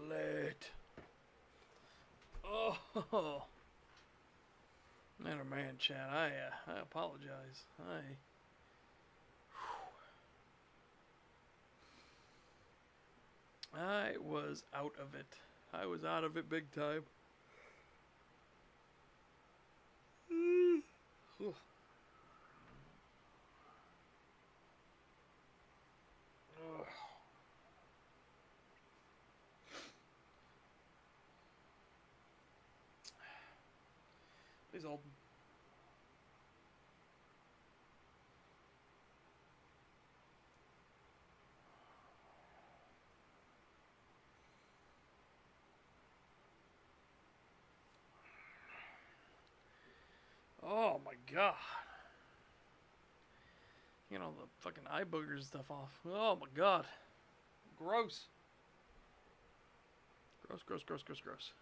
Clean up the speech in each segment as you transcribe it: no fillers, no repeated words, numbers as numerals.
late. Oh, man, oh man, Chad. I apologize. I was out of it. I was out of it big time. Please hold. Oh my god. You know, the fucking eye boogers and stuff off. Oh my god. Gross. Gross, gross, gross, gross, gross.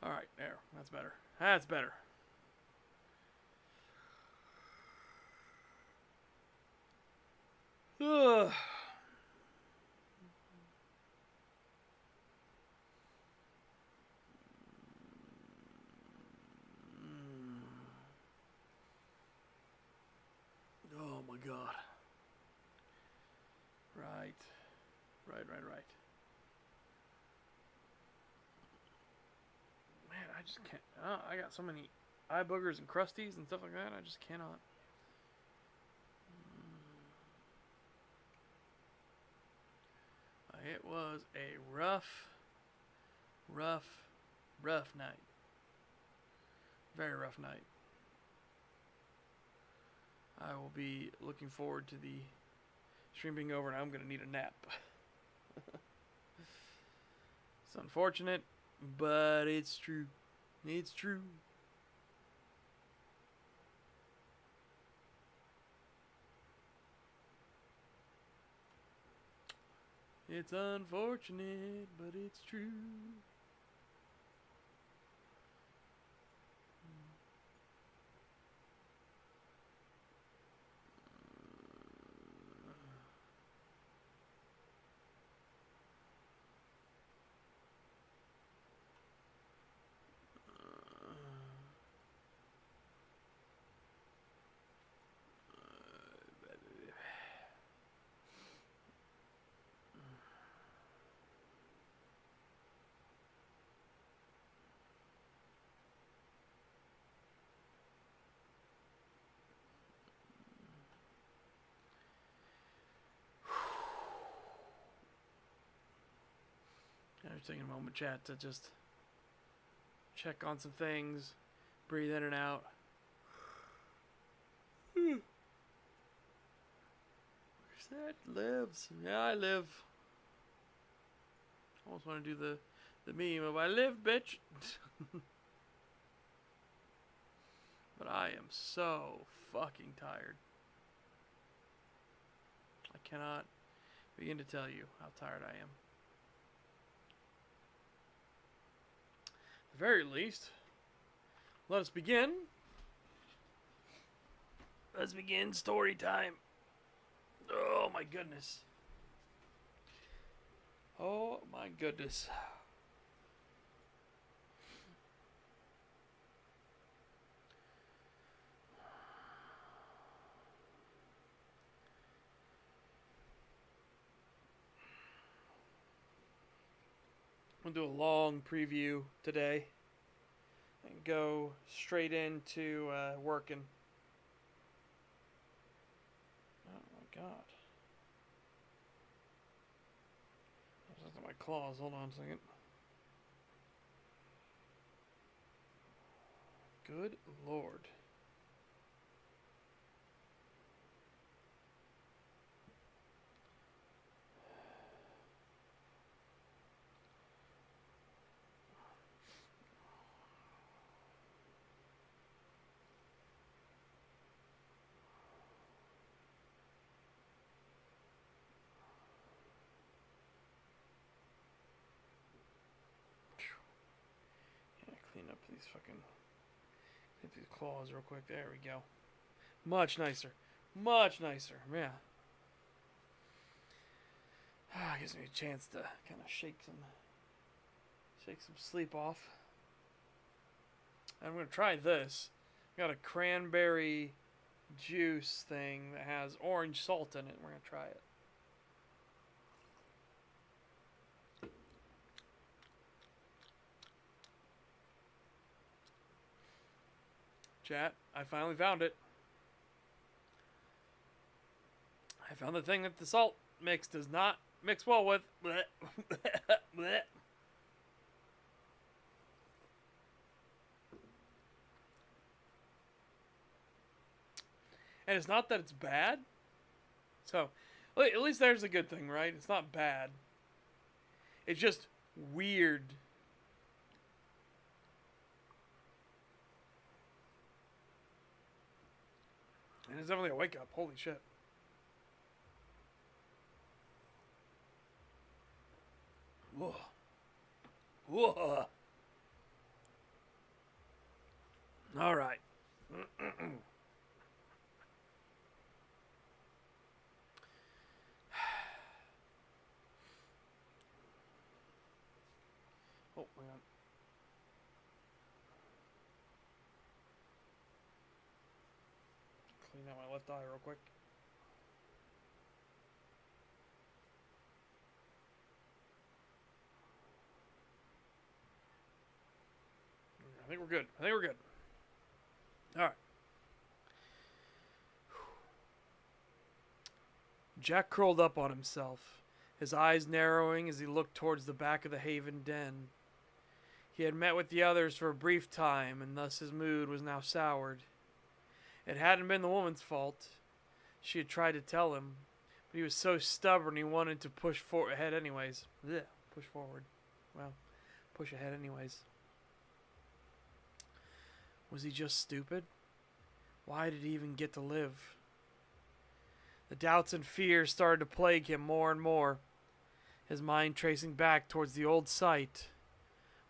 Alright, there. That's better. That's better. Ugh. Oh my god. Right. Right. Man, I just can't. I got so many eye boogers and crusties and stuff like that. I just cannot. It was a rough night. Very rough night. I will be looking forward to the stream being over, and I'm going to need a nap. It's unfortunate, but it's true. It's true. It's unfortunate, but it's true. I'm just taking a moment, chat, to just check on some things, breathe in and out. That lives. Yeah, I live. I almost want to do the meme of I live, bitch. But I am so fucking tired. I cannot begin to tell you how tired I am. At the very least, let us begin. Let's begin story time. Oh my goodness. Oh my goodness. I'm going to do a long preview today and go straight into working. Oh my god. Those are my claws. Hold on a second. Good lord. Clean up these fucking... Get these claws real quick. There we go. Much nicer. Much nicer. Yeah. Gives me a chance to kind of shake some sleep off. I'm going to try this. Got a cranberry juice thing that has orange salt in it. We're going to try it. Chat, I finally found it. I found the thing that the salt mix does not mix well with. And it's not that it's bad. So, at least there's a good thing, right? It's not bad. It's just weird. And it's definitely a wake up. Holy shit. Whoa. Whoa. All right. Oh, hang on. Clean out my left eye real quick. I think we're good. All right. Jack curled up on himself, his eyes narrowing as he looked towards the back of the Haven den. He had met with the others for a brief time, and thus his mood was now soured. It hadn't been the woman's fault. She had tried to tell him, but he was so stubborn he wanted to push ahead anyways. Blech, push forward. Well, push ahead anyways. Was he just stupid? Why did he even get to live? The doubts and fears started to plague him more and more, his mind tracing back towards the old site.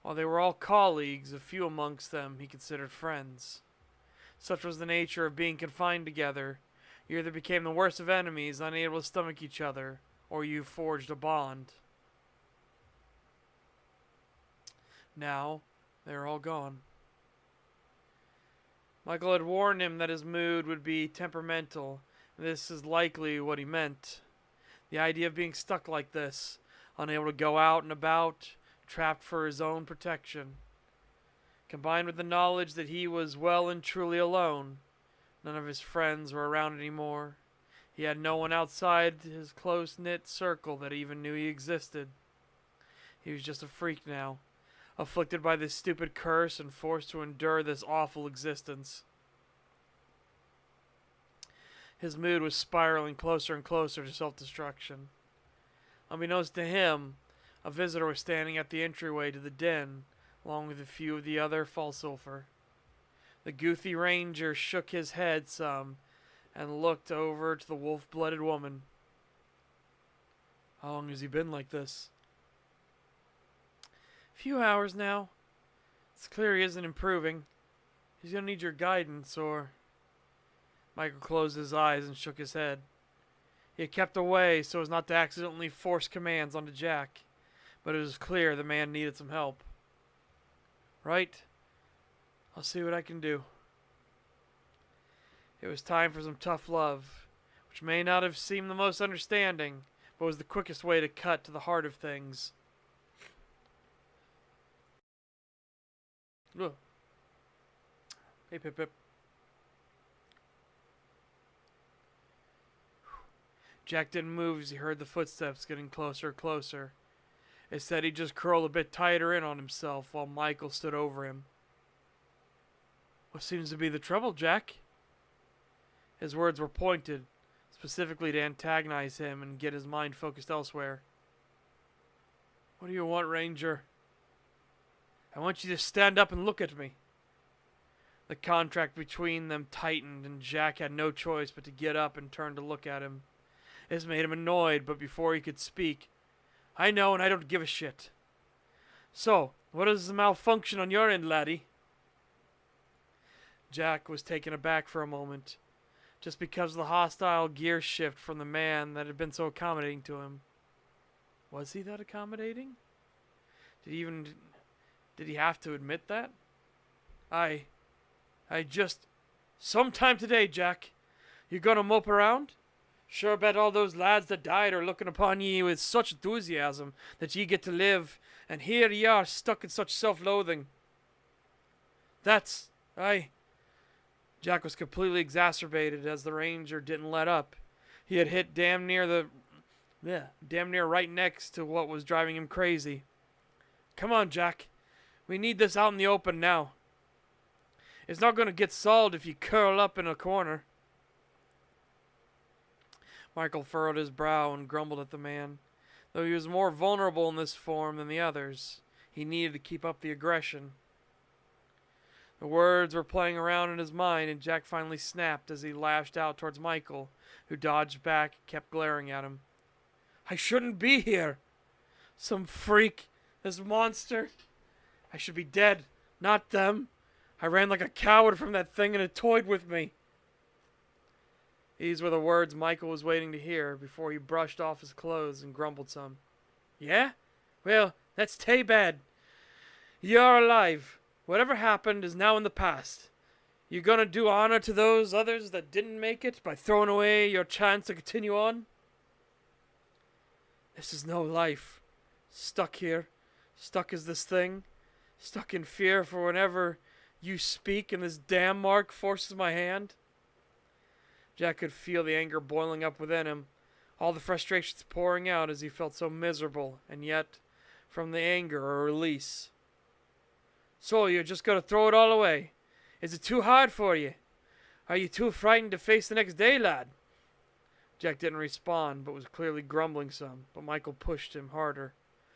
While they were all colleagues, a few amongst them he considered friends. Such was the nature of being confined together. You either became the worst of enemies, unable to stomach each other, or you forged a bond. Now, they are all gone. Michael had warned him that his mood would be temperamental, and this is likely what he meant. The idea of being stuck like this, unable to go out and about, trapped for his own protection, combined with the knowledge that he was well and truly alone. None of his friends were around anymore. He had no one outside his close-knit circle that even knew he existed. He was just a freak now, afflicted by this stupid curse and forced to endure this awful existence. His mood was spiraling closer and closer to self-destruction. Unbeknownst to him, a visitor was standing at the entryway to the den, along with a few of the other Falsulfur. The goofy ranger shook his head some and looked over to the wolf-blooded woman. How long has he been like this? A few hours now. It's clear he isn't improving. He's going to need your guidance, or... Michael closed his eyes and shook his head. He had kept away so as not to accidentally force commands onto Jack, but it was clear the man needed some help. Right? I'll see what I can do. It was time for some tough love, which may not have seemed the most understanding, but was the quickest way to cut to the heart of things. Ugh. Hey, Pip Pip. Jack didn't move as he heard the footsteps getting closer and closer. Instead, he just curled a bit tighter in on himself while Michael stood over him. What seems to be the trouble, Jack? His words were pointed, specifically to antagonize him and get his mind focused elsewhere. What do you want, Ranger? I want you to stand up and look at me. The contract between them tightened, and Jack had no choice but to get up and turn to look at him. This made him annoyed, but before he could speak, I know, and I don't give a shit. So, what is the malfunction on your end, laddie? Jack was taken aback for a moment, just because of the hostile gear shift from the man that had been so accommodating to him. Was he that accommodating? Did he have to admit that? I just, sometime today, Jack, you gonna mope around? Sure bet all those lads that died are looking upon ye with such enthusiasm that ye get to live, and here ye are stuck in such self-loathing. Jack was completely exacerbated as the ranger didn't let up. He had hit damn near right next to what was driving him crazy. Come on, Jack. We need this out in the open now. It's not going to get solved if you curl up in a corner. Michael furrowed his brow and grumbled at the man. Though he was more vulnerable in this form than the others, he needed to keep up the aggression. The words were playing around in his mind, and Jack finally snapped as he lashed out towards Michael, who dodged back and kept glaring at him. I shouldn't be here. Some freak. This monster. I should be dead, not them. I ran like a coward from that thing and it toyed with me. These were the words Michael was waiting to hear before he brushed off his clothes and grumbled some. Yeah? Well, that's tay bad. You're alive. Whatever happened is now in the past. You gonna do honor to those others that didn't make it by throwing away your chance to continue on? This is no life. Stuck here. Stuck as this thing. Stuck in fear for whenever you speak and this damn mark forces my hand. Jack could feel the anger boiling up within him, all the frustrations pouring out as he felt so miserable, and yet, from the anger, a release. So you're just going to throw it all away? Is it too hard for you? Are you too frightened to face the next day, lad? Jack didn't respond, but was clearly grumbling some, but Michael pushed him harder.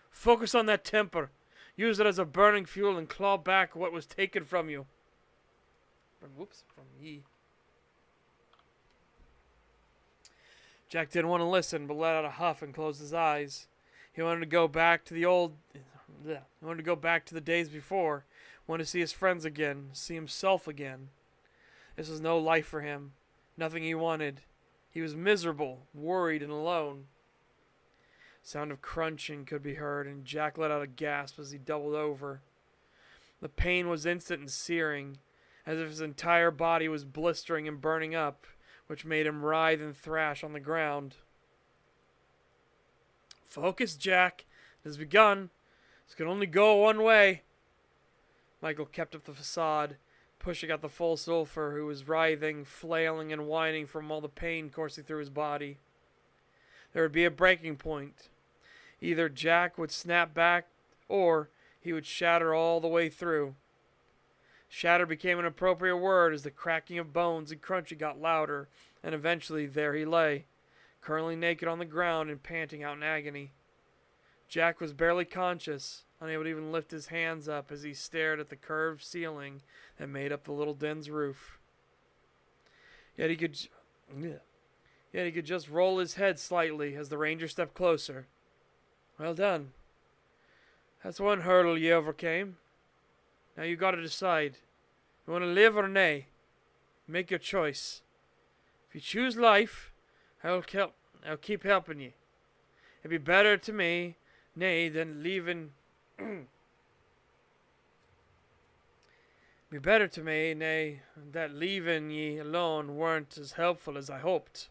Focus on that temper. Use it as a burning fuel and claw back what was taken from you. From ye. Jack didn't want to listen, but let out a huff and closed his eyes. He wanted to go back to the days before, wanted to see his friends again, see himself again. This was no life for him, nothing he wanted. He was miserable, worried, and alone. Sound of crunching could be heard, and Jack let out a gasp as he doubled over. The pain was instant and searing, as if his entire body was blistering and burning up, which made him writhe and thrash on the ground. Focus, Jack. It has begun. This can only go one way. Michael kept up the facade, pushing out the full sulfur, who was writhing, flailing, and whining from all the pain coursing through his body. There would be a breaking point. Either Jack would snap back, or he would shatter all the way through. Shatter became an appropriate word as the cracking of bones and crunching got louder, and eventually there he lay, currently naked on the ground and panting out in agony. Jack was barely conscious, unable to even lift his hands up as he stared at the curved ceiling that made up the little den's roof. Yet he could just roll his head slightly as the ranger stepped closer. Well done. That's one hurdle you overcame. Now you gotta decide. You want to live or nay? Make your choice. If you choose life, I'll keep helping you. It'd be better to me, nay, than leaving. Be better to me, nay, that leaving ye alone weren't as helpful as I hoped.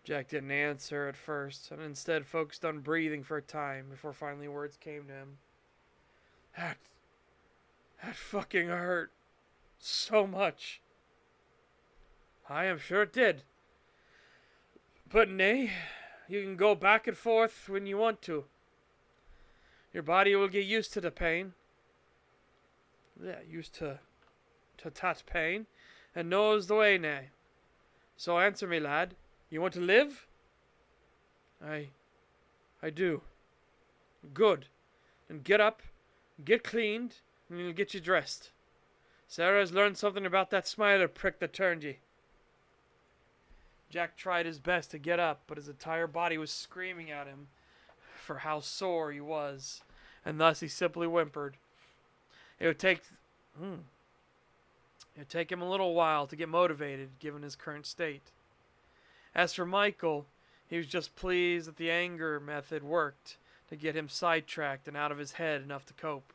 Jack didn't answer at first, and instead focused on breathing for a time before finally words came to him. That fucking hurt so much. I am sure it did. But nay, you can go back and forth when you want to. Your body will get used to the pain. Yeah, used to that pain, and knows the way now. So answer me, lad. You want to live? I do. Good. Then get up, get cleaned, and we'll get you dressed. Sarah's learned something about that smiler prick that turned ye. Jack tried his best to get up, but his entire body was screaming at him for how sore he was, and thus he simply whimpered. It would take him a little while to get motivated, given his current state. As for Michael, He was just pleased that the anger method worked to get him sidetracked and out of his head enough to cope.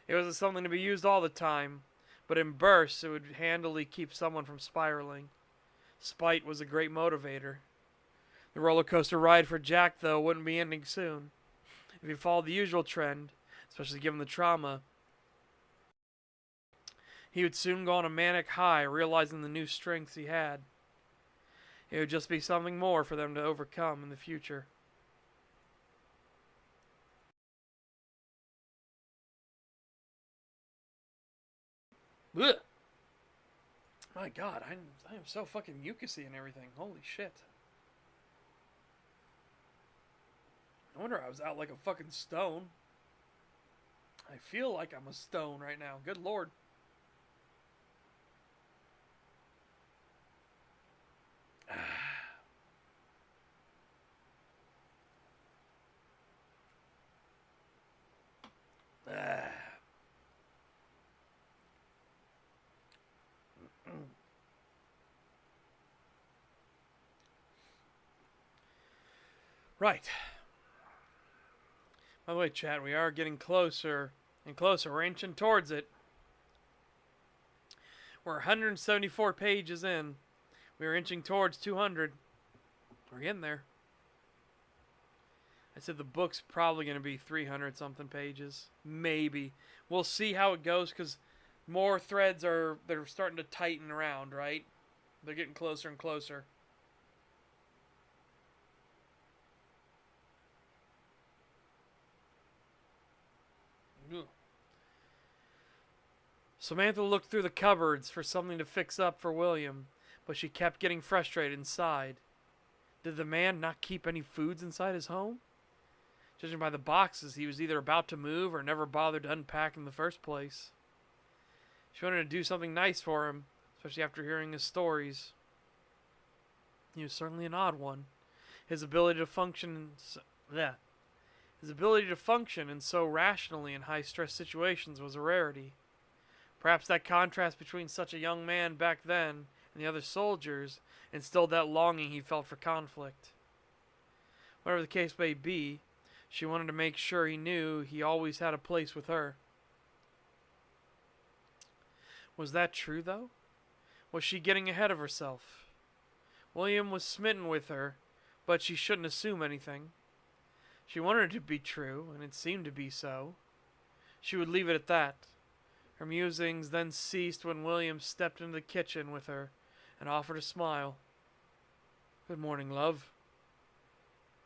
It wasn't something to be used all the time, but in bursts it would handily keep someone from spiraling. Spite was a great motivator. The roller coaster ride for Jack, though, wouldn't be ending soon. If he followed the usual trend, especially given the trauma, he would soon go on a manic high, realizing the new strengths he had. It would just be something more for them to overcome in the future. Ugh. My God, I am so fucking mucusy and everything. Holy shit. No wonder I was out like a fucking stone. I feel like I'm a stone right now. Good Lord. Right. By the way, chat, we are getting closer and closer. We're inching towards it. We're 174 pages in. We're inching towards 200. We're getting there. I said the book's probably going to be 300 something pages. Maybe. We'll see how it goes because more threads they're starting to tighten around, right? They're getting closer and closer. Ugh. Samantha looked through the cupboards for something to fix up for William, but she kept getting frustrated inside. Did the man not keep any foods inside his home? Judging by the boxes, he was either about to move or never bothered to unpack in the first place. She wanted to do something nice for him, especially after hearing his stories. He was certainly an odd one. His ability to function so rationally in high-stress situations was a rarity. Perhaps that contrast between such a young man back then and the other soldiers instilled that longing he felt for conflict. Whatever the case may be, she wanted to make sure he knew he always had a place with her. Was that true, though? Was she getting ahead of herself? William was smitten with her, but she shouldn't assume anything. She wanted it to be true, and it seemed to be so. She would leave it at that. Her musings then ceased when William stepped into the kitchen with her and offered a smile. "Good morning, love.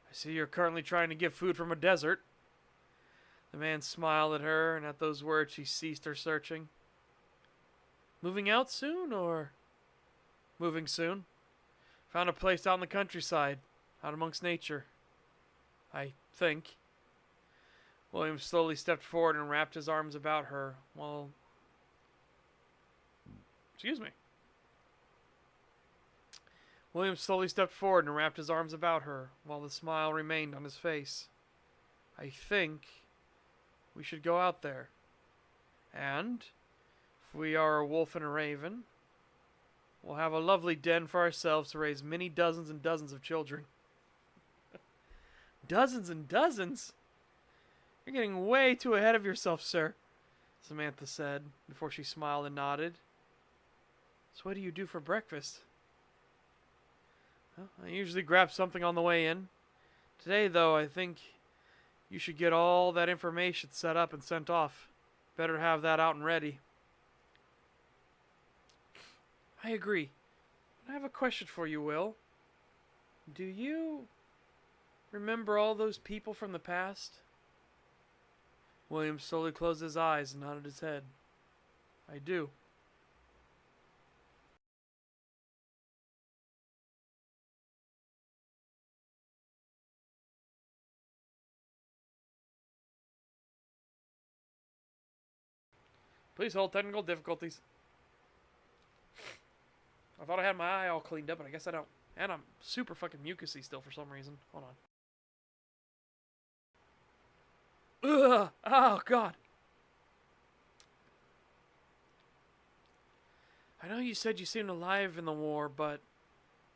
I see you're currently trying to get food from a desert." The man smiled at her, and at those words she ceased her searching. "Moving out soon, or?" "Moving soon. Found a place out in the countryside, out amongst nature. I think." William slowly stepped forward and wrapped his arms about her while... William slowly stepped forward and wrapped his arms about her while the smile remained on his face. "I think we should go out there. And if we are a wolf and a raven, we'll have a lovely den for ourselves to raise many dozens and dozens of children." "Dozens and dozens? You're getting way too ahead of yourself, sir," Samantha said before she smiled and nodded. "So what do you do for breakfast?" "Well, I usually grab something on the way in. Today, though, I think you should get all that information set up and sent off. Better have that out and ready." "I agree. But I have a question for you, Will. Do you remember all those people from the past?" William slowly closed his eyes and nodded his head. "I do." Please hold technical difficulties. I thought I had my eye all cleaned up, but I guess I don't. And I'm super fucking mucusy still for some reason. Hold on. Ugh! Oh, God. I know you said you seemed alive in the war, but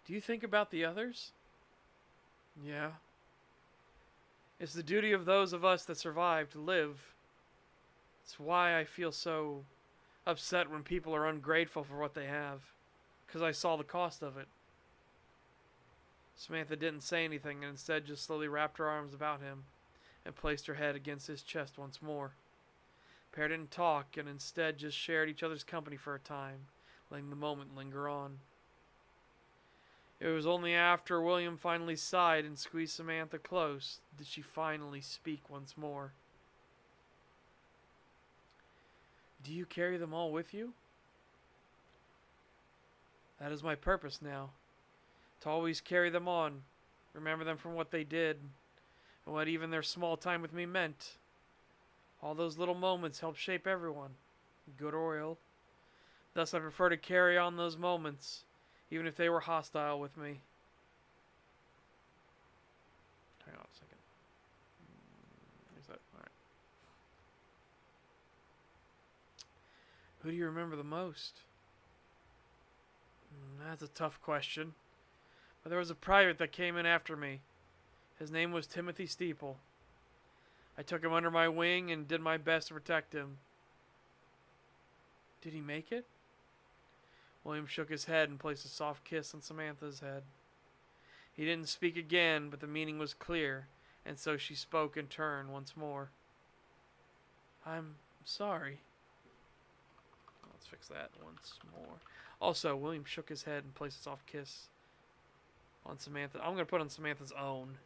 do you think about the others? Yeah. It's the duty of those of us that survive to live. It's why I feel so upset when people are ungrateful for what they have. Because I saw the cost of it. Samantha didn't say anything and instead just slowly wrapped her arms about him and placed her head against his chest once more. The pair didn't talk and instead just shared each other's company for a time, letting the moment linger on. It was only after William finally sighed and squeezed Samantha close did she finally speak once more. Do you carry them all with you? That is my purpose now. To always carry them on. Remember them from what they did. And what even their small time with me meant. All those little moments help shape everyone. Good or ill. Thus I prefer to carry on those moments. Even if they were hostile with me. Hang on a second. Is that alright? Who do you remember the most? That's a tough question. But there was a private that came in after me. His name was Timothy Steeple. I took him under my wing and did my best to protect him. Did he make it? William shook his head and placed a soft kiss on Samantha's head. He didn't speak again, but the meaning was clear, and so she spoke in turn once more. I'm sorry. Let's fix that once more. Also, William shook his head and placed a soft kiss on Samantha. I'm going to put on Samantha's own.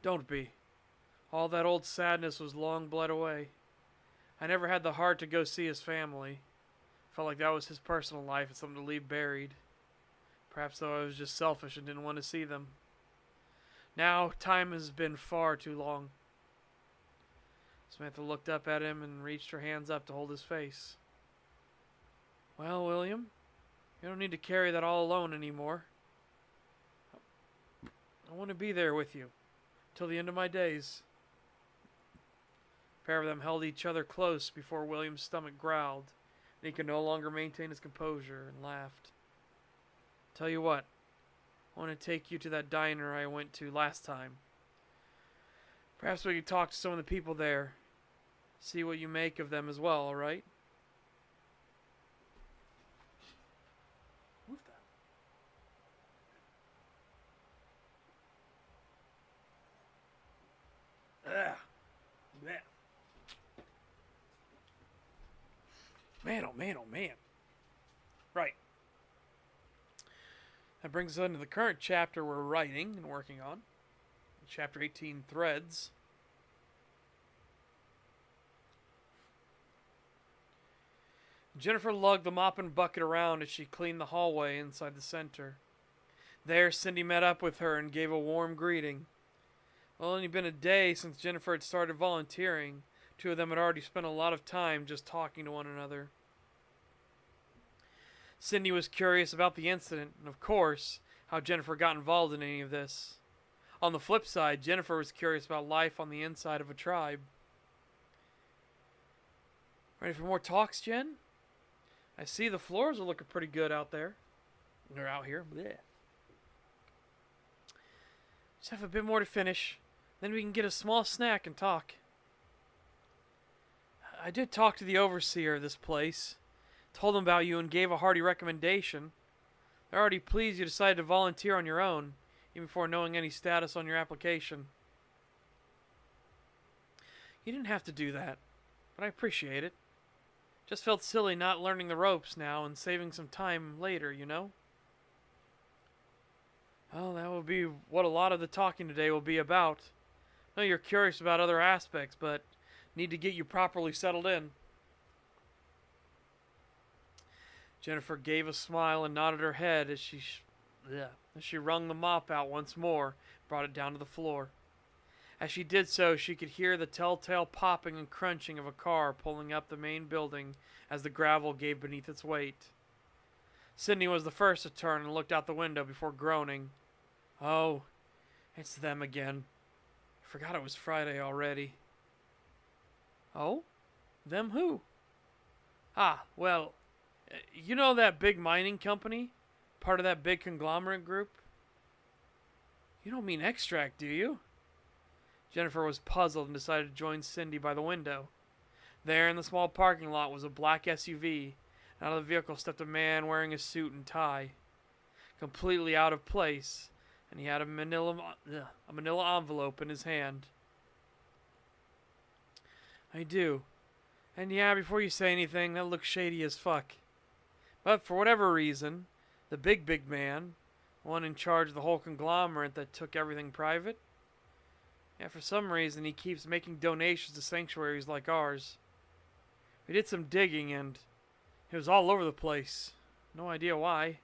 Don't be. All that old sadness was long bled away. I never had the heart to go see his family. Felt like that was his personal life and something to leave buried. Perhaps though I was just selfish and didn't want to see them. Now, time has been far too long. Samantha looked up at him and reached her hands up to hold his face. Well, William, you don't need to carry that all alone anymore. I want to be there with you till the end of my days. The pair of them held each other close before William's stomach growled, and he could no longer maintain his composure and laughed. Tell you what, I want to take you to that diner I went to last time. Perhaps we could talk to some of the people there. See what you make of them as well, alright? Man, oh man, oh man. Right. That brings us into the current chapter we're writing and working on. Chapter 18, Threads. Jennifer lugged the mop and bucket around as she cleaned the hallway inside the center. There, Cindy met up with her and gave a warm greeting. It had only been a day since Jennifer had started volunteering. Two of them had already spent a lot of time just talking to one another. Cindy was curious about the incident, and of course, how Jennifer got involved in any of this. On the flip side, Jennifer was curious about life on the inside of a tribe. Ready for more talks, Jen? I see the floors are looking pretty good out there. They're out here. Blech. Just have a bit more to finish. Then we can get a small snack and talk. I did talk to the overseer of this place. Told him about you and gave a hearty recommendation. They're already pleased you decided to volunteer on your own, even before knowing any status on your application. You didn't have to do that, but I appreciate it. Just felt silly not learning the ropes now and saving some time later, you know? Well, that will be what a lot of the talking today will be about. I know you're curious about other aspects, but need to get you properly settled in. Jennifer gave a smile and nodded her head as she wrung the mop out once more, brought it down to the floor. As she did so, she could hear the telltale popping and crunching of a car pulling up the main building as the gravel gave beneath its weight. Sydney was the first to turn and looked out the window before groaning. Oh, it's them again. I forgot it was Friday already. Oh? Them who? Ah, well, You know that big mining company? Part of that big conglomerate group? You don't mean Extract, do you? Jennifer was puzzled and decided to join Cindy by the window. There in the small parking lot was a black SUV. Out of the vehicle stepped a man wearing a suit and tie, completely out of place, and he had a manila envelope in his hand. I do. And yeah, before you say anything, that looks shady as fuck. But for whatever reason, the big man, one in charge of the whole conglomerate that took everything private, yeah, for some reason he keeps making donations to sanctuaries like ours. We did some digging and it was all over the place. No idea why.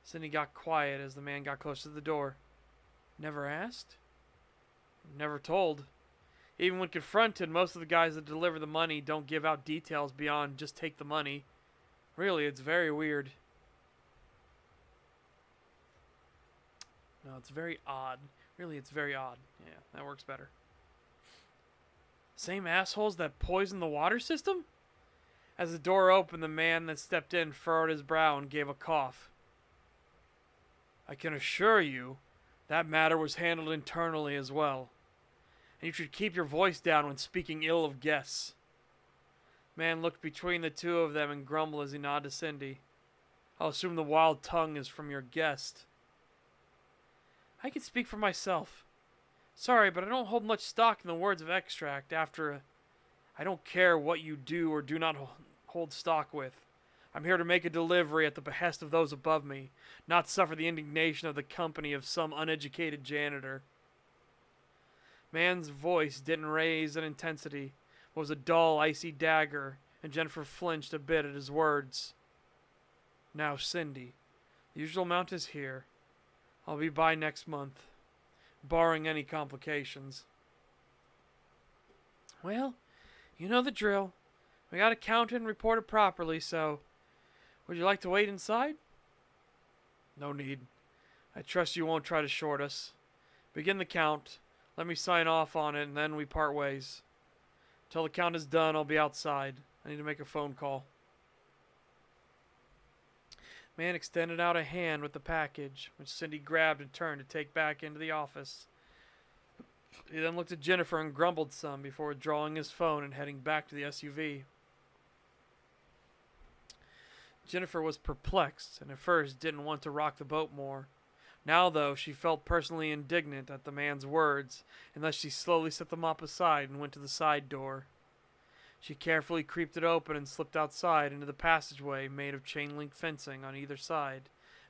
Cindy got quiet as the man got close to the door. Never asked? Never told. Even when confronted, most of the guys that deliver the money don't give out details beyond just take the money. Really, it's very weird. No, it's very odd. Really, it's very odd. Yeah, that works better. Same assholes that poisoned the water system? As the door opened, the man that stepped in furrowed his brow and gave a cough. I can assure you, that matter was handled internally as well. And you should keep your voice down when speaking ill of guests. Man looked between the two of them and grumbled as he nodded to Cindy. I'll assume the wild tongue is from your guest. I can speak for myself. Sorry, but I don't hold much stock in the words of Extract after I don't care what you do or do not hold stock with. I'm here to make a delivery at the behest of those above me, not suffer the indignation of the company of some uneducated janitor. Man's voice didn't raise in intensity. It was a dull, icy dagger, and Jennifer flinched a bit at his words. Now, Cindy, the usual amount is here. I'll be by next month, barring any complications. Well, you know the drill. We got to count it and report it properly, so would you like to wait inside? No need. I trust you won't try to short us. Begin the count. Let me sign off on it, and then we part ways. Till the count is done, I'll be outside. I need to make a phone call. Man extended out a hand with the package, which Cindy grabbed and turned to take back into the office. He then looked at Jennifer and grumbled some before withdrawing his phone and heading back to the SUV. Jennifer was perplexed and at first didn't want to rock the boat more. Now, though, she felt personally indignant at the man's words, and thus she slowly set the mop aside and went to the side door. She carefully creeped it open and slipped outside into the passageway made of chain-link fencing on either side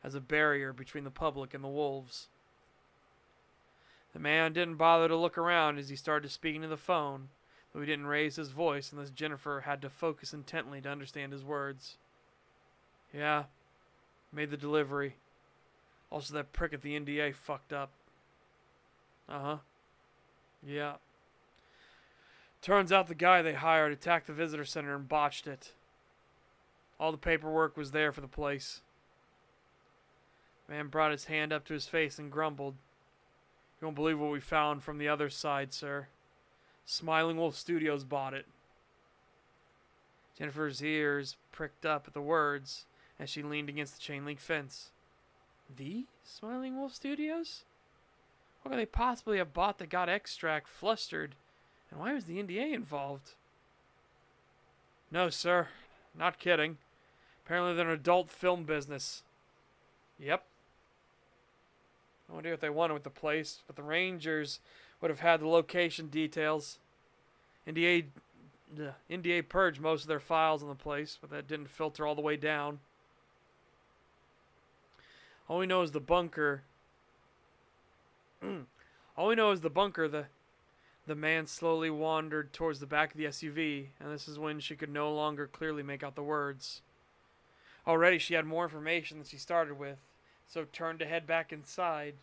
as a barrier between the public and the wolves. The man didn't bother to look around as he started speaking to the phone, though he didn't raise his voice unless Jennifer had to focus intently to understand his words. Yeah, made the delivery. Also, that prick at the NDA fucked up. Uh-huh. Yeah. Turns out the guy they hired attacked the visitor center and botched it. All the paperwork was there for the place. Man brought his hand up to his face and grumbled. You won't believe what we found from the other side, sir. Smiling Wolf Studios bought it. Jennifer's ears pricked up at the words as she leaned against the chain-link fence. The Smiling Wolf Studios? What could they possibly have bought that got Extract flustered? And why was the NDA involved? No, sir. Not kidding. Apparently they're an adult film business. Yep. No idea what they wanted with the place, but the Rangers would have had the location details. NDA purged most of their files on the place, but that didn't filter all the way down. All we know is the bunker. All we know is the bunker. The man slowly wandered towards the back of the SUV, and this is when she could no longer clearly make out the words. Already she had more information than she started with, so turned to head back inside.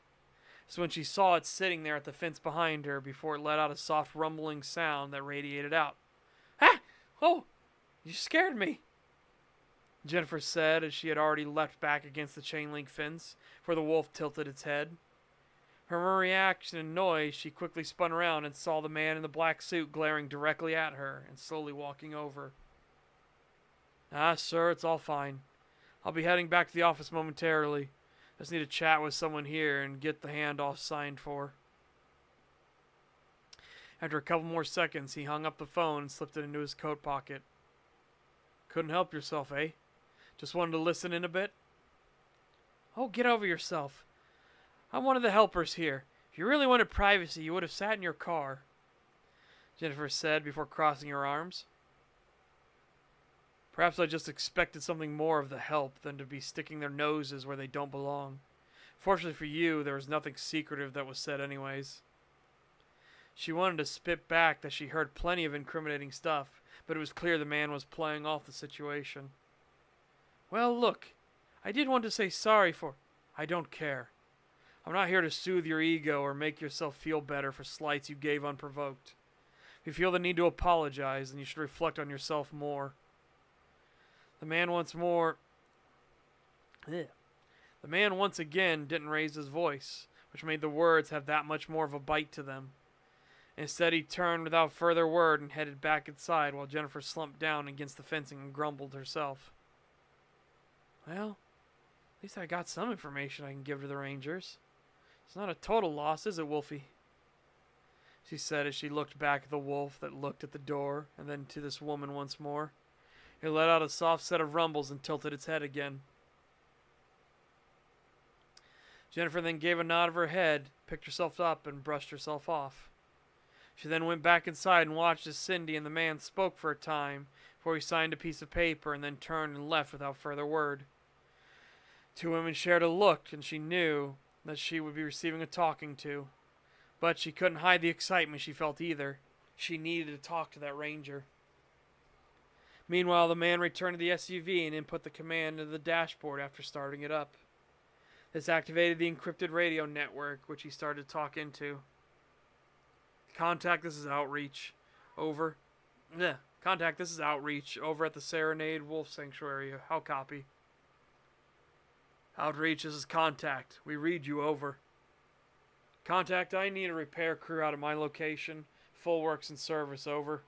It's when she saw it sitting there at the fence behind her before it let out a soft rumbling sound that radiated out. Ah! Oh! You scared me! Jennifer said as she had already leapt back against the chain-link fence, where the wolf tilted its head. From her reaction and noise, she quickly spun around and saw the man in the black suit glaring directly at her and slowly walking over. Ah, sir, it's all fine. I'll be heading back to the office momentarily. Just need to chat with someone here and get the handoff signed for. After a couple more seconds, he hung up the phone and slipped it into his coat pocket. Couldn't help yourself, eh? Just wanted to listen in a bit? Oh, get over yourself. I'm one of the helpers here. If you really wanted privacy, you would have sat in your car, Jennifer said before crossing her arms. Perhaps I just expected something more of the help than to be sticking their noses where they don't belong. Fortunately for you, there was nothing secretive that was said anyways. She wanted to spit back that she heard plenty of incriminating stuff, but it was clear the man was playing off the situation. Well, look, I did want to say sorry for... I don't care. I'm not here to soothe your ego or make yourself feel better for slights you gave unprovoked. If you feel the need to apologize, then you should reflect on yourself more. The man once again didn't raise his voice, which made the words have that much more of a bite to them. Instead, he turned without further word and headed back inside while Jennifer slumped down against the fencing and grumbled herself. Well, at least I got some information I can give to the Rangers. It's not a total loss, is it, Wolfie? She said as she looked back at the wolf that looked at the door and then to this woman once more. It let out a soft set of rumbles and tilted its head again. Jennifer then gave a nod of her head, picked herself up, and brushed herself off. She then went back inside and watched as Cindy and the man spoke for a time before he signed a piece of paper and then turned and left without further word. Two women shared a look, and she knew that she would be receiving a talking to. But she couldn't hide the excitement she felt either. She needed to talk to that ranger. Meanwhile, the man returned to the SUV and input the command into the dashboard after starting it up. This activated the encrypted radio network, which he started to talk into. Contact, this is Outreach. Over. Contact, this is Outreach. Over at the Serenade Wolf Sanctuary. How copy? Outreach, this is Contact. We read you, over. Contact, I need a repair crew out of my location. Full works and service, over.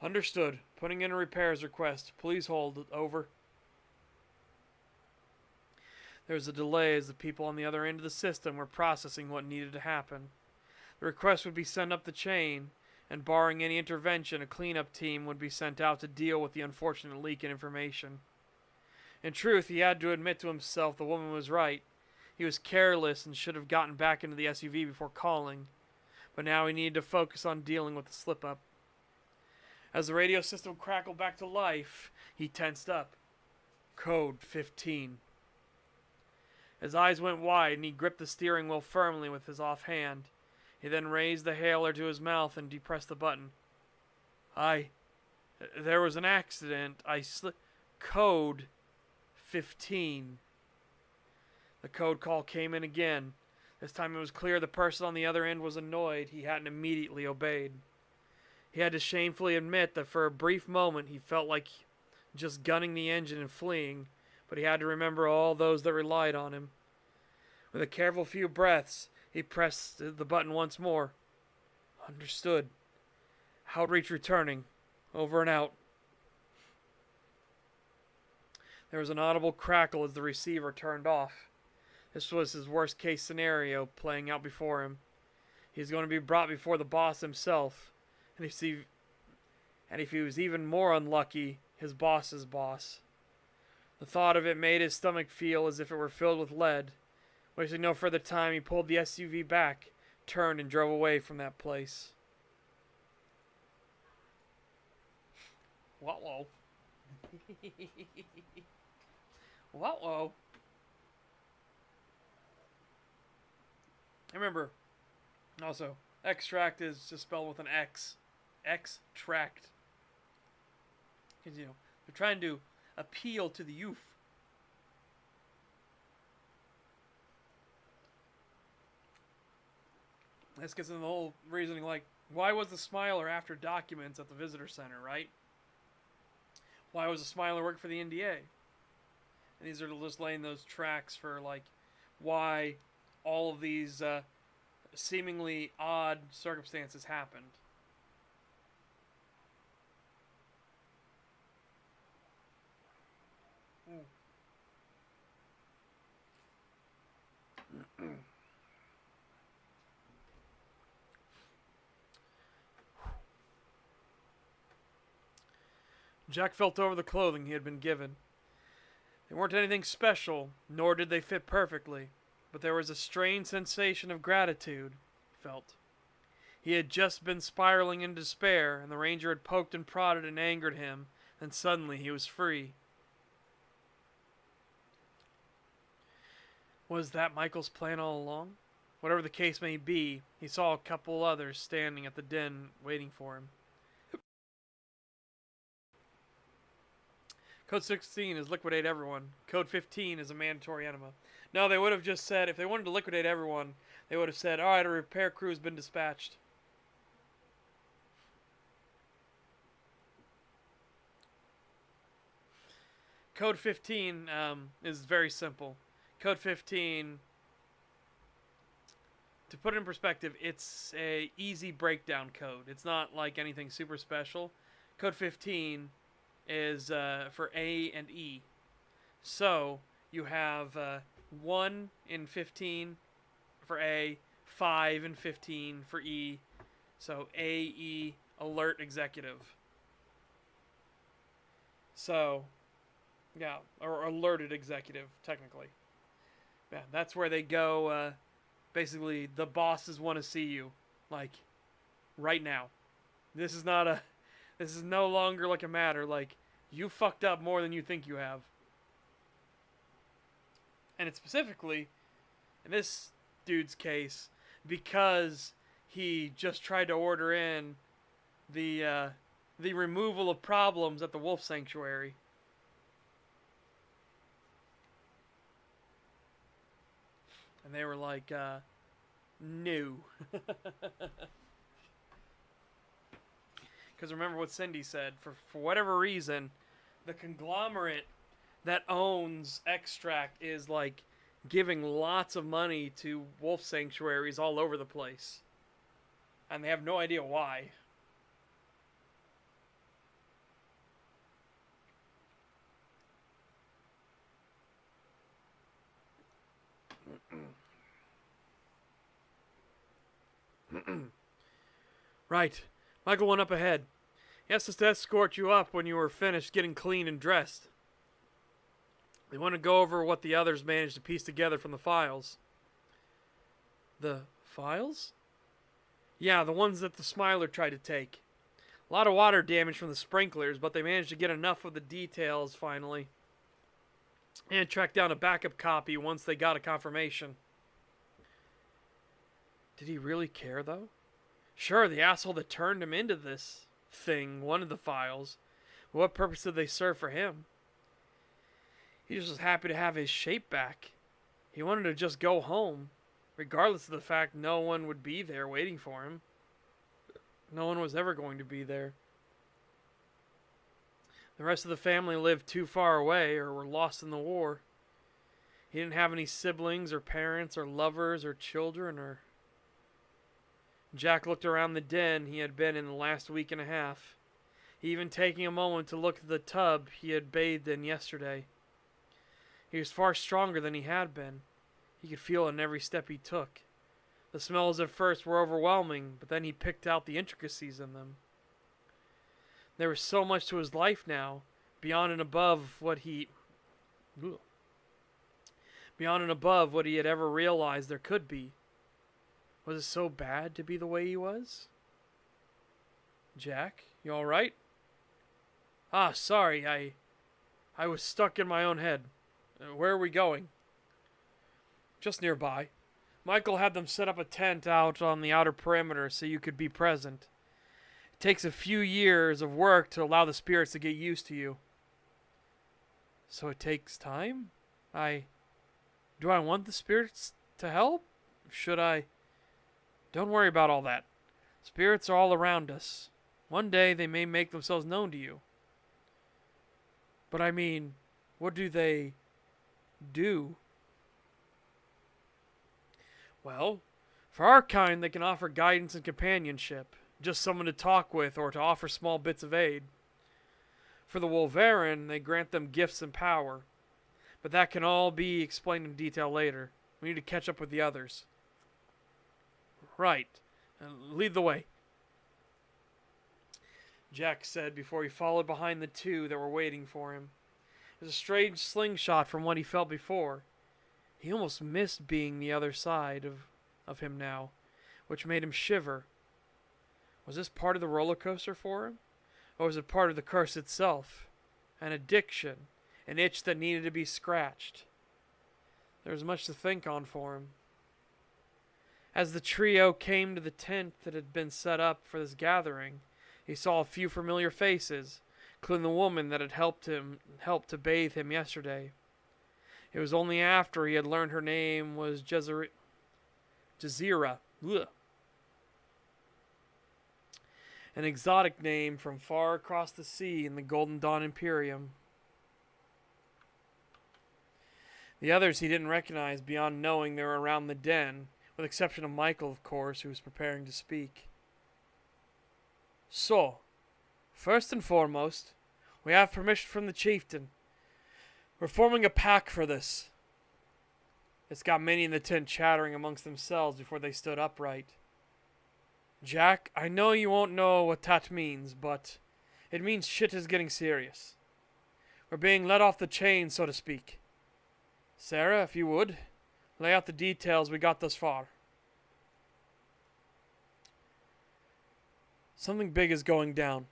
Understood. Putting in a repairs request. Please hold, over. There was a delay as the people on the other end of the system were processing what needed to happen. The request would be sent up the chain, and barring any intervention, a cleanup team would be sent out to deal with the unfortunate leak in information. In truth, he had to admit to himself the woman was right. He was careless and should have gotten back into the SUV before calling, but now he needed to focus on dealing with the slip-up. As the radio system crackled back to life, he tensed up. Code 15. His eyes went wide and he gripped the steering wheel firmly with his offhand. He then raised the hailer to his mouth and depressed the button. There was an accident. Code 15. The code call came in again. This time it was clear the person on the other end was annoyed he hadn't immediately obeyed. He had to shamefully admit that for a brief moment he felt like just gunning the engine and fleeing, but he had to remember all those that relied on him. With a careful few breaths, he pressed the button once more. Understood. Outreach returning. Over and out. There was an audible crackle as the receiver turned off. This was his worst case scenario playing out before him. He was going to be brought before the boss himself, and if he was even more unlucky, his boss's boss. The thought of it made his stomach feel as if it were filled with lead. Wasting no further time, he pulled the SUV back, turned, and drove away from that place. Whoa. Whoa. Remember, also, extract is just spelled with an X. Extract. Because, they're trying to appeal to the youth. This gets into the whole reasoning, like, why was the Smiler after documents at the visitor center, right? Why was the Smiler work for the NDA? And these are just laying those tracks for, like, why all of these seemingly odd circumstances happened. Jack felt over the clothing he had been given. They weren't anything special, nor did they fit perfectly, but there was a strange sensation of gratitude, he felt. He had just been spiraling in despair, and the ranger had poked and prodded and angered him, and suddenly he was free. Was that Michael's plan all along? Whatever the case may be, he saw a couple others standing at the den waiting for him. Code 16 is liquidate everyone. Code 15 is a mandatory enema. No, they would have just said, if they wanted to liquidate everyone, they would have said, alright, a repair crew has been dispatched. Code 15 is very simple. Code 15, to put it in perspective, it's a easy breakdown code. It's not like anything super special. Code 15 is for A and E. So you have 1 in 15 for A, 5 in 15 for E. So A, E, alert executive. So, yeah, or alerted executive, technically. Yeah, that's where they go, basically, the bosses want to see you, like, right now. This is no longer like a matter, like, you fucked up more than you think you have. And it's specifically, in this dude's case, because he just tried to order in the removal of problems at the wolf sanctuary. And they were like, no. Because remember what Cindy said. For whatever reason, the conglomerate that owns Extract is like giving lots of money to wolf sanctuaries all over the place. And they have no idea why. Right. Michael went up ahead. He asked us to escort you up when you were finished getting clean and dressed. They want to go over what the others managed to piece together from the files. The files? Yeah, the ones that the Smiler tried to take. A lot of water damage from the sprinklers, but they managed to get enough of the details finally. And track down a backup copy once they got a confirmation. Did he really care, though? Sure, the asshole that turned him into this thing wanted the files. But what purpose did they serve for him? He just was happy to have his shape back. He wanted to just go home, regardless of the fact no one would be there waiting for him. No one was ever going to be there. The rest of the family lived too far away or were lost in the war. He didn't have any siblings or parents or lovers or children or... Jack looked around the den he had been in the last week and a half, even taking a moment to look at the tub he had bathed in yesterday. He was far stronger than he had been. He could feel it in every step he took. The smells at first were overwhelming, but then he picked out the intricacies in them. There was so much to his life now, beyond and above what he had ever realized there could be. Was it so bad to be the way he was? Jack, you all right? Ah, sorry, I was stuck in my own head. Where are we going? Just nearby. Michael had them set up a tent out on the outer perimeter so you could be present. It takes a few years of work to allow the spirits to get used to you. So it takes time? Do I want the spirits to help? Should I? Don't worry about all that. Spirits are all around us. One day they may make themselves known to you. But I mean, what do they do? Well, for our kind, they can offer guidance and companionship. Just someone to talk with or to offer small bits of aid. For the Wolverine, they grant them gifts and power. but that can all be explained in detail later. We need to catch up with the others. Right. Lead the way, Jack said before he followed behind the two that were waiting for him. It was a strange slingshot from what he felt before. He almost missed being the other side of him now, which made him shiver. Was this part of the roller coaster for him? Or was it part of the curse itself? An addiction, an itch that needed to be scratched. There was much to think on for him. As the trio came to the tent that had been set up for this gathering, he saw a few familiar faces, including the woman that had helped to bathe him yesterday. It was only after he had learned her name was Jazira. Ugh. An exotic name from far across the sea in the Golden Dawn Imperium. The others he didn't recognize beyond knowing they were around the den, with the exception of Michael, of course, who was preparing to speak. So, first and foremost, we have permission from the chieftain. We're forming a pack for this. It's got many in the tent chattering amongst themselves before they stood upright. Jack, I know you won't know what that means, but it means shit is getting serious. We're being let off the chain, so to speak. Sarah, if you would, lay out the details we got thus far. Something big is going down.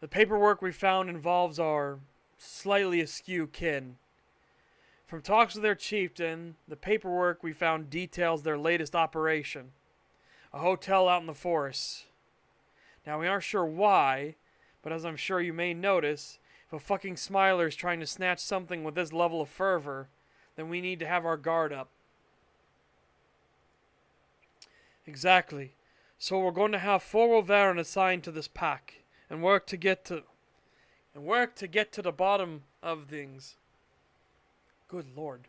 The paperwork we found involves our slightly askew kin. From talks with their chieftain, the paperwork we found details their latest operation. A hotel out in the forest. Now, we aren't sure why, but as I'm sure you may notice, if a fucking smiler is trying to snatch something with this level of fervor, then we need to have our guard up. Exactly. So we're going to have 4 Wolverine assigned to this pack, and work to get to the bottom of things. Good Lord.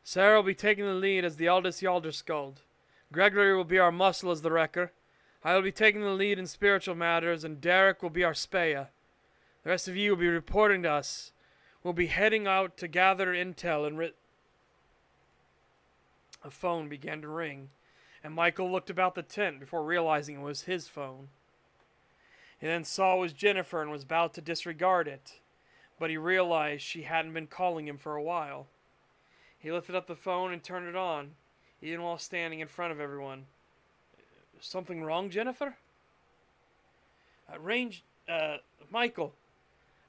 Sarah will be taking the lead as the eldest Yalderskald. Gregory will be our muscle as the wrecker. I will be taking the lead in spiritual matters, and Derek will be our speya. The rest of you will be reporting to us. We'll be heading out to gather intel and A phone began to ring, and Michael looked about the tent before realizing it was his phone. He then saw it was Jennifer and was about to disregard it, but he realized she hadn't been calling him for a while. He lifted up the phone and turned it on, even while standing in front of everyone. Something wrong, Jennifer? Michael,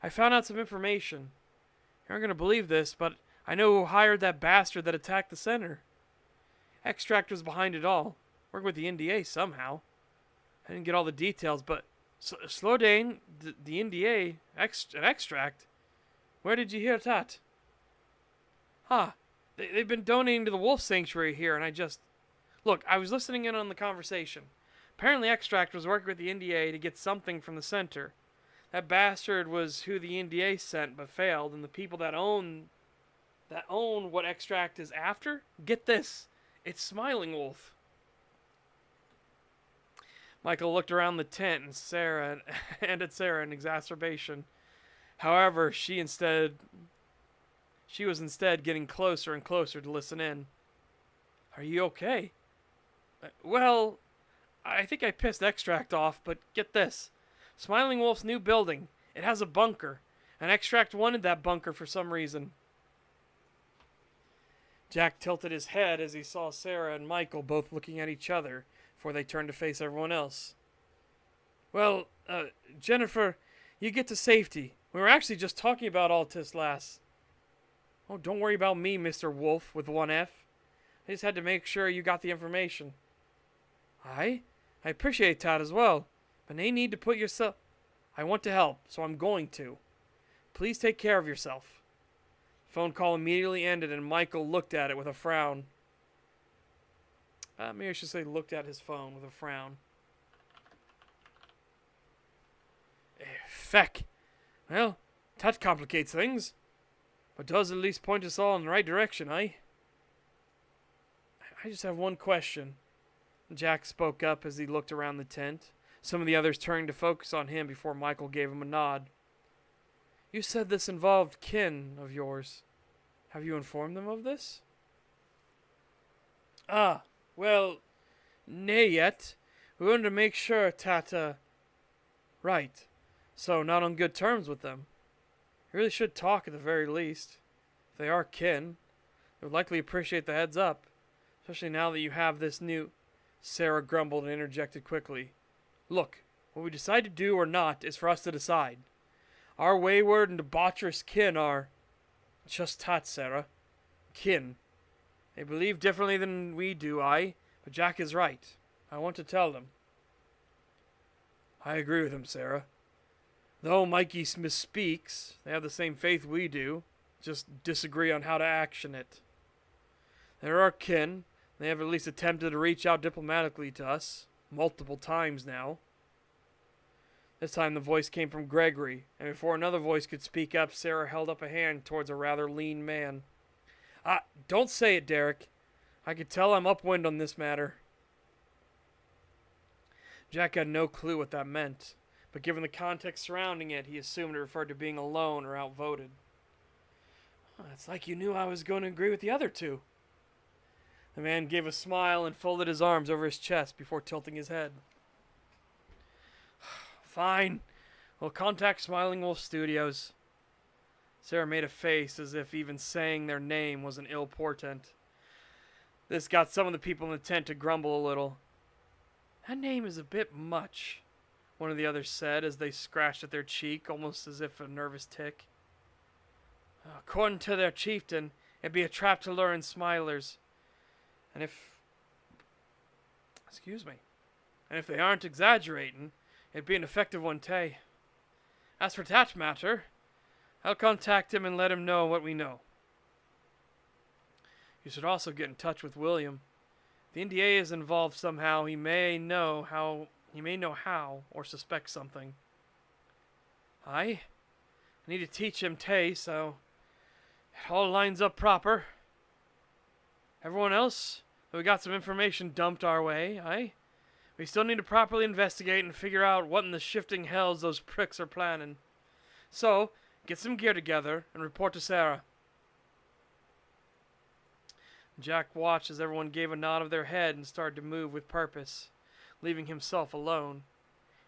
I found out some information. You aren't going to believe this, but I know who hired that bastard that attacked the center. Extract was behind it all, working with the NDA somehow. I didn't get all the details, but Slodane, the NDA, an extract. Where did you hear that? They've been donating to the wolf sanctuary here, and Look, I was listening in on the conversation. Apparently Extract was working with the NDA to get something from the center. That bastard was who the NDA sent but failed, and the people that own what Extract is after? Get this. It's Smiling Wolf. Michael looked around the tent and at Sarah in exacerbation. However, she was instead getting closer and closer to listen in. Are you okay? Well, I think I pissed Extract off, but get this. Smiling Wolf's new building. It has a bunker, and Extract wanted that bunker for some reason. Jack tilted his head as he saw Sarah and Michael both looking at each other before they turned to face everyone else. Well, Jennifer, you get to safety. We were actually just talking about all this last. Oh, don't worry about me, Mr. Wolf, with one F. I just had to make sure you got the information. I appreciate that as well, but you need to put yourself... I want to help, so I'm going to. Please take care of yourself. The phone call immediately ended, and Michael looked at it with a frown. Maybe I should say looked at his phone with a frown. Feck. Well, that complicates things. But does at least point us all in the right direction, eh? I just have one question. Jack spoke up as he looked around the tent. Some of the others turned to focus on him before Michael gave him a nod. You said this involved kin of yours. Have you informed them of this? Ah, well, nay yet. We wanted to make sure Tata... Right. So, not on good terms with them. You really should talk at the very least. If they are kin, they would likely appreciate the heads up. Especially now that you have this new... Sarah grumbled and interjected quickly. Look, what we decide to do or not is for us to decide. Our wayward and debaucherous kin are... Just that, Sarah. Kin. They believe differently than we do, but Jack is right. I want to tell them. I agree with him, Sarah. Though Mikey misspeaks, they have the same faith we do, just disagree on how to action it. They're our kin. They have at least attempted to reach out diplomatically to us, multiple times now. This time the voice came from Gregory, and before another voice could speak up, Sarah held up a hand towards a rather lean man. Don't say it, Derek. I could tell I'm upwind on this matter. Jack had no clue what that meant, but given the context surrounding it, he assumed it referred to being alone or outvoted. It's like you knew I was going to agree with the other two. The man gave a smile and folded his arms over his chest before tilting his head. Fine. We'll contact Smiling Wolf Studios. Sarah made a face as if even saying their name was an ill portent. This got some of the people in the tent to grumble a little. That name is a bit much, one of the others said as they scratched at their cheek, almost as if a nervous tic. According to their chieftain, it'd be a trap to lure in smilers. And if they aren't exaggerating, it'd be an effective one, too. As for that matter, I'll contact him and let him know what we know. You should also get in touch with William. If the NDA is involved somehow, he may know how, or suspect something. I need to teach him Tay, so it all lines up proper. Everyone else, we got some information dumped our way, we still need to properly investigate and figure out what in the shifting hells those pricks are planning. So, get some gear together and report to Sarah. Jack watched as everyone gave a nod of their head and started to move with purpose, leaving himself alone.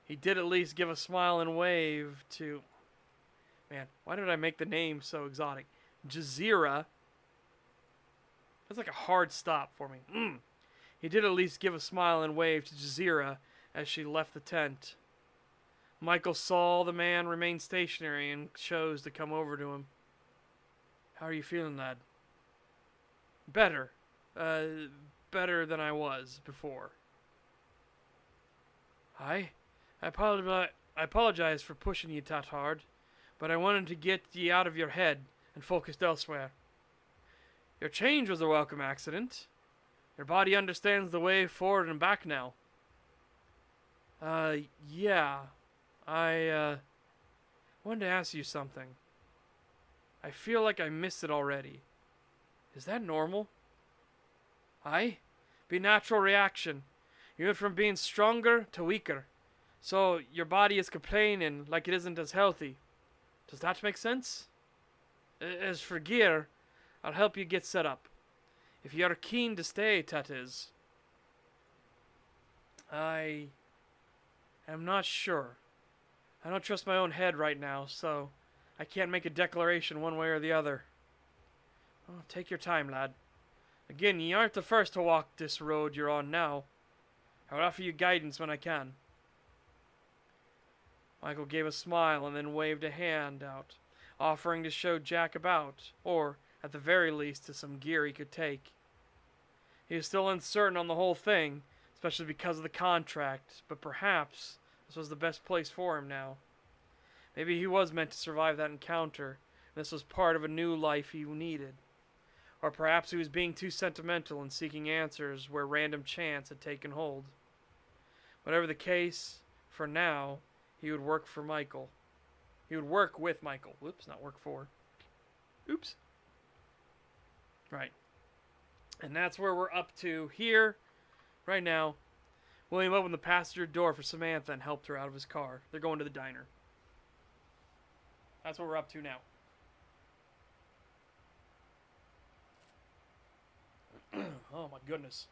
He did at least give a smile and wave to... Man, why did I make the name so exotic? Jazeera. That's like a hard stop for me. He did at least give a smile and wave to Jazeera as she left the tent. Michael saw the man remain stationary and chose to come over to him. How are you feeling, lad? Better. Better than I was before. I apologize for pushing you that hard, but I wanted to get ye out of your head and focused elsewhere. Your change was a welcome accident. Your body understands the way forward and back now. Yeah. I wanted to ask you something. I feel like I missed it already. Is that normal? Be natural reaction. You went from being stronger to weaker. So your body is complaining like it isn't as healthy. Does that make sense? As for gear, I'll help you get set up. If you are keen to stay, that is. I am not sure. I don't trust my own head right now, so I can't make a declaration one way or the other. Well, take your time, lad. Again, ye aren't the first to walk this road you're on now. I will offer you guidance when I can. Michael gave a smile and then waved a hand out, offering to show Jack about, or, at the very least, to some gear he could take. He was still uncertain on the whole thing, especially because of the contract, but perhaps this was the best place for him now. Maybe he was meant to survive that encounter, and this was part of a new life he needed. Or perhaps he was being too sentimental and seeking answers where random chance had taken hold. Whatever the case, for now, he would work for Michael. He would work with Michael. Whoops, not work for. Oops. Right. And that's where we're up to here, right now. William opened the passenger door for Samantha and helped her out of his car. They're going to the diner. That's what we're up to now. Oh my goodness.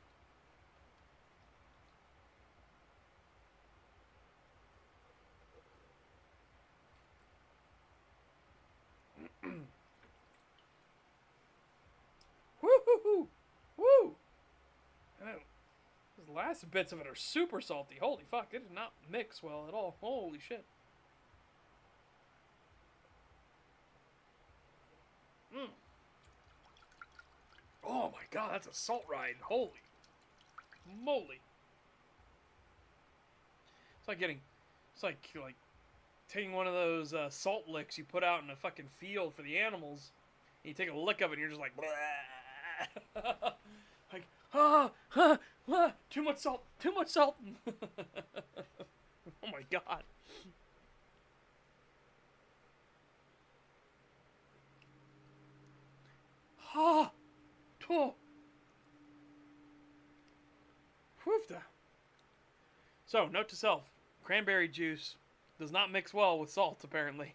Woo-hoo-hoo! Woo! Those last bits of it are super salty. Holy fuck, it did not mix well at all. Holy shit. Mm. Oh my god, that's a salt ride. Holy moly. It's like taking one of those salt licks you put out in a fucking field for the animals. And you take a lick of it and you're just like, like, too much salt, too much salt. Oh my god. Ha! Oh. So, note to self, cranberry juice does not mix well with salt, apparently.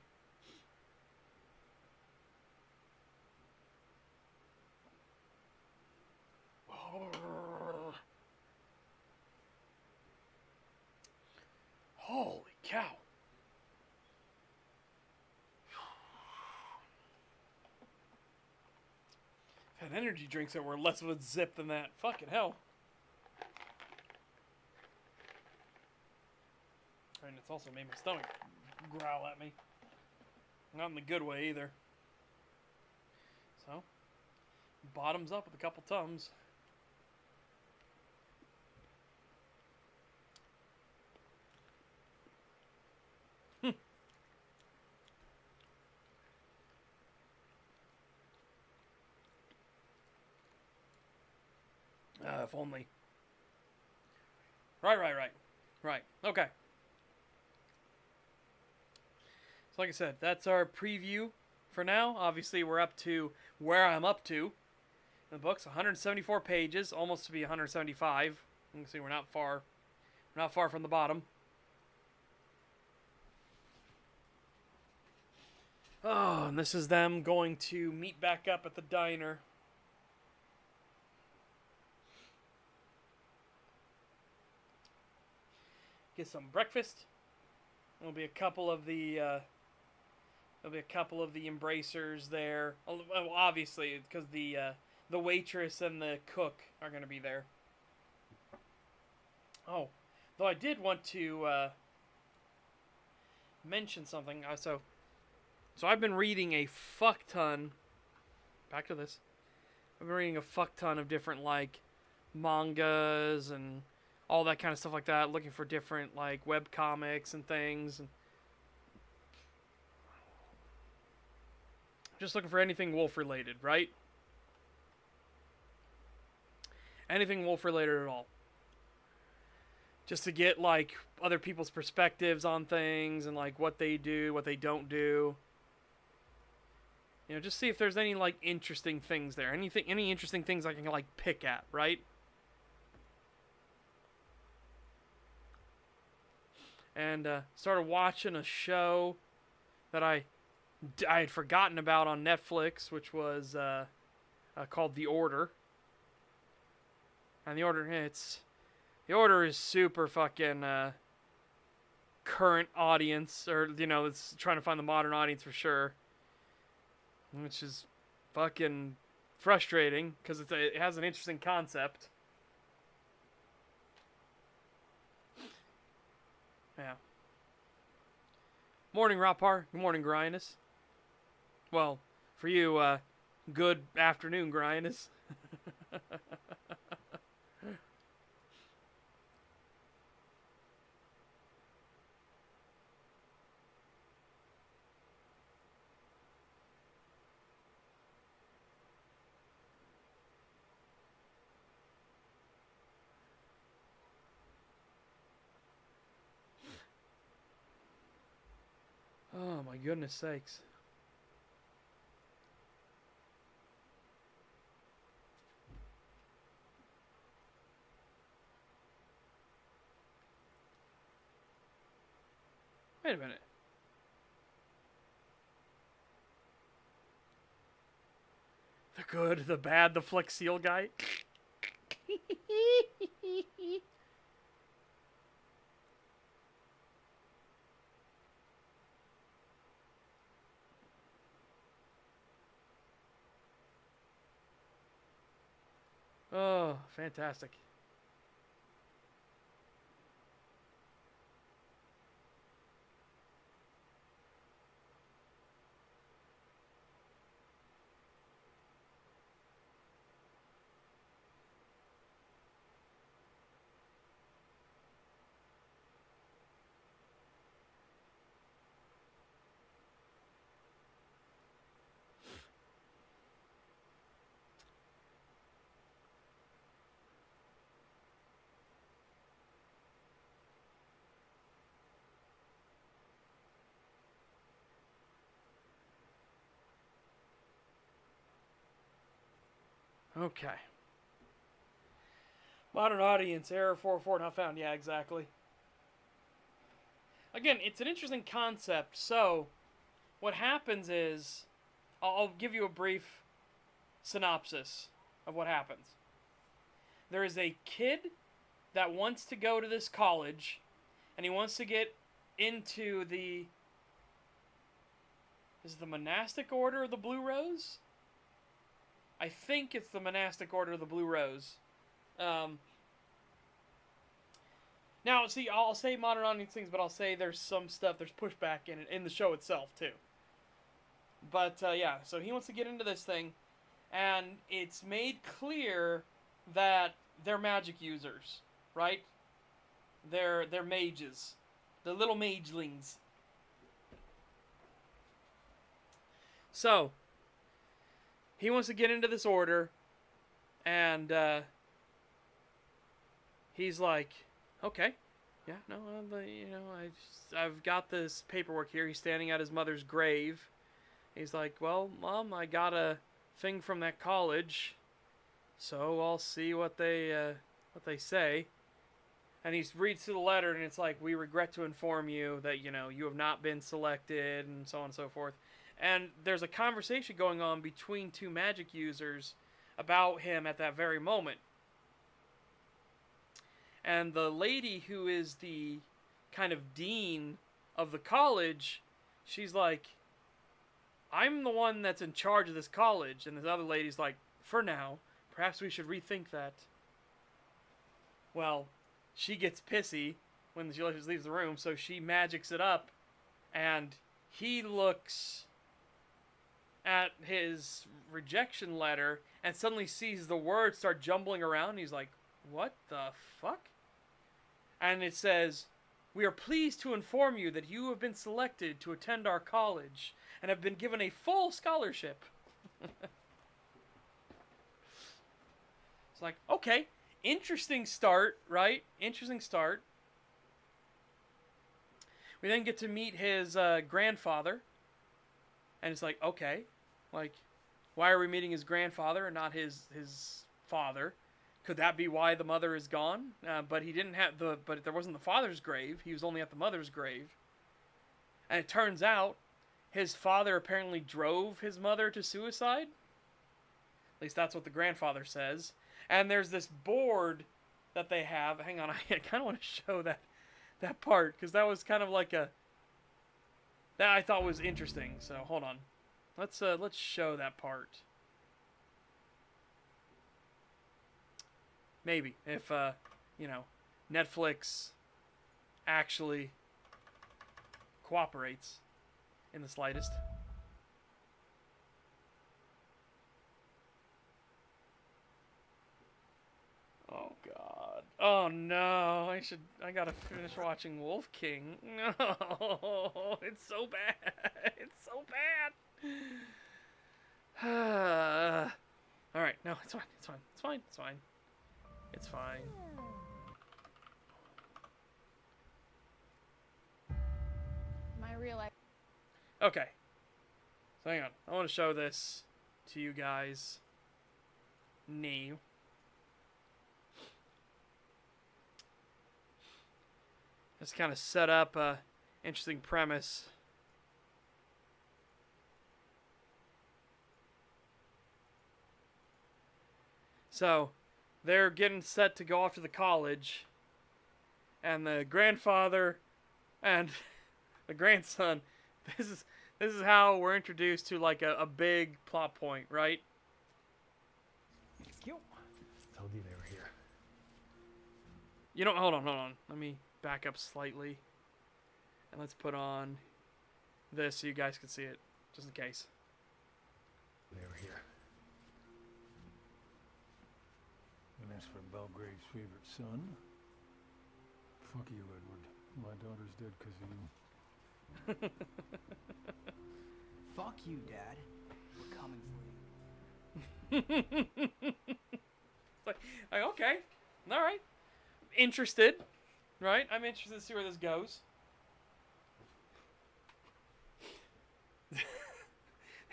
Holy cow. I've had energy drinks that were less of a zip than that. Fucking hell. And it's also made my stomach growl at me. Not in the good way either. So, bottoms up with a couple Tums. If only. Right. Okay. So like I said, that's our preview for now. Obviously, we're up to where I'm up to. The book's 174 pages, almost to be 175. You can see we're not far. We're not far from the bottom. Oh, and this is them going to meet back up at the diner. Get some breakfast. There'll be a couple of the embracers there. Well, obviously, because the waitress and the cook are going to be there. Oh, though I did want to mention something. So I've been reading a fuck ton. Back to this. I've been reading a fuck ton of different like mangas and all that kind of stuff like that, looking for different like web comics and things, and just looking for anything wolf related, right? Anything wolf related at all. Just to get like other people's perspectives on things and like what they do, what they don't do. You know, just see if there's any like interesting things there. Any interesting things I can like pick at, right? And started watching a show that I had forgotten about on Netflix, which was called The Order. And The Order is super fucking current audience, or you know, it's trying to find the modern audience for sure, which is fucking frustrating because it has an interesting concept. Yeah. Morning, Rapar. Good morning, Grindus. Well, for you, good afternoon, Grindus. Oh, my goodness sakes. Wait a minute. The good, the bad, the Flex Seal guy. Oh, fantastic. Okay. Modern audience, error 404 not found. Yeah, exactly. Again, it's an interesting concept. So, what happens is, I'll give you a brief synopsis of what happens. There is a kid that wants to go to this college, and he wants to get into the... Is it the monastic order of the Blue Rose? I think it's the monastic order of the Blue Rose. Now, see, I'll say modern audience things, but I'll say there's some stuff, there's pushback in it, in the show itself, too. But, yeah, so he wants to get into this thing, and it's made clear that they're magic users, right? They're mages. The little magelings. So, he wants to get into this order, and he's like, okay, yeah, no, I've got this paperwork here. He's standing at his mother's grave. He's like, well, Mom, I got a thing from that college, so I'll see what they say. And he reads through the letter, and it's like, we regret to inform you that, you have not been selected, and so on and so forth. And there's a conversation going on between two magic users about him at that very moment. And the lady who is the kind of dean of the college, she's like, I'm the one that's in charge of this college. And this other lady's like, for now, perhaps we should rethink that. Well, she gets pissy when she leaves the room, so she magics it up, and he looks at his rejection letter and suddenly sees the words start jumbling around. He's like, what the fuck? And it says, we are pleased to inform you that you have been selected to attend our college and have been given a full scholarship. It's like, okay, interesting start, right? Interesting start. We then get to meet his grandfather. And it's like, okay, like, why are we meeting his grandfather and not his father? Could that be why the mother is gone? But he didn't have but there wasn't the father's grave. He was only at the mother's grave. And it turns out his father apparently drove his mother to suicide. At least that's what the grandfather says. And there's this board that they have. Hang on, I kind of want to show that part, because that was kind of like that I thought was interesting. So hold on, let's show that part. Maybe if Netflix actually cooperates in the slightest. Oh God. Oh no, I gotta finish watching Wolf King. No, it's so bad. It's so bad. Alright, no, it's fine. It's fine. It's fine. It's fine. It's fine. My real life. Okay. So hang on. I want to show this to you guys. New. Just kind of set up a interesting premise. So, they're getting set to go off to the college, and the grandfather and the grandson. This is how we're introduced to like a big plot point, right? Told you they were here. You know, hold on. Let me back up slightly, and let's put on this so you guys can see it, just in case. They were here. And as for Belgrave's favorite son, fuck you, Edward. My daughter's dead because of you. Fuck you, Dad. We're coming for you. like, okay, all right. Interested, right? I'm interested to see where this goes. They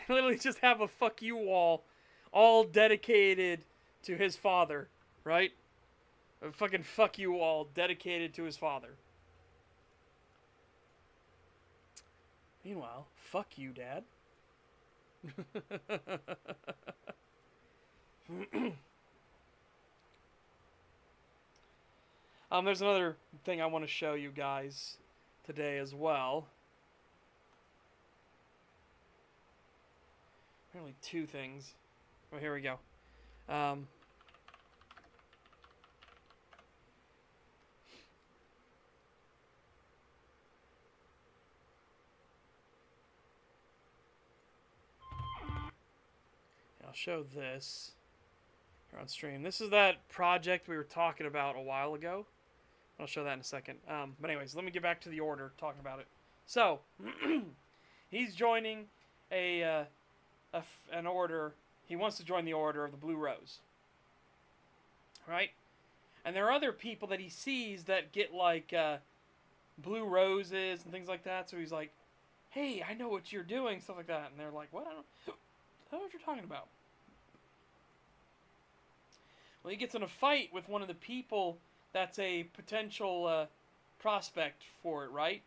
literally just have a fuck you wall, all dedicated to his father, right? A fucking fuck you wall dedicated to his father. Meanwhile, fuck you, Dad. There's another thing I want to show you guys today as well. Apparently two things. Oh, here we go. I'll show this here on stream. This is that project we were talking about a while ago. I'll show that in a second. But anyways, let me get back to the order, talking about it. So, he's joining an order. He wants to join the Order of the Blue Rose. Right? And there are other people that he sees that get, like, blue roses and things like that. So he's like, hey, I know what you're doing, stuff like that. And they're like, what? I don't know what you're talking about. Well, he gets in a fight with one of the people that's a potential prospect for it, right?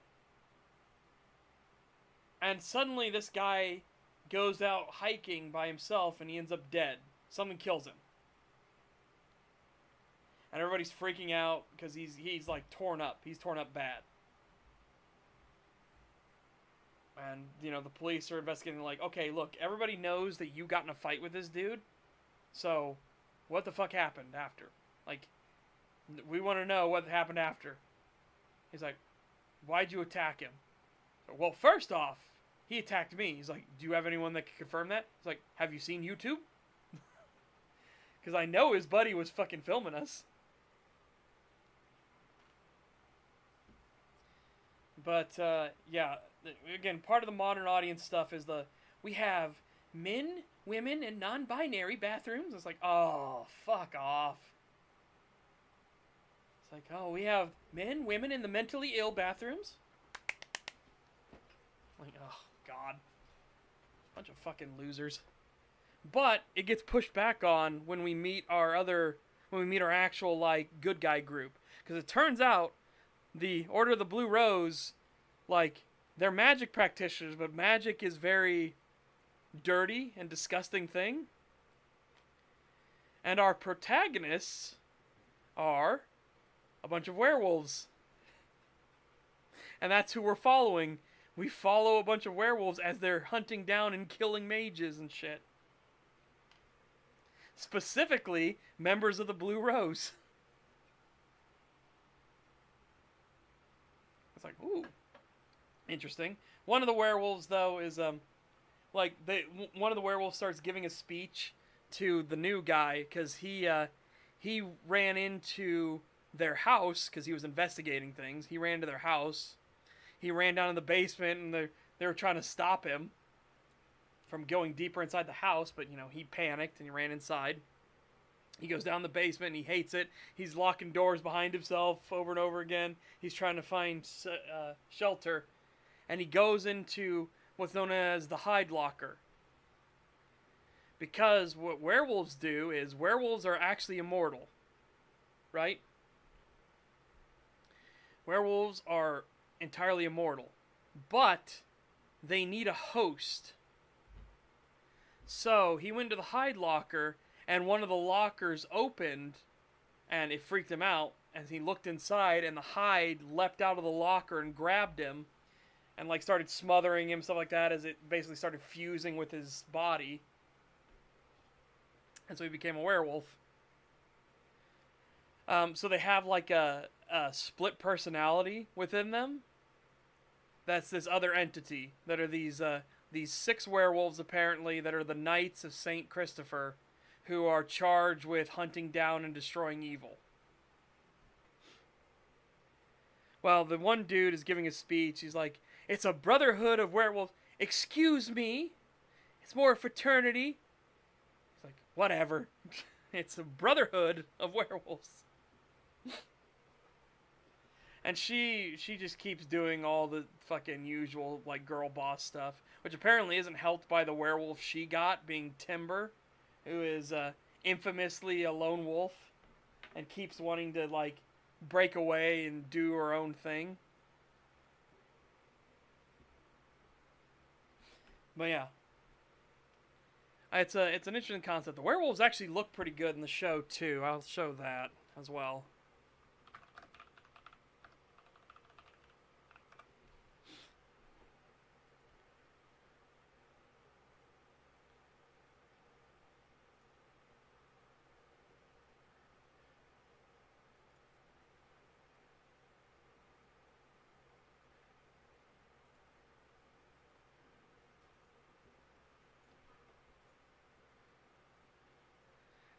And suddenly this guy goes out hiking by himself and he ends up dead. Something kills him. And everybody's freaking out because he's like torn up. He's torn up bad. And, you know, the police are investigating like, okay, look, everybody knows that you got in a fight with this dude. So, what the fuck happened after? Like, we want to know what happened after. He's like, why'd you attack him? Well, first off, he attacked me. He's like, do you have anyone that can confirm that? He's like, have you seen YouTube? Because I know his buddy was fucking filming us. But, yeah, again, part of the modern audience stuff is we have men, women, and non-binary bathrooms. It's like, oh, fuck off. It's like, oh, we have men, women, and the mentally ill bathrooms. Like, oh, God. Bunch of fucking losers. But it gets pushed back on when we meet our actual, like, good guy group. Because it turns out the Order of the Blue Rose, like, they're magic practitioners, but magic is very dirty and disgusting thing. And our protagonists are a bunch of werewolves. And that's who we're following. We follow a bunch of werewolves as they're hunting down and killing mages and shit. Specifically, members of the Blue Rose. It's like, ooh, interesting. One of the werewolves, though, is one of the werewolves starts giving a speech to the new guy because he ran into their house because he was investigating things. He ran to their house. He ran down in the basement, and they were trying to stop him from going deeper inside the house, but, you know, he panicked and he ran inside. He goes down the basement and he hates it. He's locking doors behind himself over and over again. He's trying to find shelter. And he goes into what's known as the hide locker. Because what werewolves do is werewolves are actually immortal. Right? Werewolves are entirely immortal. But they need a host. So he went to the hide locker and one of the lockers opened, and it freaked him out as he looked inside, and the hide leapt out of the locker and grabbed him, and like started smothering him, stuff like that, as it basically started fusing with his body, and so he became a werewolf. So they have like a split personality within them. That's this other entity that are these 6 werewolves apparently that are the Knights of Saint Christopher, who are charged with hunting down and destroying evil. Well, the one dude is giving a speech. He's like, "It's a brotherhood of werewolves." "Excuse me, it's more a fraternity." He's like, "Whatever." It's a brotherhood of werewolves. And she just keeps doing all the fucking usual, like, girl boss stuff, which apparently isn't helped by the werewolf she got, being Timber, who is infamously a lone wolf and keeps wanting to, like, break away and do her own thing. But yeah. It's an interesting concept. The werewolves actually look pretty good in the show, too. I'll show that as well.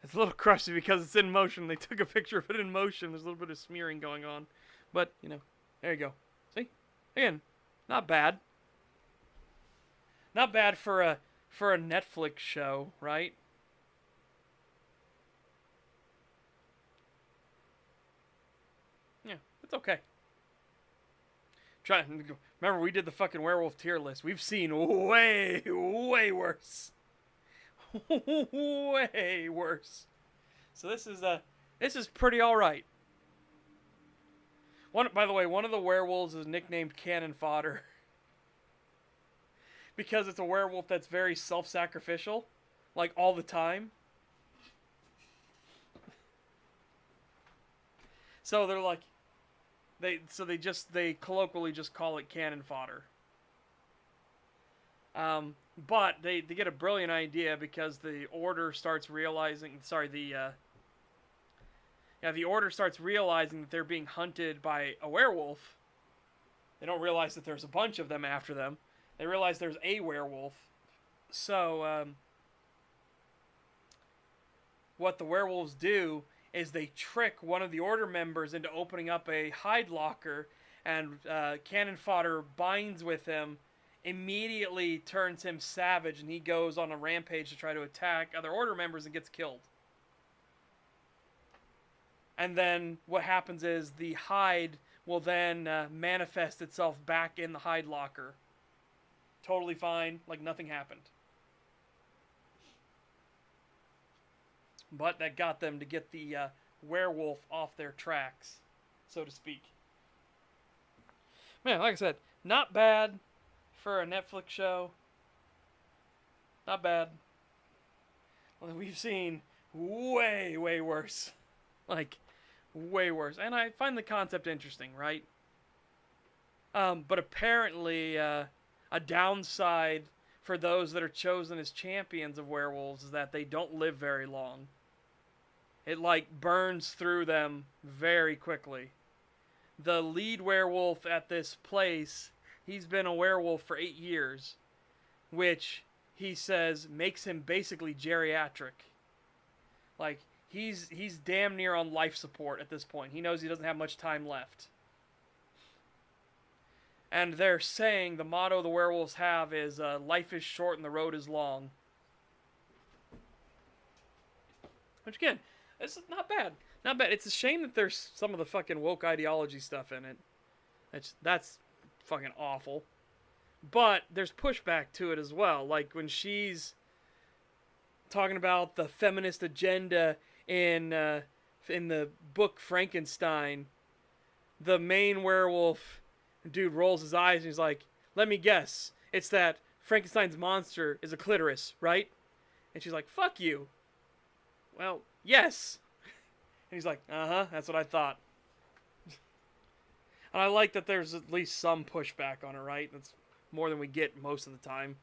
It's a little crusty because it's in motion. They took a picture of it in motion. There's a little bit of smearing going on. But, you know, there you go. See? Again, not bad. Not bad for a Netflix show, right? Yeah, it's okay. Remember, we did the fucking werewolf tier list. We've seen way, way worse. Way worse. So this is pretty all right. By the way, one of the werewolves is nicknamed Cannon Fodder because it's a werewolf that's very self-sacrificial, like all the time. So they're like, they colloquially just call it Cannon Fodder. But they get a brilliant idea because the Order starts realizing, the Order starts realizing that they're being hunted by a werewolf. They don't realize that there's a bunch of them after them. They realize there's a werewolf. So, what the werewolves do is they trick one of the Order members into opening up a hide locker, and Cannon Fodder binds with him, immediately turns him savage, and he goes on a rampage to try to attack other Order members and gets killed. And then what happens is the hide will then manifest itself back in the hide locker. Totally fine, like nothing happened. But that got them to get the werewolf off their tracks, so to speak. Man, like I said, not bad for a Netflix show. Not bad. Well, we've seen way, way worse. Like, way worse. And I find the concept interesting, right? But apparently, a downside for those that are chosen as champions of werewolves is that they don't live very long. It, like, burns through them very quickly. The lead werewolf at this place, he's been a werewolf for 8 years, which he says makes him basically geriatric. Like, he's damn near on life support at this point. He knows he doesn't have much time left. And they're saying the motto the werewolves have is, life is short and the road is long. Which, again, it's not bad. Not bad. It's a shame that there's some of the fucking woke ideology stuff in it. That's fucking awful. But there's pushback to it as well. Like when she's talking about the feminist agenda in the book Frankenstein, the main werewolf dude rolls his eyes and he's like, "Let me guess. It's that Frankenstein's monster is a clitoris, right?" And she's like, "Fuck you." well, yes. And he's like, uh-huh, that's what I thought. And I like that there's at least some pushback on it, right? That's more than we get most of the time.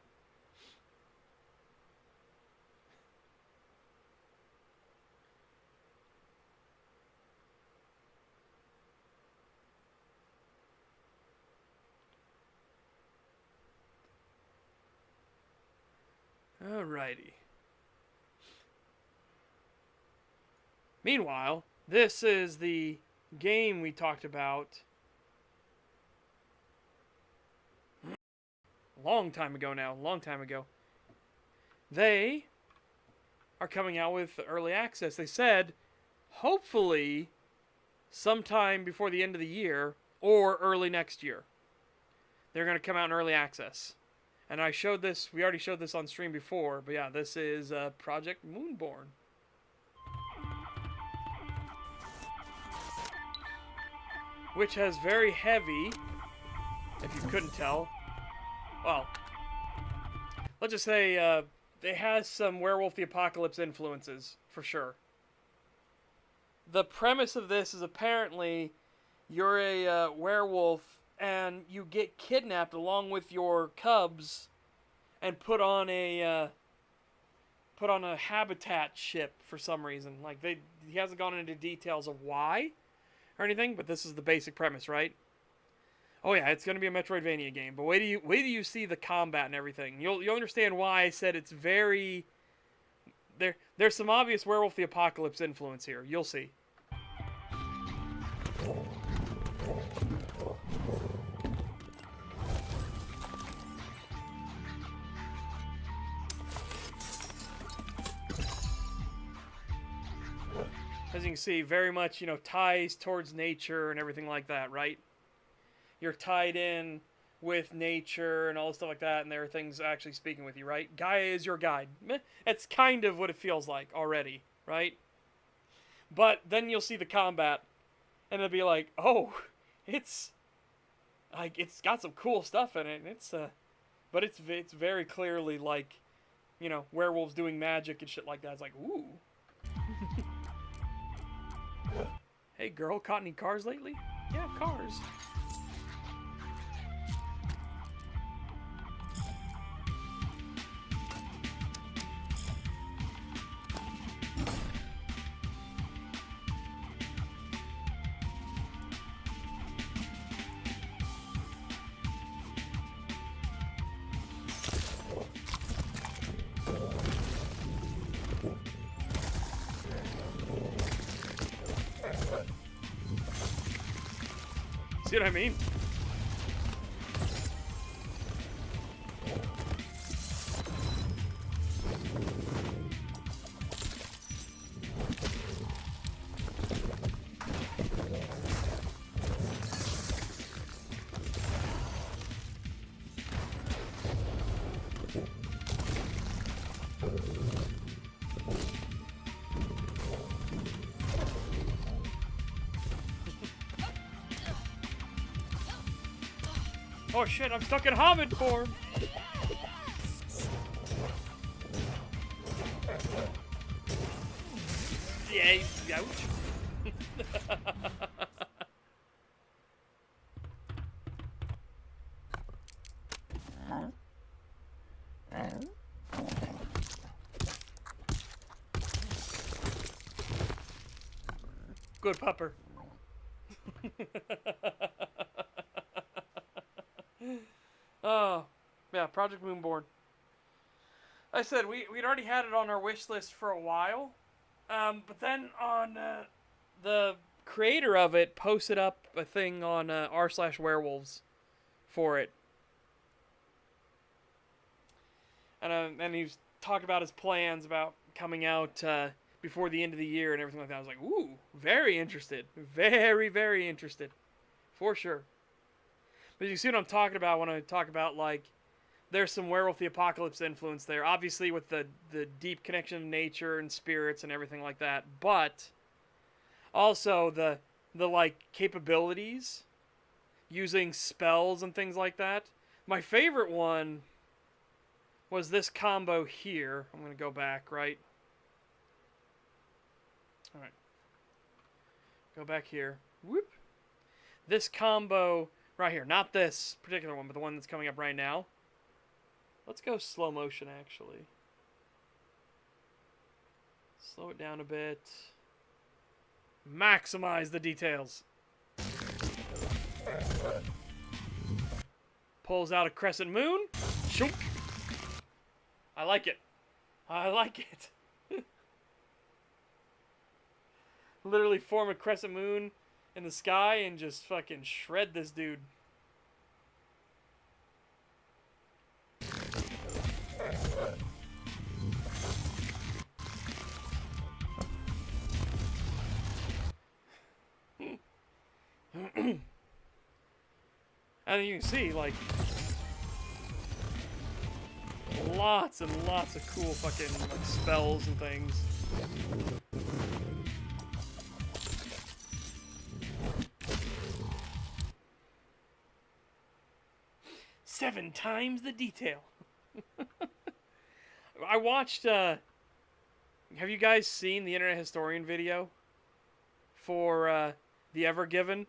Alrighty. Meanwhile, this is the game we talked about a long time ago now. Long time ago. They are coming out with early access. They said, hopefully, sometime before the end of the year or early next year. They're going to come out in early access. And I showed this, we already showed this on stream before, but yeah, this is Project Moonborn. Which has very heavy, if you couldn't tell, well, let's just say it has some Werewolf the Apocalypse influences, for sure. The premise of this is apparently you're a werewolf and you get kidnapped along with your cubs and put on a habitat ship for some reason. Like he hasn't gone into details of why or anything, but this is the basic premise, right? Oh yeah, it's gonna be a Metroidvania game, but wait till you see the combat and everything. You'll understand why I said it's very. There's some obvious Werewolf the Apocalypse influence here. You'll see. As you can see, very much, ties towards nature and everything like that, right? You're tied in with nature and all stuff like that, and there are things actually speaking with you, right? Gaia is your guide. That's kind of what it feels like already, right? But then you'll see the combat, and it'll be like, oh, it's got some cool stuff in it. But it's very clearly like, werewolves doing magic and shit like that. It's like, ooh. Hey girl, caught any cars lately? Yeah, cars. See what I mean? Oh shit, I'm stuck in Hobbit form! Yeah, ouch. Good pupper. Oh, yeah, Project Moonborn. I said we'd already had it on our wish list for a while, but then on the creator of it posted up a thing on r/werewolves for it, and he was talking about his plans about coming out before the end of the year and everything like that. I was like, ooh, very interested, very, very interested, for sure. But you see what I'm talking about when I talk about, like, there's some Werewolf the Apocalypse influence there. Obviously with the deep connection to nature and spirits and everything like that. But also the like, capabilities, using spells and things like that. My favorite one was this combo here. I'm going to go back, right? Alright. Go back here. Whoop. This combo right here. Not this particular one, but the one that's coming up right now. Let's go slow motion, actually. Slow it down a bit. Maximize the details. Pulls out a crescent moon. Shoop. I like it. I like it. Literally form a crescent moon in the sky and just fucking shred this dude. And you can see, like, lots and lots of cool fucking like spells and things. Seven times the detail. I watched, have you guys seen the Internet Historian video for The Ever Given?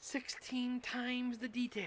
16 times the detail.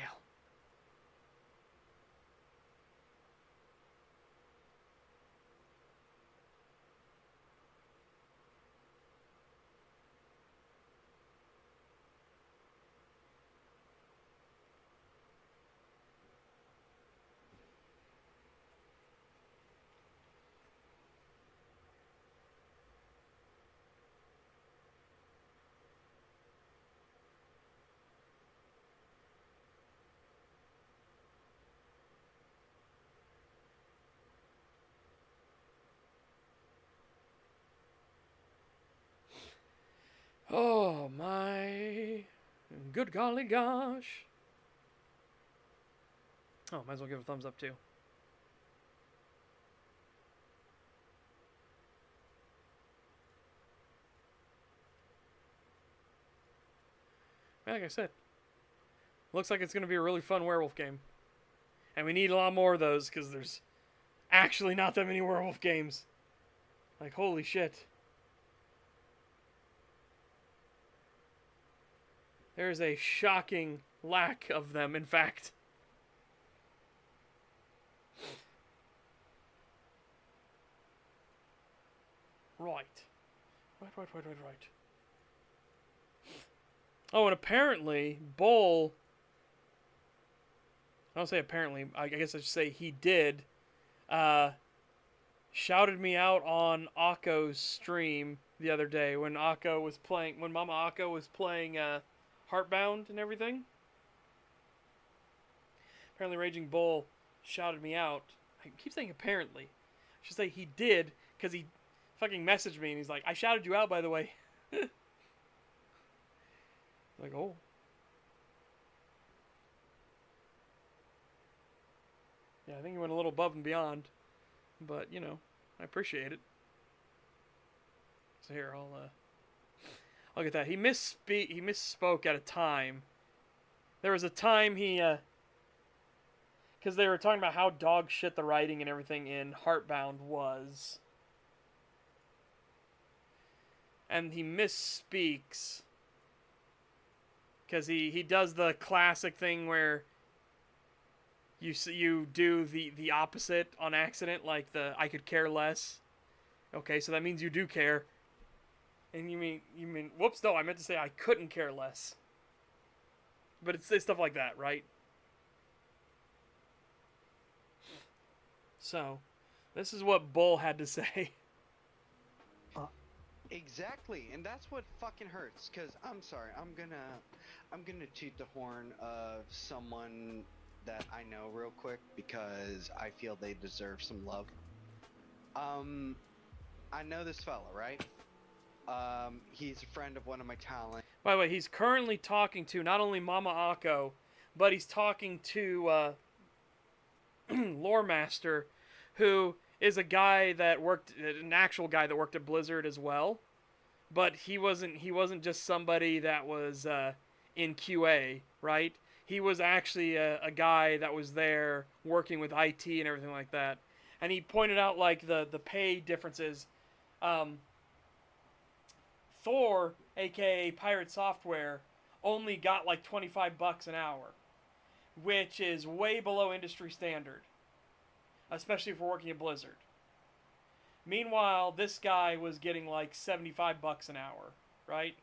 Oh my good golly gosh. Oh, might as well give a thumbs up too. Like I said, looks like it's going to be a really fun werewolf game. And we need a lot more of those because there's actually not that many werewolf games. Like, holy shit. There's a shocking lack of them, in fact. Right. Right. Oh, and apparently, Bull... I don't say apparently, I guess I should say he did, shouted me out on Akko's stream the other day when Akko was playing, when Mama Akko was playing, Heartbound and everything. Apparently Raging Bull shouted me out. I keep saying apparently. I should say he did, because he fucking messaged me and he's like, I shouted you out, by the way. Like, oh. Yeah, I think he went a little above and beyond. But, you know, I appreciate it. So here, I'll get that. He misspoke at a time. There was a time he, because they were talking about how dog shit the writing and everything in Heartbound was. And he misspeaks. Because he does the classic thing where you do the opposite on accident, like the I could care less. Okay, so that means you do care. And you mean whoops, no, I meant to say I couldn't care less. But it's stuff like that, right? So, this is what Bull had to say. Exactly, and that's what fucking hurts. Cause I'm sorry, I'm gonna toot the horn of someone that I know real quick because I feel they deserve some love. I know this fella, right? He's a friend of one of my talent. By the way, he's currently talking to not only Mama Akko, but he's talking to Lore Master, who is a guy that worked, an actual guy that worked at Blizzard as well, but he wasn't just somebody that was in QA, right? He was actually a guy that was there working with IT and everything like that, and he pointed out like the pay differences. Thor, aka Pirate Software, only got like $25 an hour, which is way below industry standard, especially for working at Blizzard. Meanwhile, this guy was getting like $75 an hour, right?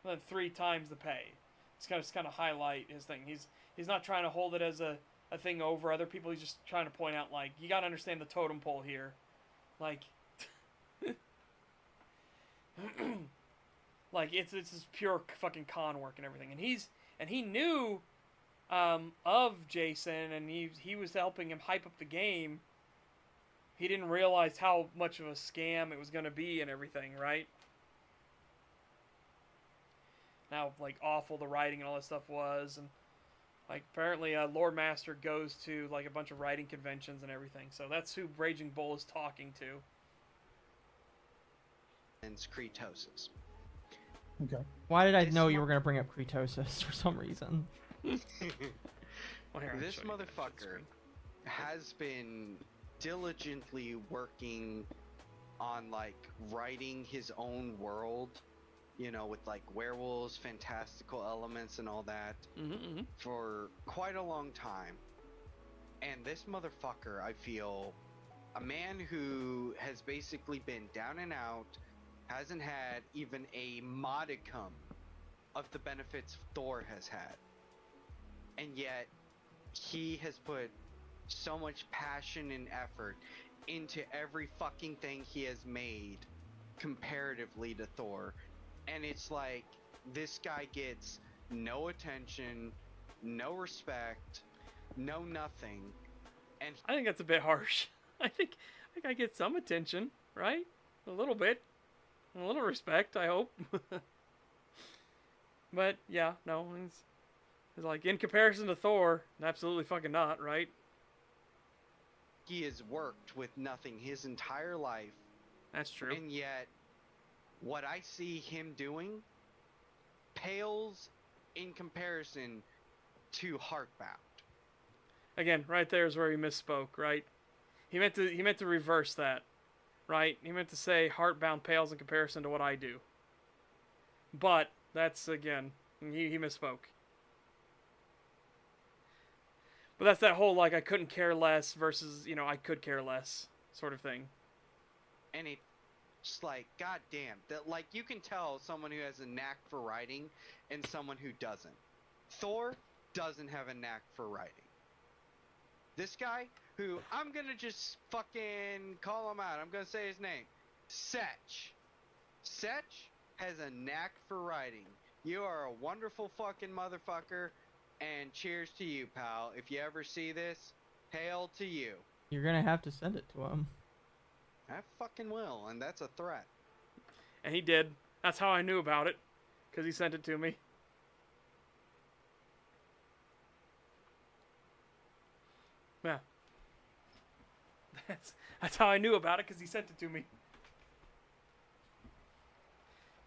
And then 3 times the pay. It's kind of highlight his thing. He's not trying to hold it as a thing over other people. He's just trying to point out, like, you gotta understand the totem pole here. Like, like it's just pure fucking con work and everything. And he knew of Jason, and he was helping him hype up the game. He didn't realize how much of a scam it was going to be and everything, right? How like awful the writing and all that stuff was, and like apparently Lord Master goes to like a bunch of writing conventions and everything. So that's who Raging Bull is talking to. And Cretosis. Okay. Why did I This know you mo- were gonna bring up Cretosis for some reason? Well, here, I'll This show you that motherfucker screen. has been diligently working on like writing his own world, you know, with like werewolves, fantastical elements, and all that for quite a long time. And this motherfucker, I feel, a man who has basically been down and out, hasn't had even a modicum of the benefits Thor has had. And yet, he has put so much passion and effort into every fucking thing he has made comparatively to Thor. And it's like, this guy gets no attention, no respect, no nothing. And I think that's a bit harsh. I think I get some attention, right? A little bit. A little respect, I hope. But yeah, no, it's like in comparison to Thor, absolutely fucking not, right? he has worked with nothing his entire life. That's true. And yet, what I see him doing pales in comparison to Heartbound. Again, right there is where he misspoke, right? He meant to reverse that, right? He meant to say Heartbound pales in comparison to what I do. But that's again, he misspoke. But that's that whole like I couldn't care less versus, you know, I could care less sort of thing. And it's like, goddamn, that like you can tell someone who has a knack for writing and someone who doesn't. Thor doesn't have a knack for writing. This guy, who I'm gonna just fucking call him out. I'm gonna say his name. Setch. Setch has a knack for writing. You are a wonderful fucking motherfucker, and cheers to you, pal. If you ever see this, hail to you. You're gonna have to send it to him. I fucking will, and that's a threat. And he did. That's how I knew about it, because he sent it to me. Yeah. That's how I knew about it, because he sent it to me.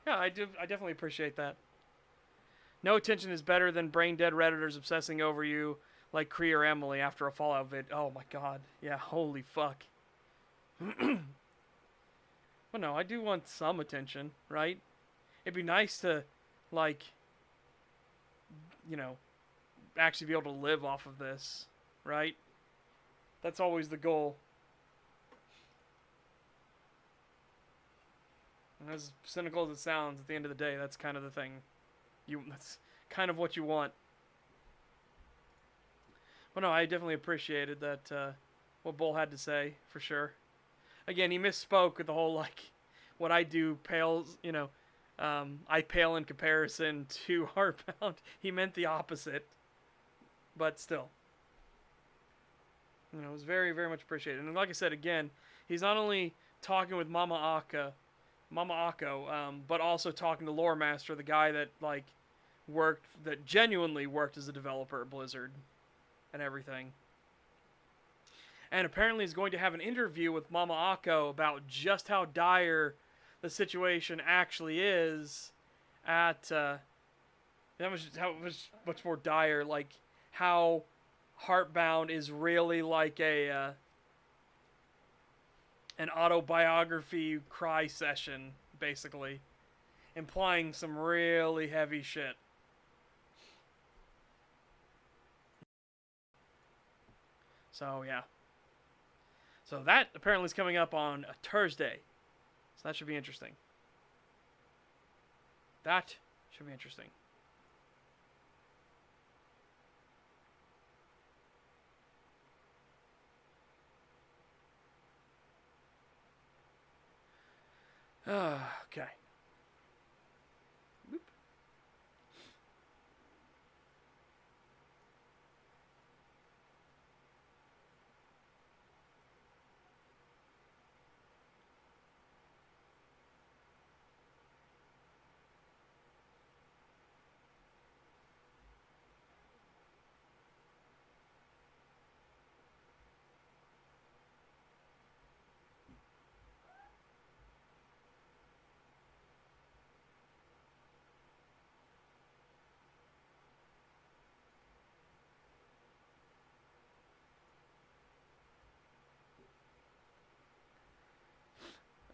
Yeah, I definitely appreciate that. No attention is better than brain dead Redditors obsessing over you like Cree or Emily after a Fallout vid. Oh my god. Yeah, holy fuck. Well, no, I do want some attention, right? It'd be nice to, like, you know, actually be able to live off of this, right? That's always the goal. And as cynical as it sounds, at the end of the day, that's kind of the thing. That's kind of what you want. Well, no, I definitely appreciated that, what Bull had to say, for sure. Again, he misspoke with the whole, like, what I do pales, you know, I pale in comparison to Heartbound. He meant the opposite. But still. You know, it was very, very much appreciated. And like I said, again, he's not only talking with Mama Ako, but also talking to Lore Master, the guy that, like, genuinely worked as a developer at Blizzard and everything. and apparently is going to have an interview with Mama Akko about just how dire the situation actually is at how much more dire, like how Heartbound is really like a an autobiography cry session, basically, implying some really heavy shit. So yeah. So that apparently is coming up on a Thursday. So that should be interesting. That should be interesting. Okay. Whoop.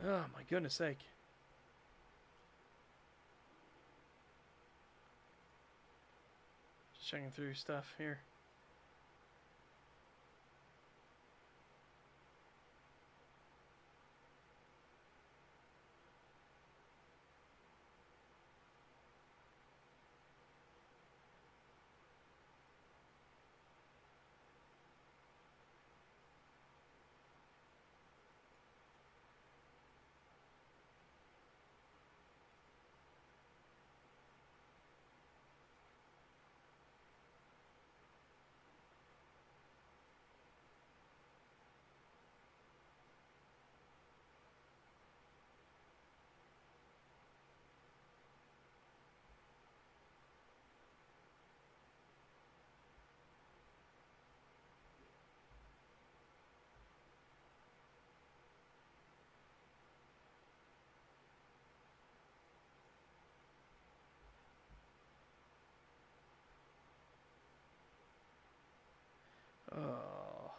Oh my goodness sake. Just checking through stuff here. Oh.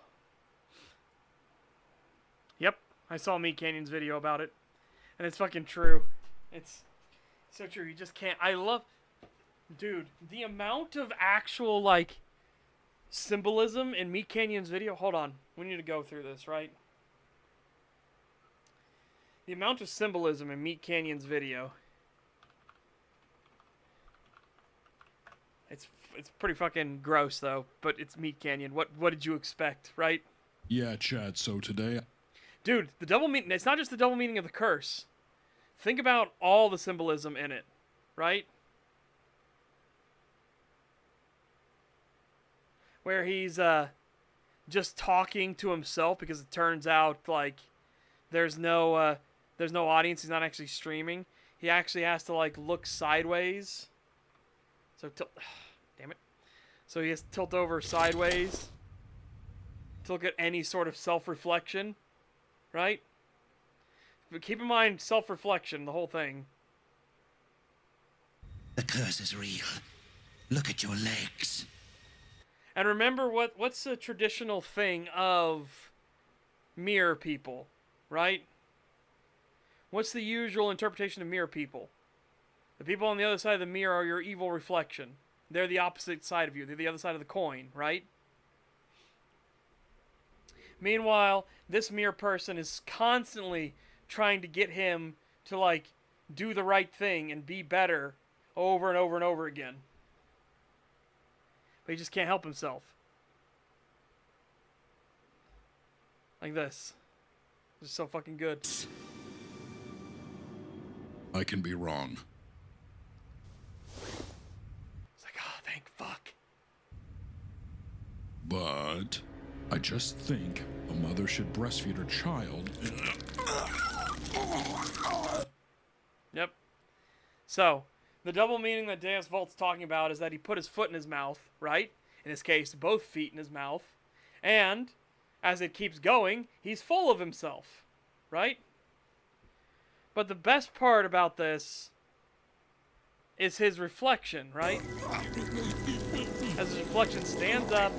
Yep, I saw Meat Canyon's video about it, and it's fucking true. It's so true. You just can't. I love, dude, the amount of actual like symbolism in Meat Canyon's video. Hold on, we need to go through this, right? The amount of symbolism in Meat Canyon's video. It's pretty fucking gross though, but it's Meat Canyon. What did you expect, right? Yeah, Chad, so today... Dude, the double meaning, it's not just the double meaning of the curse. Think about all the symbolism in it, right? Where he's just talking to himself because it turns out like there's no audience, he's not actually streaming. He actually has to like look sideways. So damn it. So he has to tilt over sideways to look at any sort of self-reflection, right? But keep in mind self-reflection, the whole thing. The curse is real. Look at your legs. And remember what's the traditional thing of mirror people, right? What's the usual interpretation of mirror people? The people on the other side of the mirror are your evil reflection. They're the opposite side of you. They're the other side of the coin, right? Meanwhile, this mirror person is constantly trying to get him to, like, do the right thing and be better over and over and over again. But he just can't help himself. Like this. This is so fucking good. I can be wrong. It's like, oh, thank fuck. But I just think a mother should breastfeed her child. Yep. So, the double meaning that Deus Volt's talking about is that he put his foot in his mouth, right? In this case, both feet in his mouth. And as it keeps going, he's full of himself, right? But the best part about this is his reflection, right? As his reflection stands up.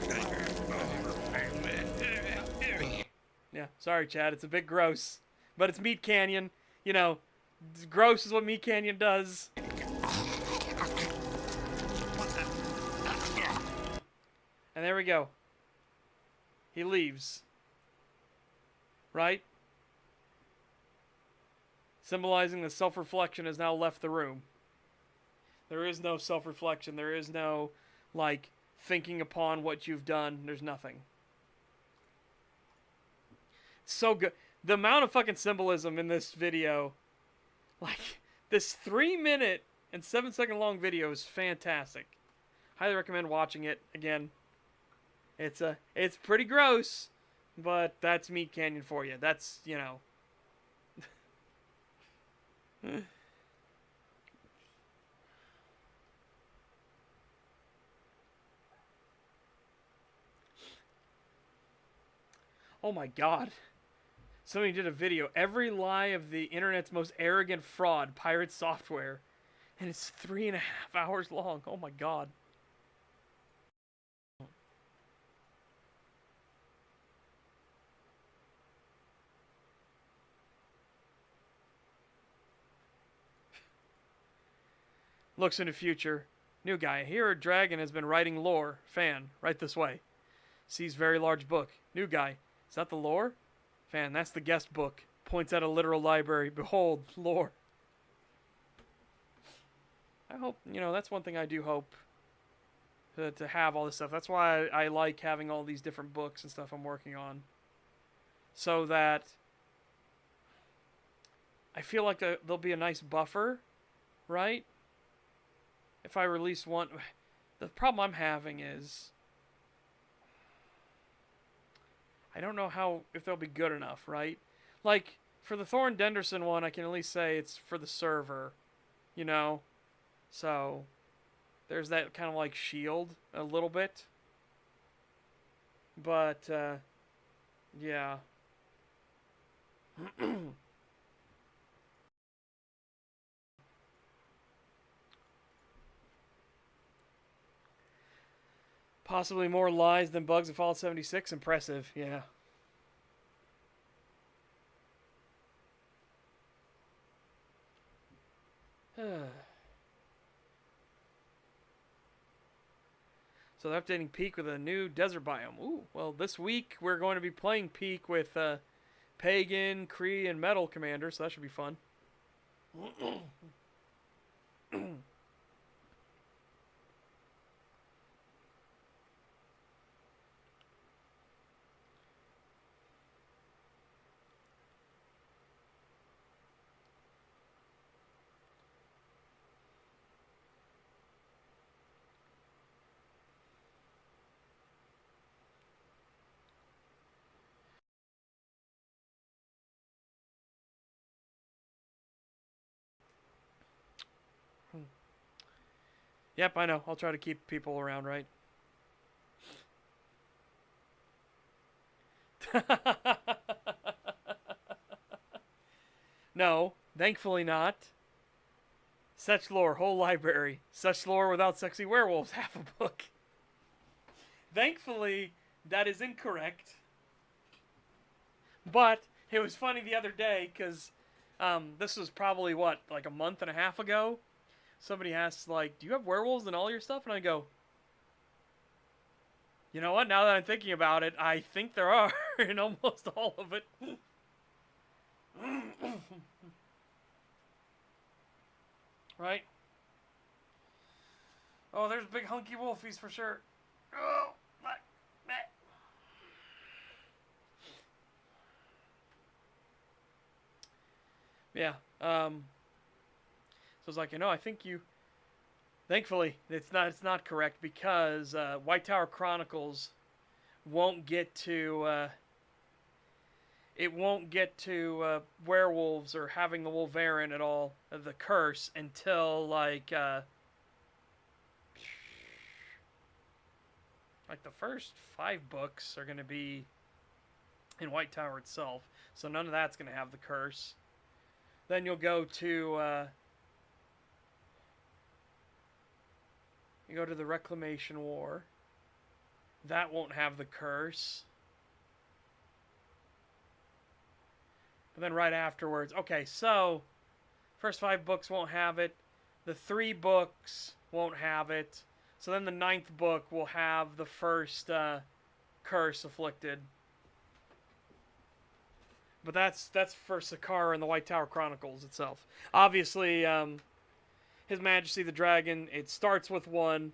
Yeah, sorry, Chad. It's a bit gross. But it's Meat Canyon. You know, gross is what Meat Canyon does. And there we go. He leaves. Right? Symbolizing the self-reflection has now left the room. There is no self-reflection. There is no, like, thinking upon what you've done. There's nothing. So good. The amount of fucking symbolism in this video, like, this 3-minute and 7-second long video is fantastic. Highly recommend watching it. Again, it's pretty gross, but that's Meat Canyon for you. That's, you know. Oh my god. Somebody did a video. Every lie of the internet's most arrogant fraud, pirate software. And it's 3.5 hours long. Oh my god. Looks into future. New guy. Here a dragon has been writing lore. Fan. Right this way. Sees very large book. New guy. Is that the lore? Fan. That's the guest book. Points at a literal library. Behold. Lore. I hope, you know, that's one thing I do hope. To have all this stuff. That's why I like having all these different books and stuff I'm working on. So that I feel like there'll be a nice buffer. Right? If I release one, the problem I'm having is I don't know if they'll be good enough, right? Like for the Thorn Denderson one, I can at least say it's for the server, you know. So there's that kind of like shield a little bit, but yeah. Possibly more lies than bugs of Fallout 76. Impressive, yeah. So they're updating Peak with a new desert biome. Ooh, well, this week we're going to be playing Peak with Pagan, Kree, and Metal Commander, so that should be fun. Yep, I know. I'll try to keep people around, right? No, thankfully not. Such lore, whole library. Such lore without sexy werewolves, half a book. Thankfully, that is incorrect. But it was funny the other day because this was probably, what, like a month and a half ago? Somebody asked, like, do you have werewolves in all your stuff? And I go, you know what? Now that I'm thinking about it, I think there are in almost all of it. Right? Oh, there's big hunky wolfies for sure. Oh, yeah. So it's like, you know, I think you. Thankfully, it's not correct because White Tower Chronicles won't get to. It won't get to werewolves or having the Wolverine at all, the curse, until like the first 5 books are going to be in White Tower itself. So none of that's going to have the curse. Then you'll go to the Reclamation War. That won't have the curse. And then right afterwards, okay, so first 5 books won't have it. The 3 books won't have it. So then the 9th book will have the first curse afflicted. But that's for Sakara and the White Tower Chronicles itself. Obviously, His Majesty the Dragon, it starts with 1,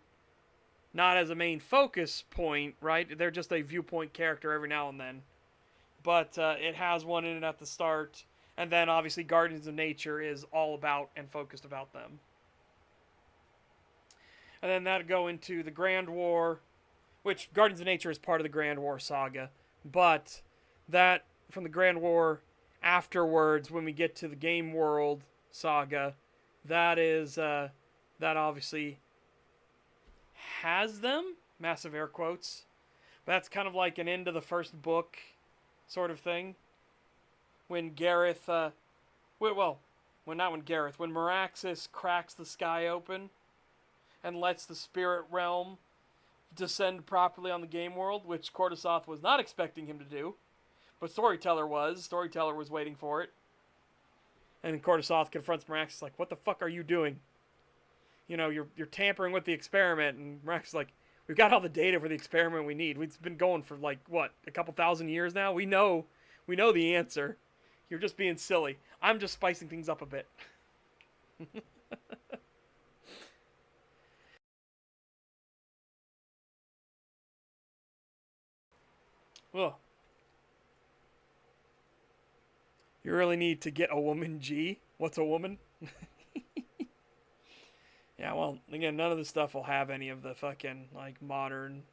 not as a main focus point, right? They're just a viewpoint character every now and then. But it has 1 in it at the start. And then, obviously, Guardians of Nature is all about and focused about them. And then that'll go into the Grand War, which Guardians of Nature is part of the Grand War saga. But that, from the Grand War afterwards, when we get to the Game World saga, that is, that obviously has them, massive air quotes. That's kind of like an end of the first book sort of thing. When Gareth, when Meraxes cracks the sky open and lets the spirit realm descend properly on the game world, which Cordysoth was not expecting him to do, but Storyteller was. Storyteller was waiting for it. And Cordysoth confronts Meraxes like, what the fuck are you doing? You know, you're tampering with the experiment. And Meraxes is like, we've got all the data for the experiment we need. We've been going for like, what, a couple thousand years now? We know the answer. You're just being silly. I'm just spicing things up a bit. Ugh. You really need to get a woman G? What's a woman? Yeah, well, again, none of this stuff will have any of the fucking, like, modern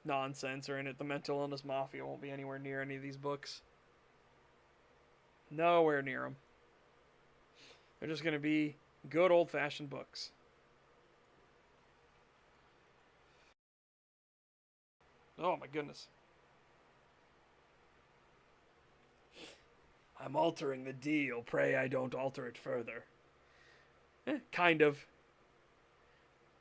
nonsense or in it. The Mental Illness Mafia won't be anywhere near any of these books. Nowhere near them. They're just going to be good old-fashioned books. Oh, my goodness. I'm altering the deal. Pray I don't alter it further. Kind of.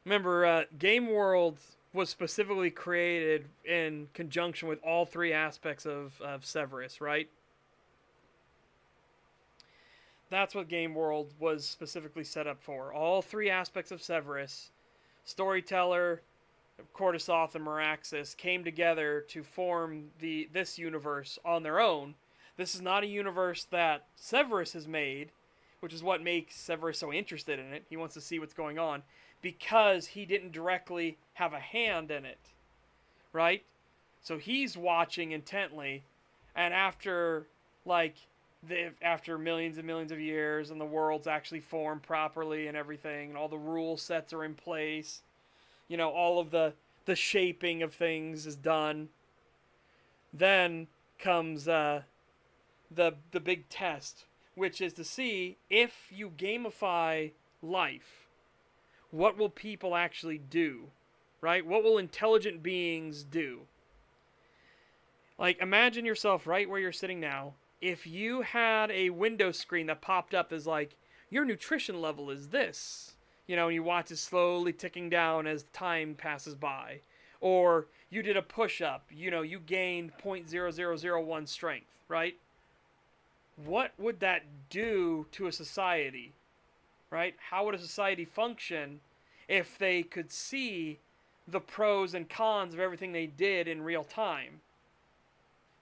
Remember, Game World was specifically created in conjunction with all 3 aspects of Severus, right? That's what Game World was specifically set up for. All 3 aspects of Severus, Storyteller, Cordysoth, and Meraxes, came together to form this universe on their own. This is not a universe that Severus has made, which is what makes Severus so interested in it. He wants to see what's going on, because he didn't directly have a hand in it, right? So he's watching intently, and after millions and millions of years, and the world's actually formed properly and everything, and all the rule sets are in place, you know, all of the shaping of things is done, then comes the big test, which is to see if you gamify life, what will people actually do, right? What will intelligent beings do? Like, imagine yourself right where you're sitting now. If you had a window screen that popped up as like, your nutrition level is this, you know, and you watch it slowly ticking down as time passes by. Or you did a push-up, you know, you gained 0.0001 strength, right? What would that do to a society, right? How would a society function if they could see the pros and cons of everything they did in real time?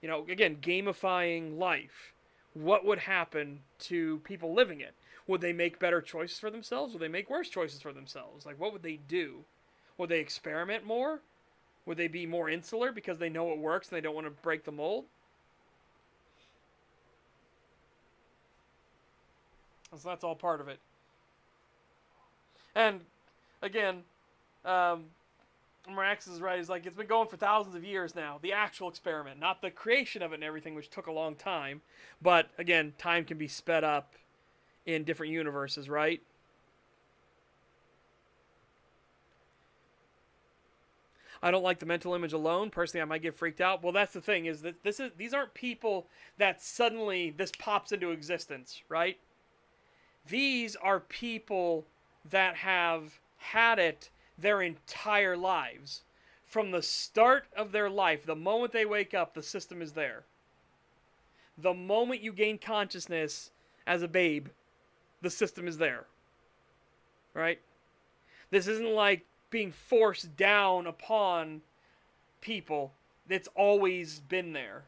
You know, again, gamifying life. What would happen to people living it? Would they make better choices for themselves? Would they make worse choices for themselves? Like, what would they do? Would they experiment more? Would they be more insular because they know what works and they don't want to break the mold? So that's all part of it. And, again, Meraxes is right. He's like, it's been going for thousands of years now. The actual experiment, not the creation of it and everything, which took a long time. But, again, time can be sped up in different universes, right? I don't like the mental image alone. Personally, I might get freaked out. Well, that's the thing, is that these aren't people that suddenly this pops into existence, right? These are people that have had it their entire lives. From the start of their life, the moment they wake up, the system is there. The moment you gain consciousness as a babe, the system is there. Right? This isn't like being forced down upon people. It's always been there.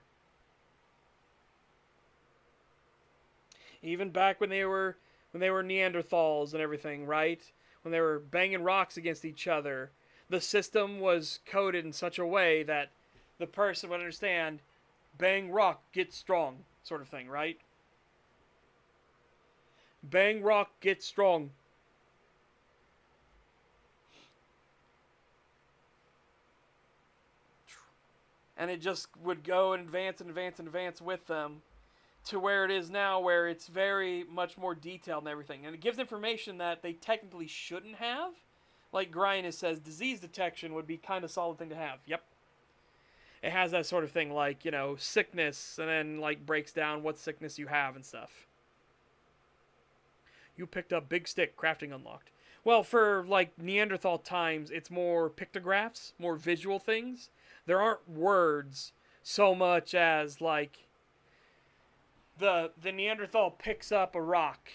Even back when they were Neanderthals and everything, right? When they were banging rocks against each other, the system was coded in such a way that the person would understand, bang rock, get strong, sort of thing, right? Bang rock, get strong. And it just would go and advance and advance and advance with them to where it is now, where it's very much more detailed and everything. And it gives information that they technically shouldn't have. Like Grynus says, disease detection would be kind of solid thing to have. Yep. It has that sort of thing, like, you know, sickness, and then, like, breaks down what sickness you have and stuff. You picked up big stick, crafting unlocked. Well, for, like, Neanderthal times, it's more pictographs, more visual things. There aren't words so much as, like, the Neanderthal picks up a rock,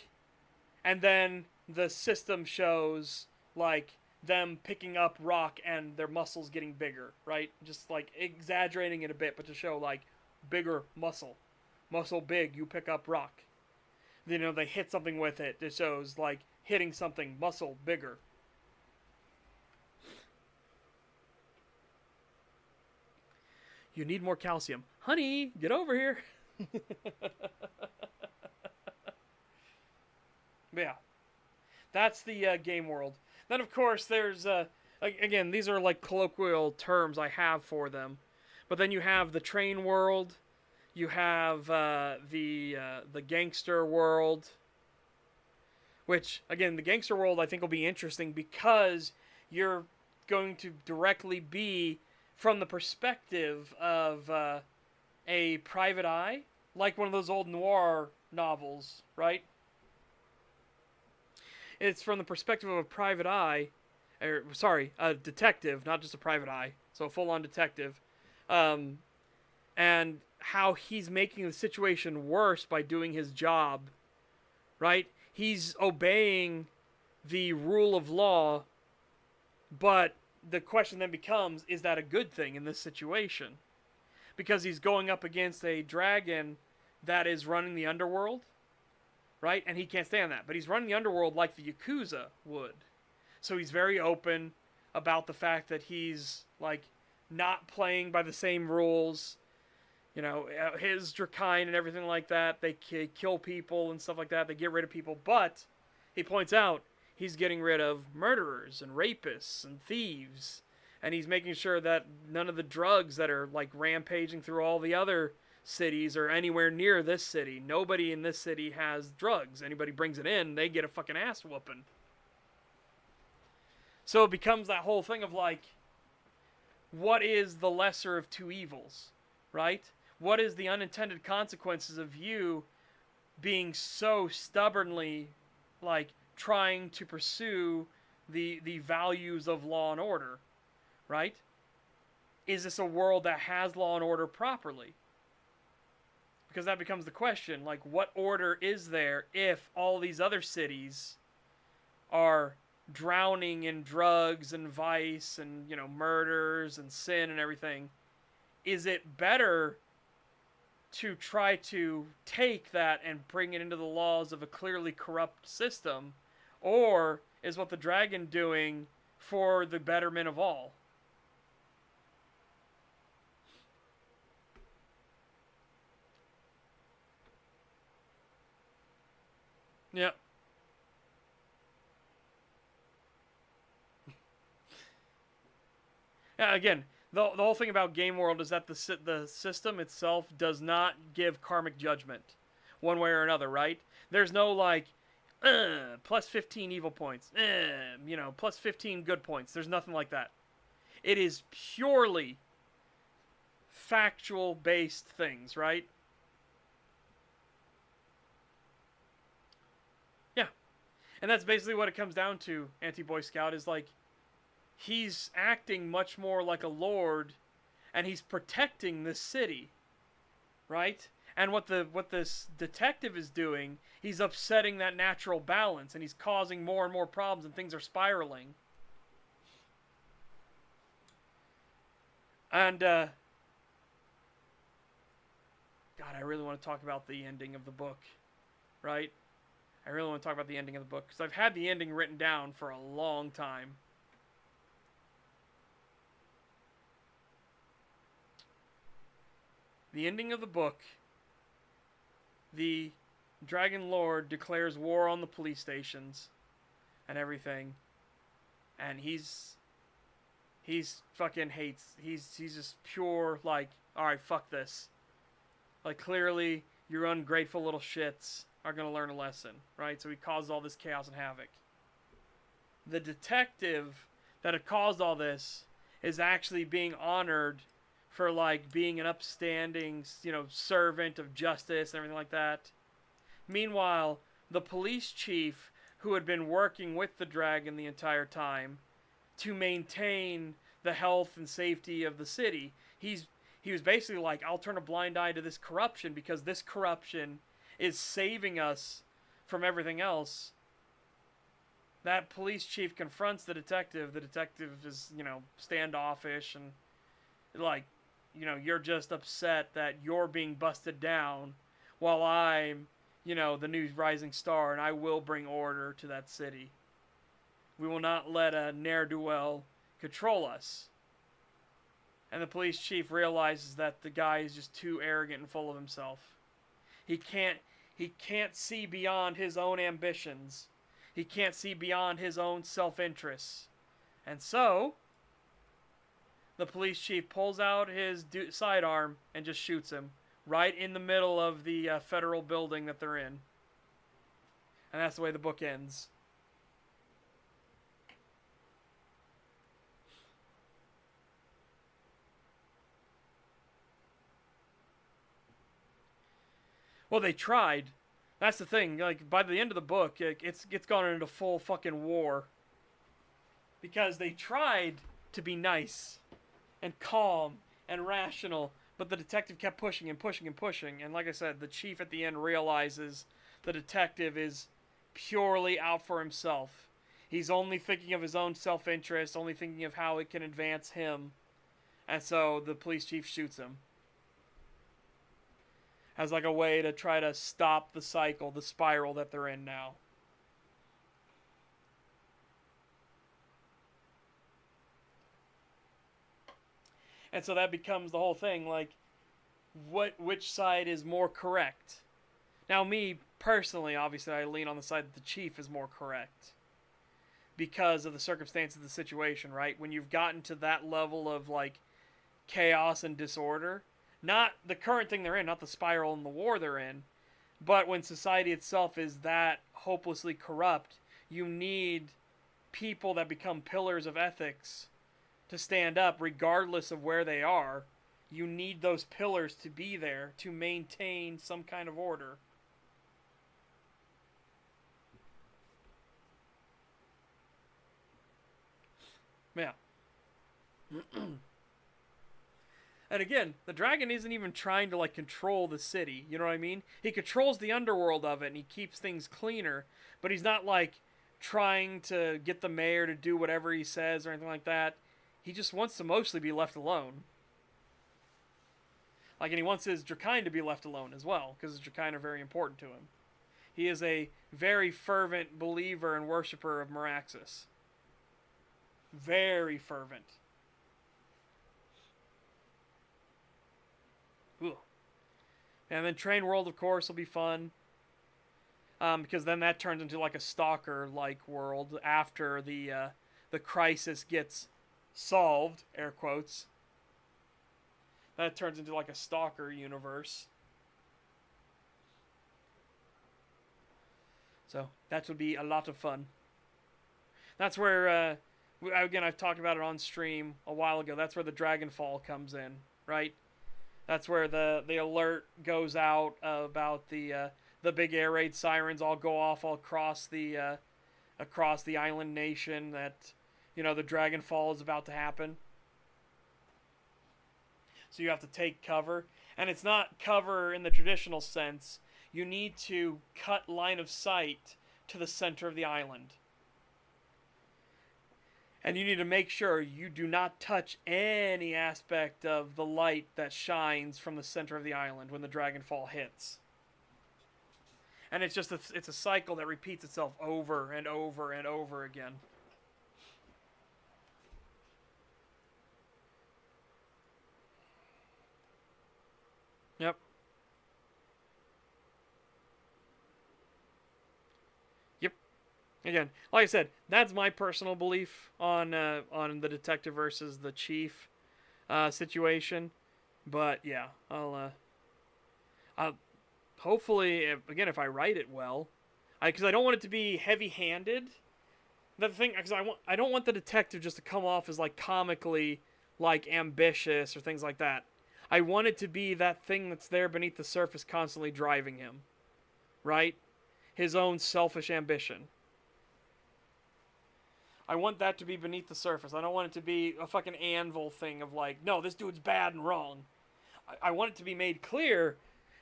and then the system shows, like, them picking up rock and their muscles getting bigger, right? Just, like, exaggerating it a bit, but to show, like, bigger muscle. Muscle big, you pick up rock. You know, they hit something with it. It shows, like, hitting something, muscle bigger. You need more calcium. Honey, get over here. Yeah. That's the game world. Then, of course, there's, again, these are like colloquial terms I have for them. But then you have the train world. You have the gangster world. Which, again, the gangster world I think will be interesting because you're going to directly be from the perspective of a private eye. Like one of those old noir novels, right? It's from the perspective of a private eye, a detective, not just a private eye, so a full-on detective, and how he's making the situation worse by doing his job, right? He's obeying the rule of law, but the question then becomes, is that a good thing in this situation? Because he's going up against a dragon that is running the underworld, right? And he can't stand that. But he's running the underworld like the Yakuza would. So he's very open about the fact that he's, like, not playing by the same rules. You know, his Drakine and everything like that, they kill people and stuff like that. They get rid of people. But he points out he's getting rid of murderers and rapists and thieves. And he's making sure that none of the drugs that are, like, rampaging through all the other cities are anywhere near this city. Nobody in this city has drugs. Anybody brings it in, they get a fucking ass whooping. So it becomes that whole thing of, like, what is the lesser of two evils, right? What is the unintended consequences of you being so stubbornly, like, trying to pursue the values of law and order, right? Is this a world that has law and order properly? Because that becomes the question, like, what order is there if all these other cities are drowning in drugs and vice and, you know, murders and sin and everything? Is it better to try to take that and bring it into the laws of a clearly corrupt system? Or is what the dragon doing for the betterment of all? Yep. Yeah, again, the whole thing about Game World is that the system itself does not give karmic judgment one way or another, right? There's no, like, plus 15 evil points, you know, plus 15 good points. There's nothing like that. It is purely factual based things, right? Yeah. And that's basically what it comes down to, Anti-Boy Scout, is like, he's acting much more like a lord, and he's protecting this city, right? And what this detective is doing, he's upsetting that natural balance, and he's causing more and more problems, and things are spiraling. And, God, I really want to talk about the ending of the book, right? I really want to talk about the ending of the book, because I've had the ending written down for a long time. The ending of the book, the Dragon Lord declares war on the police stations and everything, and he's fucking hates, he's just pure, like, alright, fuck this. Like, clearly, your ungrateful little shits are gonna learn a lesson, right? So he caused all this chaos and havoc. The detective that had caused all this is actually being honored for, like, being an upstanding, servant of justice and everything like that. Meanwhile, the police chief, who had been working with the dragon the entire time to maintain the health and safety of the city, he was basically like, I'll turn a blind eye to this corruption because this corruption is saving us from everything else. That police chief confronts the detective. The detective is, standoffish and, like, you're just upset that you're being busted down while I'm, the new rising star, and I will bring order to that city. We will not let a ne'er-do-well control us. And the police chief realizes that the guy is just too arrogant and full of himself. He can't see beyond his own ambitions. He can't see beyond his own self-interests. And so, the police chief pulls out his sidearm and just shoots him right in the middle of the federal building that they're in. And that's the way the book ends. Well, they tried. That's the thing. Like, by the end of the book, it's gone into full fucking war. Because they tried to be nice and calm and rational, but the detective kept pushing and pushing and pushing. And like I said, the chief at the end realizes the detective is purely out for himself. He's only thinking of his own self-interest, only thinking of how it can advance him. And so the police chief shoots him. As like a way to try to stop the cycle, the spiral that they're in now. And so that becomes the whole thing, like, which side is more correct? Now, me, personally, obviously, I lean on the side that the chief is more correct. Because of the circumstances of the situation, right? When you've gotten to that level of, like, chaos and disorder, not the current thing they're in, not the spiral and the war they're in, but when society itself is that hopelessly corrupt, you need people that become pillars of ethics to stand up regardless of where they are. You need those pillars to be there to maintain some kind of order. Yeah. And again, the dragon isn't even trying to, like, control the city. You know what I mean? He controls the underworld of it, and he keeps things cleaner. But he's not, like, trying to get the mayor to do whatever he says or anything like that. He just wants to mostly be left alone. Like, and he wants his Dracain to be left alone as well, because his Dracain are very important to him. He is a very fervent believer and worshiper of Meraxus. Very fervent. Ooh. And then Train World, of course, will be fun. Because then that turns into like a stalker-like world after the crisis gets solved, air quotes. That turns into like a stalker universe. So that would be a lot of fun. That's where Again, I've talked about it on stream a while ago. That's where the Dragonfall comes in, right? That's where the alert goes out about the big air raid sirens all go off all across the island nation that, you know, the Dragonfall is about to happen. So you have to take cover. And it's not cover in the traditional sense. You need to cut line of sight to the center of the island. And you need to make sure you do not touch any aspect of the light that shines from the center of the island when the Dragonfall hits. And it's just it's a cycle that repeats itself over and over and over again. Yep. Yep. Again, like I said, that's my personal belief on the detective versus the chief situation. But yeah, I'll hopefully, if I write it well, because I don't want it to be heavy-handed. The thing, because I don't want the detective just to come off as like comically like ambitious or things like that. I want it to be that thing that's there beneath the surface constantly driving him. Right? His own selfish ambition. I want that to be beneath the surface. I don't want it to be a fucking anvil thing of like, no, this dude's bad and wrong. I want it to be made clear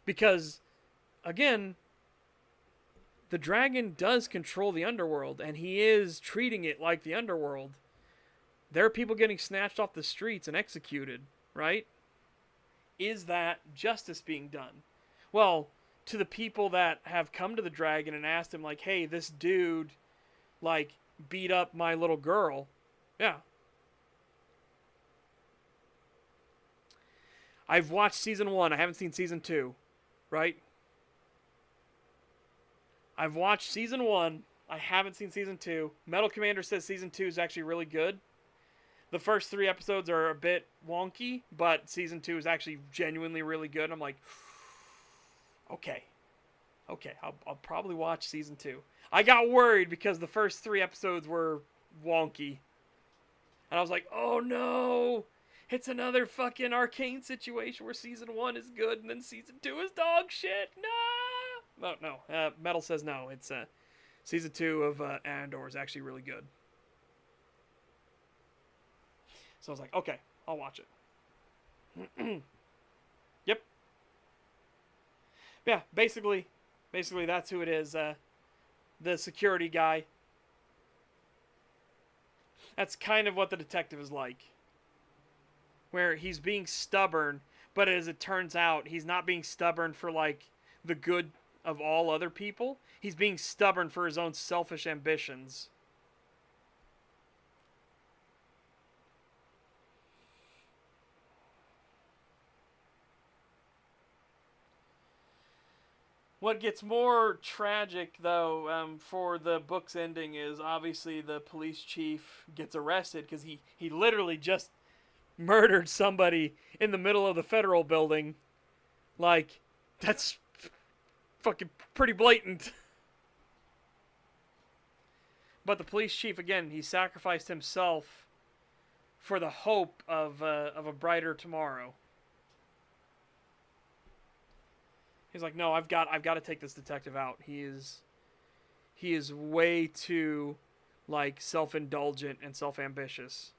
because, again, the dragon does control the underworld and he is treating it like the underworld. There are people getting snatched off the streets and executed, right? Is that justice being done? Well, to the people that have come to the dragon and asked him, like, hey, this dude, like, beat up my little girl. Yeah. I've watched season 1. I haven't seen season 2. Right? I've watched season 1. I haven't seen season 2. Metal Commander says season 2 is actually really good. The first 3 episodes are a bit wonky, but season 2 is actually genuinely really good. I'm like, okay, I'll probably watch season 2. I got worried because the first 3 episodes were wonky. And I was like, oh no, it's another fucking Arcane situation where season 1 is good and then season 2 is dog shit. No. Metal says no. It's season 2 of Andor is actually really good. So I was like, okay, I'll watch it. Yep. Yeah, basically that's who it is. The security guy. That's kind of what the detective is like. Where he's being stubborn, but as it turns out, he's not being stubborn for, like, the good of all other people. He's being stubborn for his own selfish ambitions. What gets more tragic, though, for the book's ending is obviously the police chief gets arrested because he literally just murdered somebody in the middle of the federal building. Like, that's fucking pretty blatant. But the police chief, again, he sacrificed himself for the hope of a brighter tomorrow. He's like, no, I've got to take this detective out. He is way too, like, self-indulgent and self-ambitious.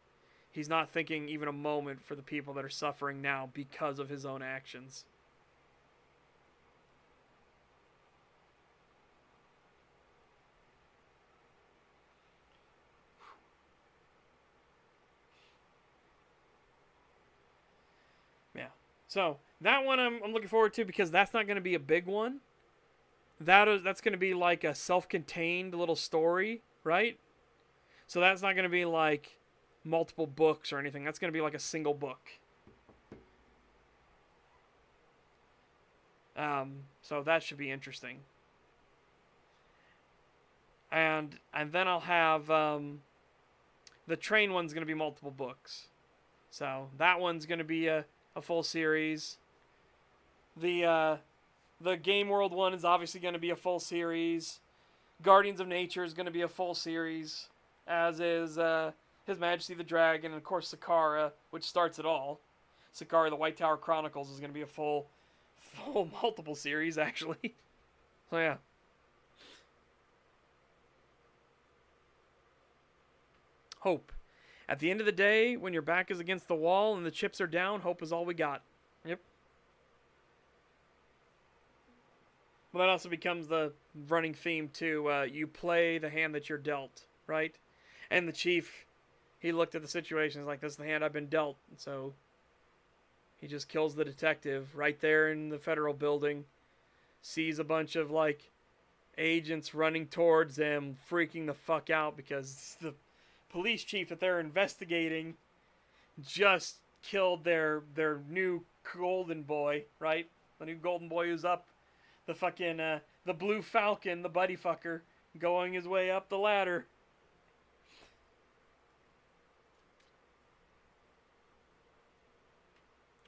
He's not thinking even a moment for the people that are suffering now because of his own actions. Yeah. So that one I'm looking forward to because that's not going to be a big one. That's going to be like a self-contained little story, right? So that's not going to be like multiple books or anything. That's going to be like a single book. So that should be interesting. And then I'll have the train one's going to be multiple books. So that one's going to be a full series. The Game World one is obviously going to be a full series. Guardians of Nature is going to be a full series, as is His Majesty the Dragon, and of course Sakara, which starts it all. Sakara, the White Tower Chronicles is going to be a full multiple series, actually. So, yeah. Hope. At the end of the day, when your back is against the wall and the chips are down, hope is all we got. Yep. Well, that also becomes the running theme, too. You play the hand that you're dealt, right? And the chief, he looked at the situation, he's like, this is the hand I've been dealt. So he just kills the detective right there in the federal building. Sees a bunch of, like, agents running towards him, freaking the fuck out because the police chief that they're investigating just killed their new golden boy, right? The new golden boy who's up the fucking, the Blue Falcon, the buddy fucker, going his way up the ladder.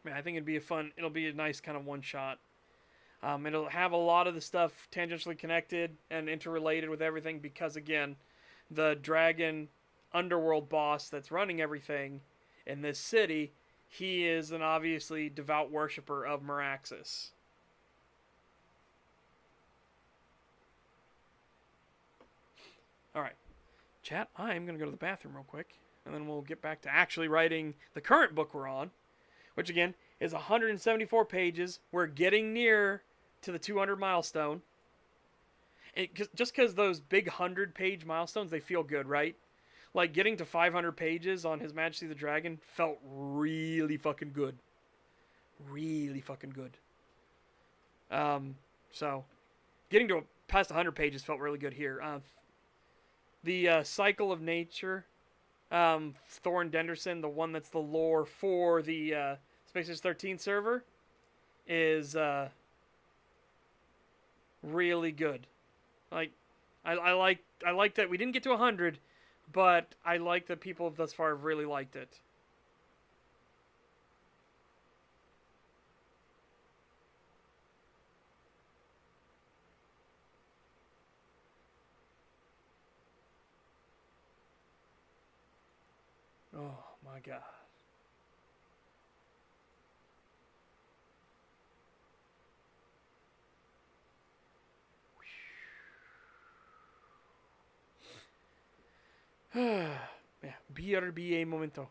Man, I think it'll be a nice kind of one-shot. It'll have a lot of the stuff tangentially connected and interrelated with everything because, again, the dragon underworld boss that's running everything in this city, he is an obviously devout worshiper of Meraxis. Alright. Chat, I'm going to go to the bathroom real quick, and then we'll get back to actually writing the current book we're on, which, again, is 174 pages. We're getting near to the 200 milestone. Just because those big 100-page milestones, they feel good, right? Like, getting to 500 pages on His Majesty the Dragon felt really fucking good. Really fucking good. So, getting to past 100 pages felt really good here. The Cycle of Nature, Thorin Denderson, the one that's the lore for the Space 13 server, is really good. Like, I like that we didn't get to 100, but I like that people thus far have really liked it. Oh my god. BRB momento.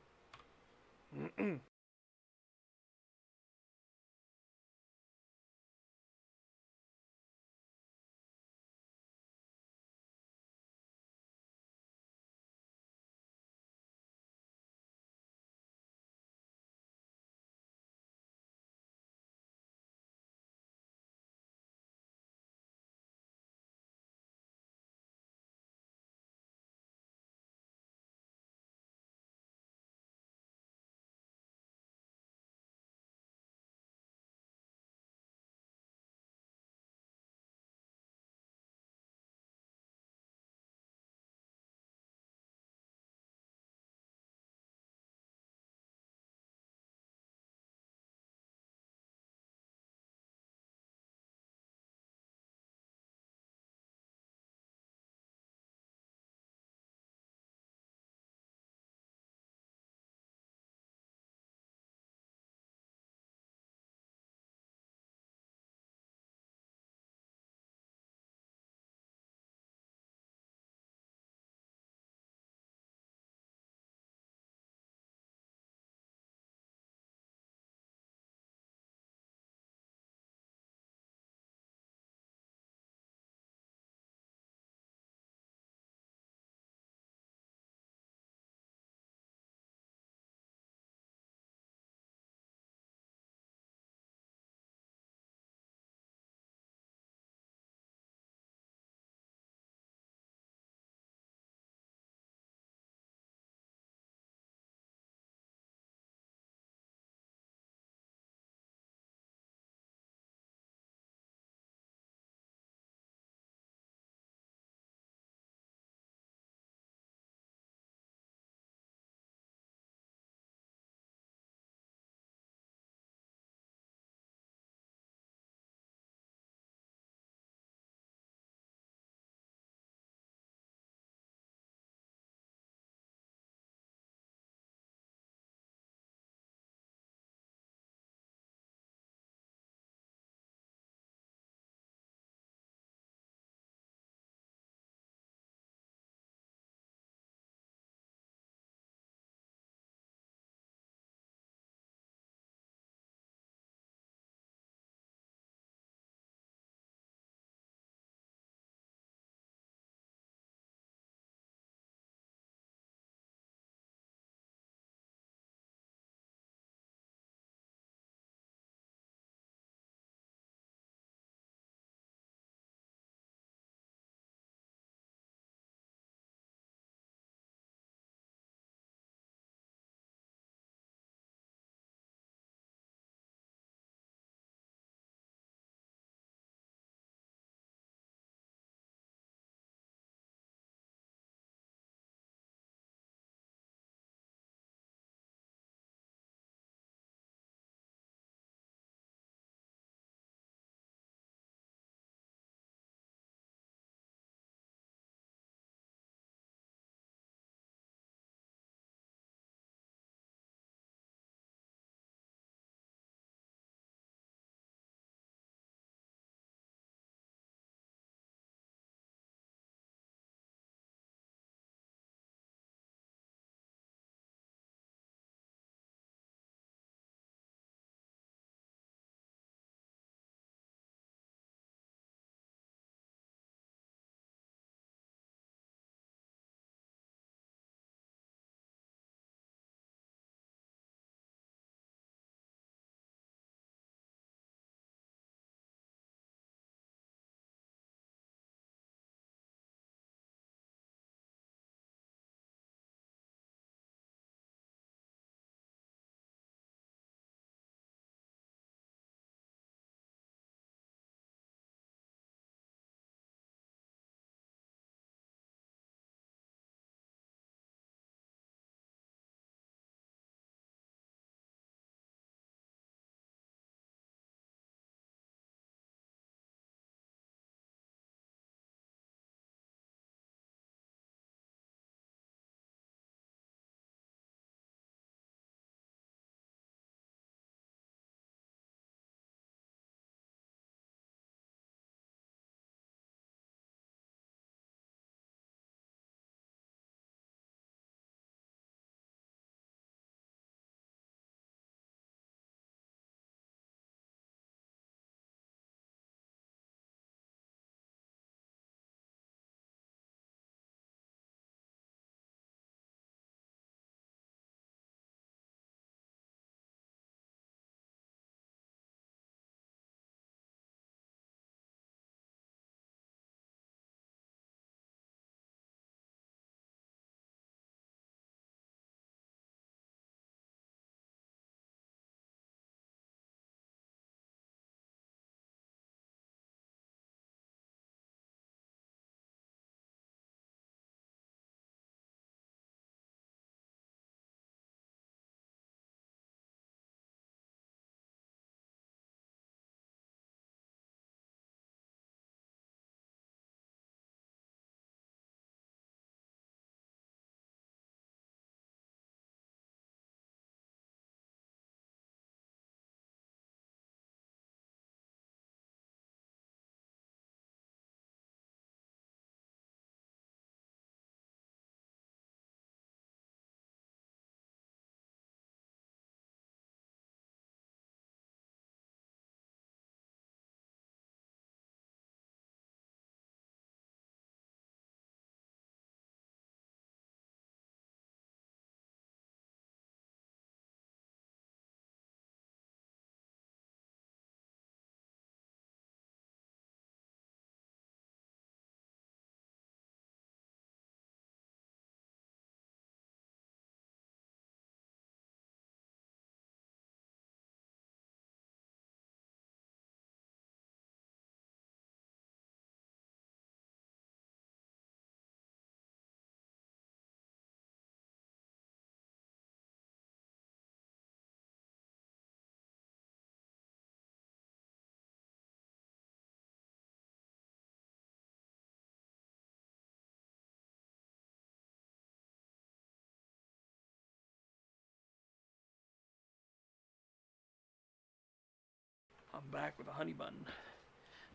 I'm back with a honey bun.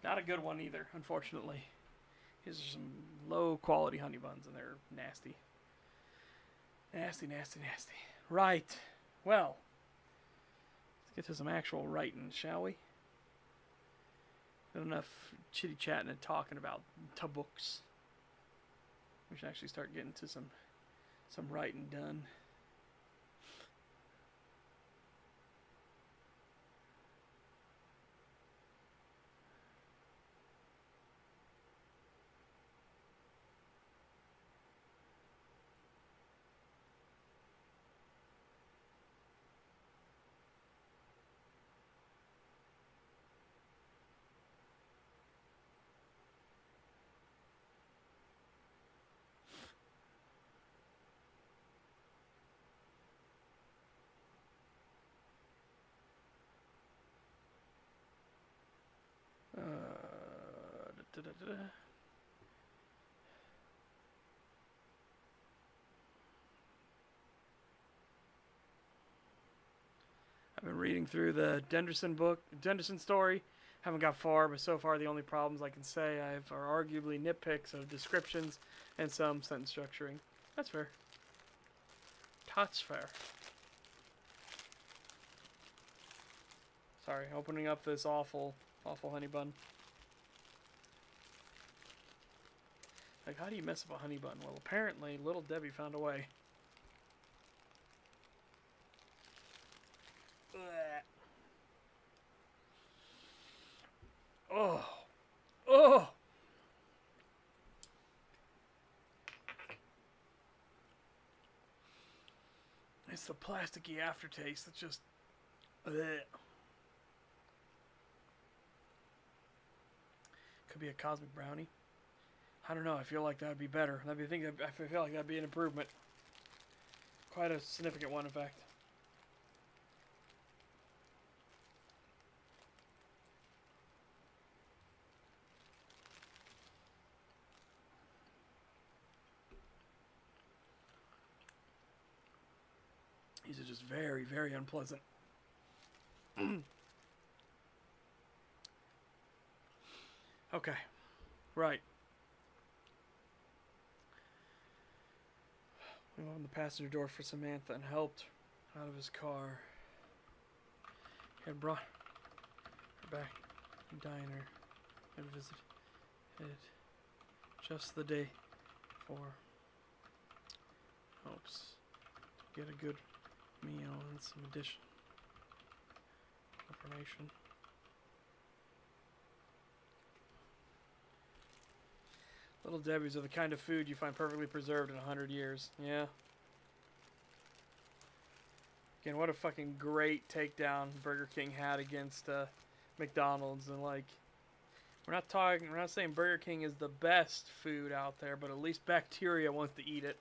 Not a good one either, unfortunately. These are some low quality honey buns and they're nasty. Nasty, nasty, nasty. Right. Well, let's get to some actual writing, shall we? Not enough chitty chatting and talking about books. We should actually start getting to some writing done. I've been reading through the Denderson story. Haven't got far, but so far the only problems I can say are arguably nitpicks of descriptions and some sentence structuring. That's fair. That's fair. Sorry, opening up this awful honey bun. Like, how do you mess up a honey bun? Well, apparently, Little Debbie found a way. Blech. Oh. Oh. It's the plasticky aftertaste that's just... Blech. Could be a cosmic brownie. I don't know. I feel like that would be better. I feel like that'd be an improvement. Quite a significant one, in fact. These are just very, very unpleasant. Okay. Right. We opened the passenger door for Samantha and helped out of his car. He had brought her back to the diner and visited just the day before. Hopes to get a good meal and some additional information. Little Debbie's are the kind of food you find perfectly preserved in 100 years. Yeah. Again, what a fucking great takedown Burger King had against McDonald's. And like, we're not saying Burger King is the best food out there, but at least bacteria wants to eat it.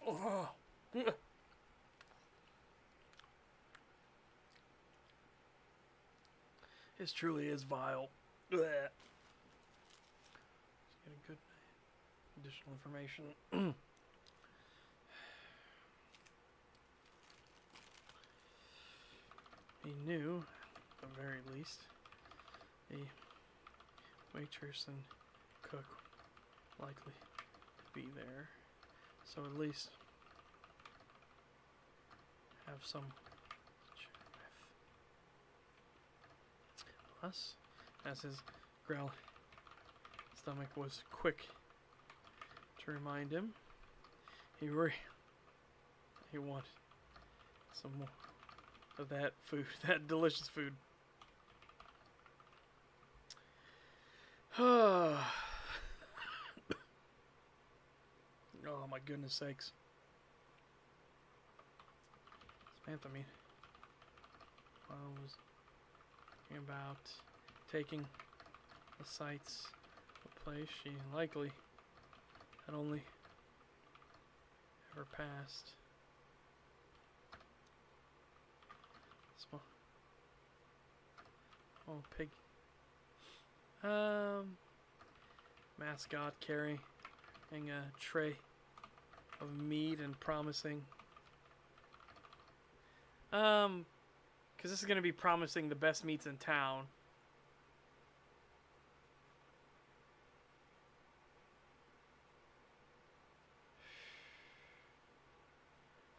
Oh. This truly is vile. Blech. Just getting good additional information. He knew, at the very least, the waitress and cook likely to be there. So at least have some chat with. Plus, as his growling stomach was quick to remind him, he wanted some more of that food, that delicious food. Oh my goodness sakes. Samantha, was about taking the sights of a place she likely had only ever passed. Small. Oh, pig. Mascot carrying a tray of meat and promising. Because this is going to be promising the best meats in town.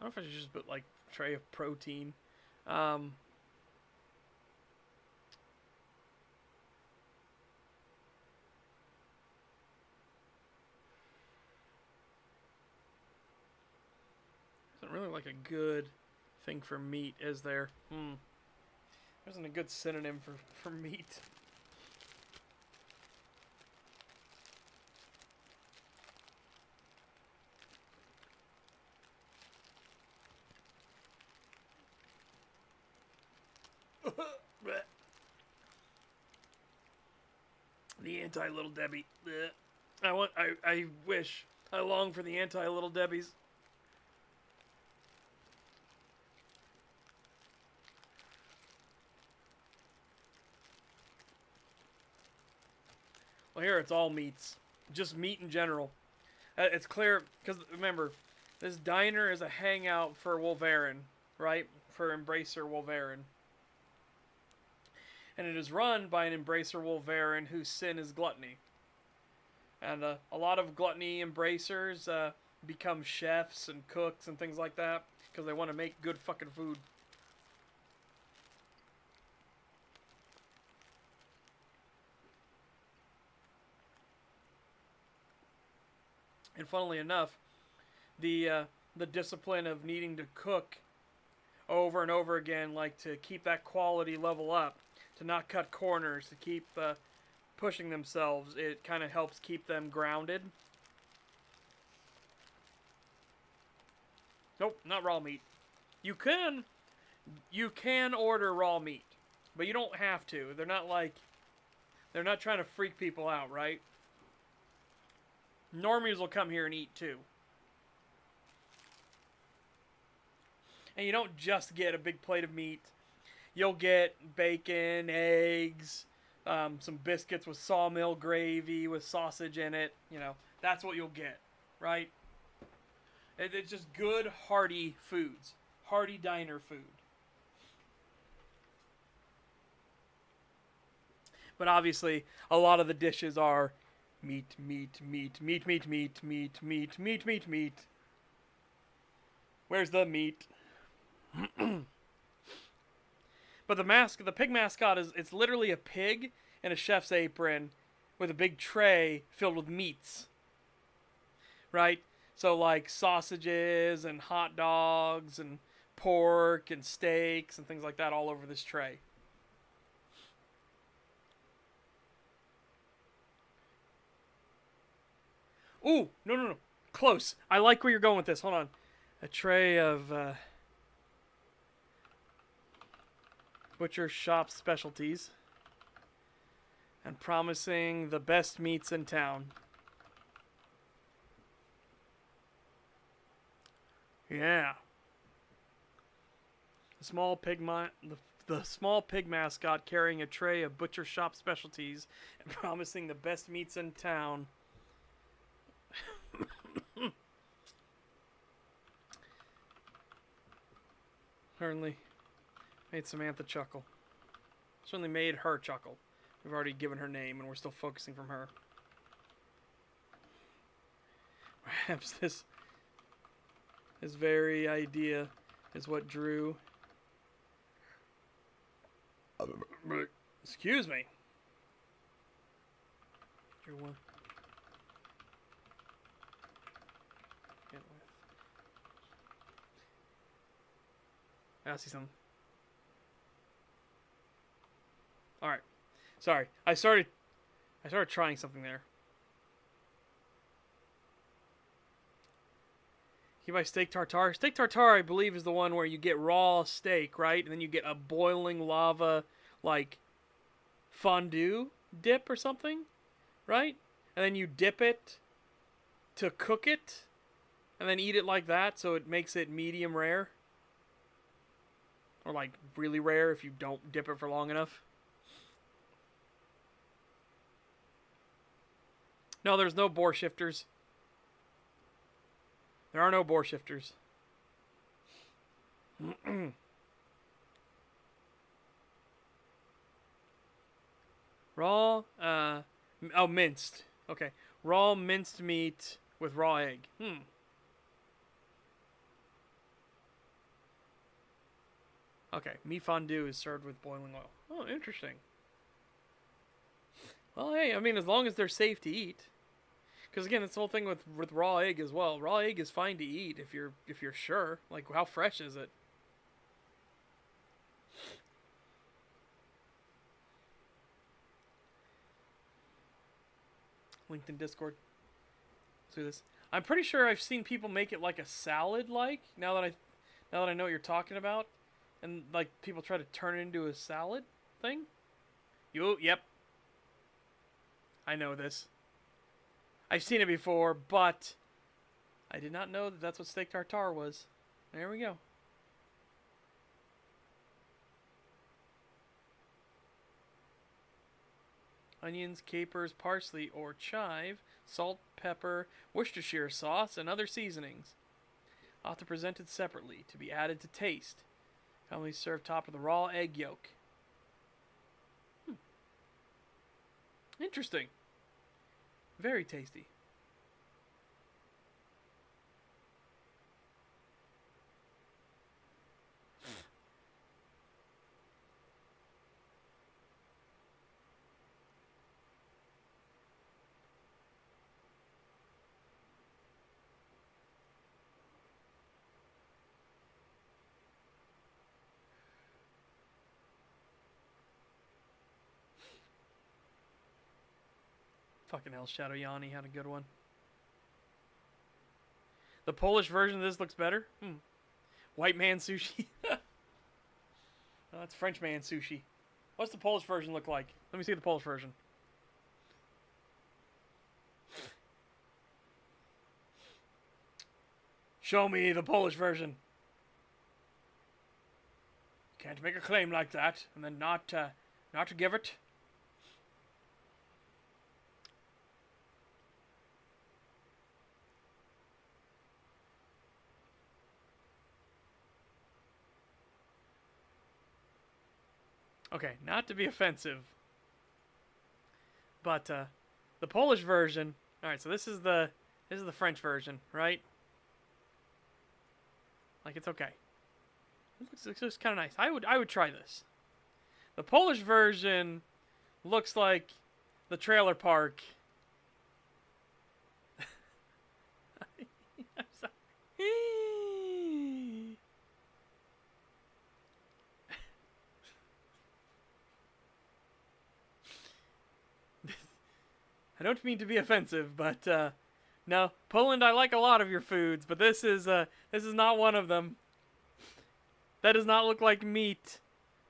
I don't know if I should just put, like, tray of protein. Doesn't really like a good thing for meat, is there? There isn't a good synonym for meat. The anti-Little Debbie. I wish. I long for the anti-Little Debbies. Well, here it's all meats. Just meat in general. It's clear, because remember, this diner is a hangout for Wolverine, right? For Embracer Wolverine. And it is run by an Embracer Wolverine whose sin is gluttony. And a lot of gluttony Embracers become chefs and cooks and things like that because they want to make good fucking food. And funnily enough, the discipline of needing to cook over and over again, like to keep that quality level up, to not cut corners, to keep pushing themselves, it kind of helps keep them grounded. Nope, not raw meat. You can order raw meat, but you don't have to. They're not trying to freak people out, right? Normies will come here and eat too. And you don't just get a big plate of meat. You'll get bacon, eggs, some biscuits with sawmill gravy with sausage in it. You know, that's what you'll get, right? It's just good, hearty foods. Hearty diner food. But obviously, a lot of the dishes are meat, meat, meat, meat, meat, meat, meat, meat, meat, meat, meat. Where's the meat? But the pig mascot it's literally a pig in a chef's apron with a big tray filled with meats. Right? So like sausages and hot dogs and pork and steaks and things like that all over this tray. Ooh, no. Close. I like where you're going with this. Hold on. A tray of butcher shop specialties and promising the best meats in town. Yeah. The small pig mascot carrying a tray of butcher shop specialties and promising the best meats in town. Certainly made Samantha chuckle. Certainly made her chuckle. We've already given her name and we're still focusing from her. Perhaps this very idea is what drew... Excuse me. Drew one. I see something. Alright. Sorry. I started trying something there. You buy steak tartare. Steak tartare, I believe, is the one where you get raw steak, right? And then you get a boiling lava, like, fondue dip or something, right? And then you dip it to cook it, and then eat it like that, so it makes it medium rare. Or, like, really rare if you don't dip it for long enough. No, there's no boar shifters. There are no boar shifters. Raw, oh, minced. Okay. Raw minced meat with raw egg. Okay, meat fondue is served with boiling oil. Oh, interesting. Well, hey, I mean, as long as they're safe to eat. Because again, it's the whole thing with raw egg as well. Raw egg is fine to eat if you're sure. Like, how fresh is it? Linked in Discord. Let's do this. I'm pretty sure I've seen people make it like a salad, like now that I know what you're talking about, and like people try to turn it into a salad thing. Yep. I know this. I've seen it before, but I did not know that that's what steak tartare was. There we go. Onions, capers, parsley, or chive, salt, pepper, Worcestershire sauce, and other seasonings. Often presented separately to be added to taste. Commonly served topped with a raw egg yolk. Interesting. Very tasty. Fucking hell, Shadow Yanni had a good one. The Polish version of this looks better? White man sushi. Oh, that's French man sushi. What's the Polish version look like? Let me see the Polish version. Show me the Polish version. Can't make a claim like that and then not give it. Okay, not to be offensive, but the Polish version. All right, so this is the French version, right? Like, it's okay. It looks kind of nice. I would try this. The Polish version looks like the trailer park. I'm sorry. I don't mean to be offensive, but no, Poland. I like a lot of your foods, but this is not one of them. That does not look like meat.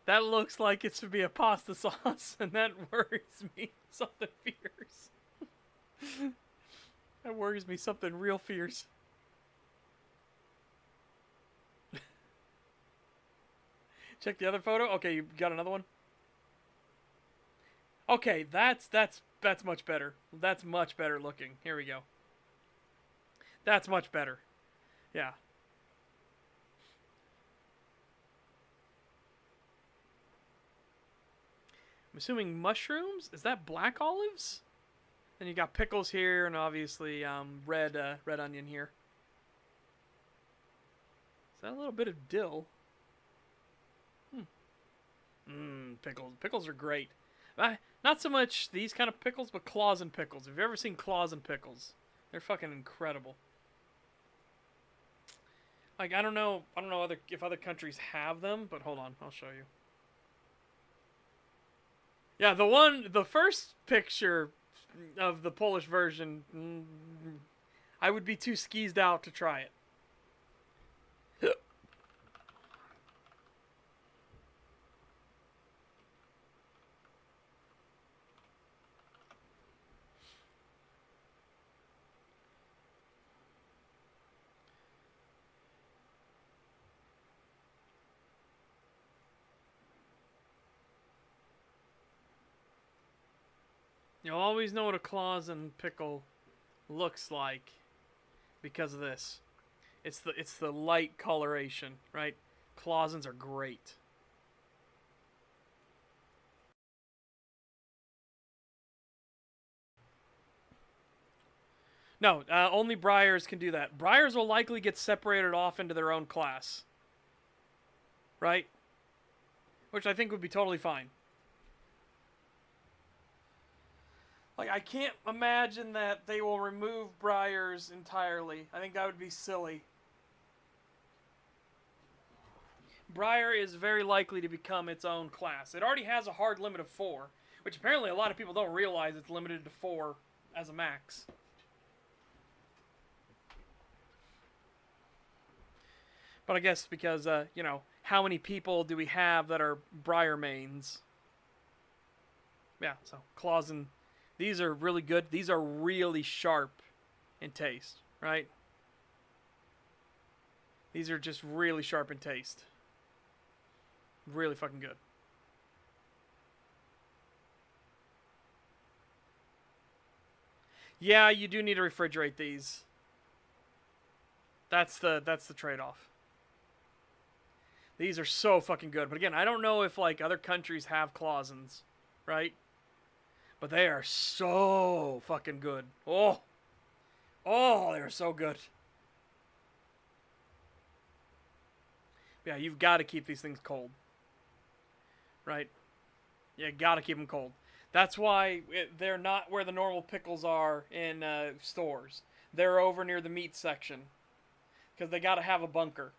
That looks like it's to be a pasta sauce, and that worries me something fierce. That worries me something real fierce. Check the other photo. Okay, you got another one. Okay, that's much better. That's much better looking. Here we go. That's much better. Yeah. I'm assuming mushrooms? Is that black olives? Then you got pickles here, and obviously red onion here. Is that a little bit of dill? Pickles. Pickles are great. Not so much these kind of pickles, but claws and pickles. Have you ever seen claws and pickles? They're fucking incredible. Like, I don't know if other countries have them, but hold on, I'll show you. Yeah, the first picture of the Polish version, I would be too skeezed out to try it. You'll always know what a clausen pickle looks like because of this. It's the light coloration, right? Clausens are great. No, only Briars can do that. Briars will likely get separated off into their own class. Right? Which I think would be totally fine. Like, I can't imagine that they will remove Briars entirely. I think that would be silly. Briar is very likely to become its own class. It already has a hard limit of 4, which apparently a lot of people don't realize it's limited to 4 as a max. But I guess because, you know, how many people do we have that are Briar mains? Yeah, so Clausen, these are really good. These are really sharp in taste, right? These are just really sharp in taste. Really fucking good. Yeah, you do need to refrigerate these. That's the trade-off. These are so fucking good. But again, I don't know if like other countries have Clausens, right? But they are so fucking good. Oh, they are so good. Yeah, you've got to keep these things cold, right? You got to keep them cold. That's why they're not where the normal pickles are in stores. They're over near the meat section because they got to have a bunker.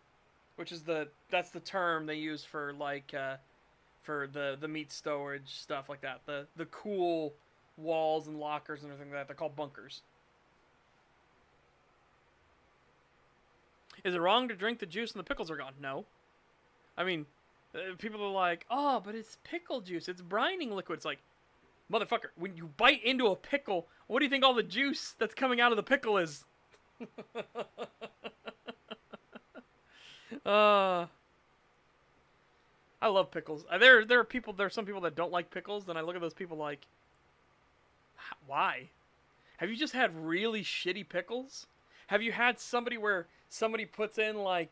Which is that's the term they use for like for the meat storage stuff like that. The cool walls and lockers and everything like that. They're called bunkers. Is it wrong to drink the juice when the pickles are gone? No. I mean, people are like, oh, but it's pickle juice. It's brining liquid. It's like, motherfucker, when you bite into a pickle, what do you think all the juice that's coming out of the pickle is? I love pickles. There are some people that don't like pickles, and I look at those people like, why? Have you just had really shitty pickles? Have you had somebody where somebody puts in like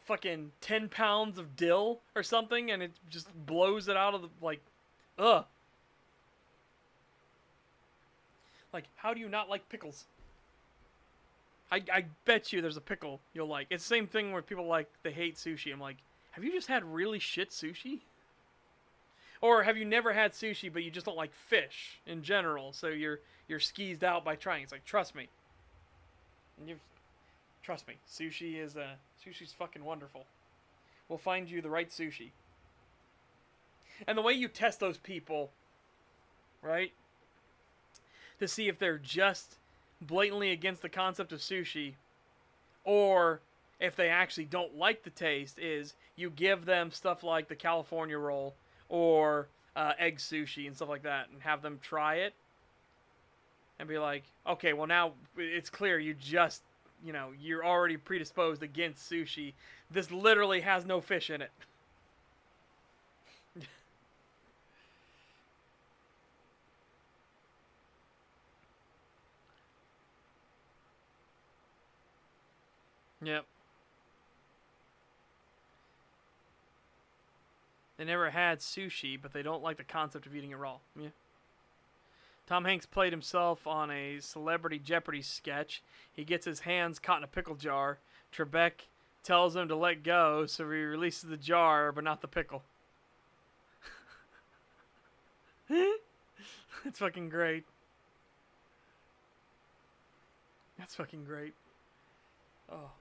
fucking 10 pounds of dill or something, and it just blows it out of the, like, ugh. Like, how do you not like pickles? I bet you there's a pickle you'll like. It's the same thing where people like, they hate sushi. I'm like, have you just had really shit sushi? Or have you never had sushi, but you just don't like fish in general, so you're skeezed out by trying? It's like, trust me. Trust me. Sushi's fucking wonderful. We'll find you the right sushi. And the way you test those people, right? To see if they're just blatantly against the concept of sushi, or if they actually don't like the taste, is you give them stuff like the California roll or egg sushi and stuff like that, and have them try it and be like, okay, well now it's clear you just, you know, you're already predisposed against sushi. This literally has no fish in it. Yep. They never had sushi, but they don't like the concept of eating it raw. Yeah. Tom Hanks played himself on a Celebrity Jeopardy sketch. He gets his hands caught in a pickle jar. Trebek tells him to let go, so he releases the jar, but not the pickle. That's fucking great. That's fucking great. Oh.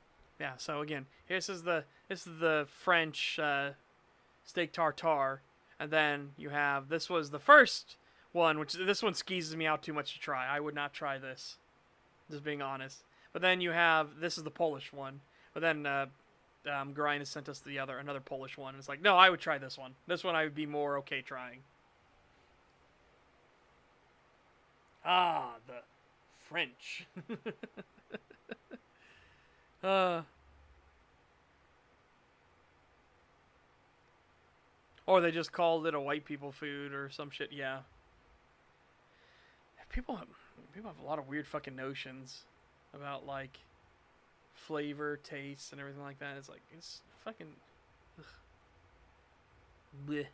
Yeah, so again, this is the French steak tartare, and then you have, this was the first one, which this one skeezes me out too much to try. I would not try this, just being honest. But then you have, this is the Polish one, but then Garine has sent us another Polish one, and it's like, no, I would try this one. This one I would be more okay trying. Ah, the French. Or they just called it a white people food or some shit, yeah. People have a lot of weird fucking notions about like flavor, taste, and everything like that. It's like it's fucking ugh. Bleh.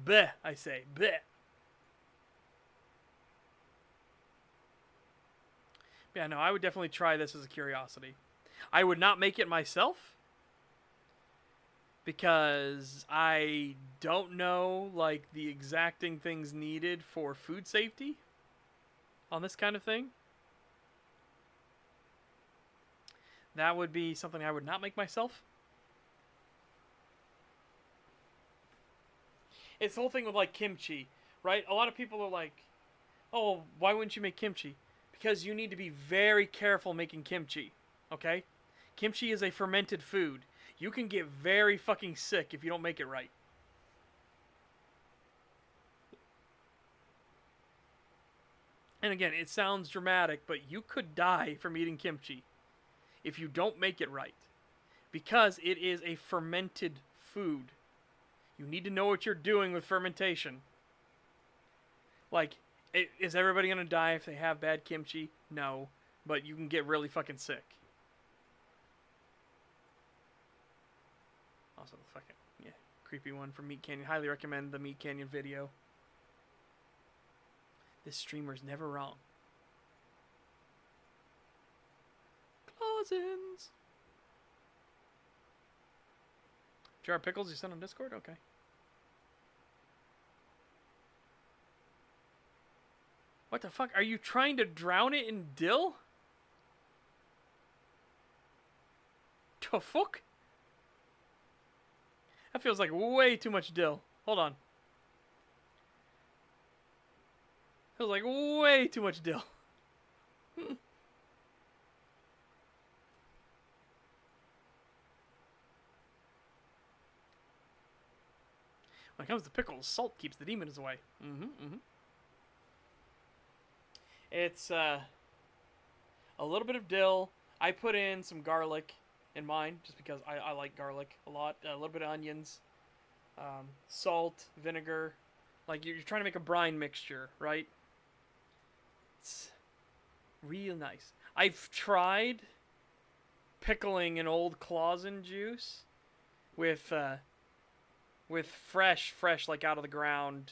Bleh, I say bleh. Yeah, no, I would definitely try this as a curiosity. I would not make it myself because I don't know like the exacting things needed for food safety on this kind of thing. That would be something I would not make myself. It's the whole thing with like kimchi, right? A lot of people are like, "Oh, why wouldn't you make kimchi?" Because you need to be very careful making kimchi, okay? Kimchi is a fermented food. You can get very fucking sick if you don't make it right. And again, it sounds dramatic, but you could die from eating kimchi if you don't make it right. Because it is a fermented food. You need to know what you're doing with fermentation. Like, is everybody going to die if they have bad kimchi? No. But you can get really fucking sick. Also, the fucking, yeah, creepy one from Meat Canyon. Highly recommend the Meat Canyon video. This streamer's never wrong. Clausens. Jar of Pickles, you sent on Discord? Okay. What the fuck? Are you trying to drown it in dill? The fuck? That feels like way too much dill. Hold on. Feels like way too much dill. When it comes to pickles, salt keeps the demons away. It's a little bit of dill. I put in some garlic in mine just because I like garlic a lot. A little bit of onions, salt, vinegar. Like you're trying to make a brine mixture, right? It's real nice. I've tried pickling an old Clausen juice with fresh like out of the ground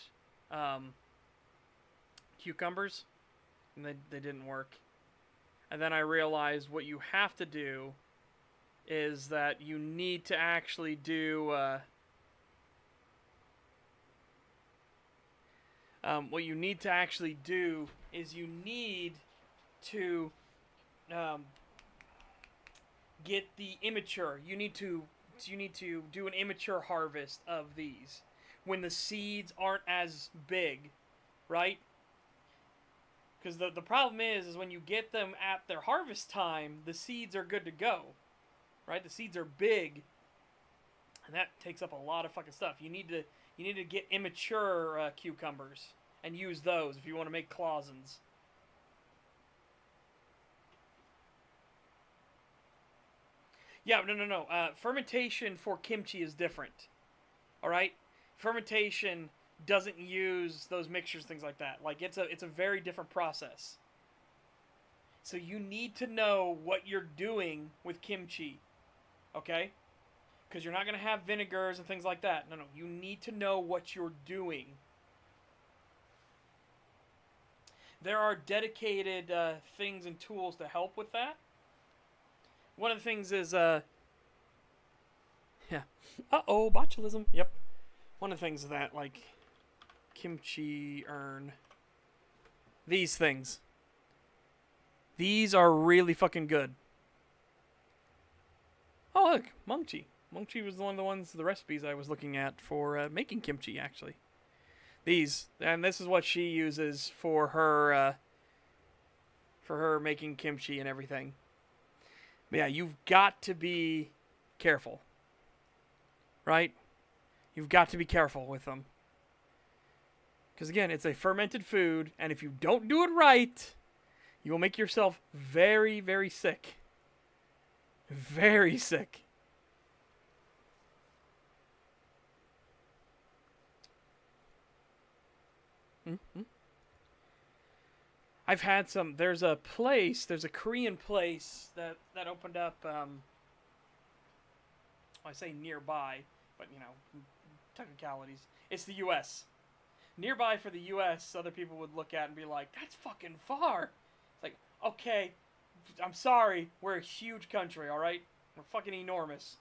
cucumbers. And they didn't work. And then I realized what you have to do is that you need to actually do what you need to actually do is you need to get the immature. You need to do an immature harvest of these when the seeds aren't as big, right? Because the problem is when you get them at their harvest time, the seeds are good to go, right? The seeds are big, and that takes up a lot of fucking stuff. You need to get immature cucumbers and use those if you want to make Clausens. Yeah, no. Fermentation for kimchi is different. All right, fermentation doesn't use those mixtures, things like that. Like it's a very different process. So you need to know what you're doing with kimchi, okay? Because you're not gonna have vinegars and things like that. No, you need to know what you're doing. There are dedicated things and tools to help with that. One of the things is botulism. Yep. One of the things is that like kimchi urn. These things. These are really fucking good. Oh look, Mungchi. Mungchi was one of the ones, the recipes I was looking at for making kimchi actually. These, and this is what she uses for her making kimchi and everything. But yeah, you've got to be careful. Right? You've got to be careful with them. Because again, it's a fermented food, and if you don't do it right, you will make yourself very, very sick. Very sick. I've had some. There's a Korean place that opened up. I say nearby, but you know, technicalities. It's the U.S. Nearby for the U.S. Other people would look at and be like, "That's fucking far." It's like, okay, I'm sorry, we're a huge country, all right? We're fucking enormous.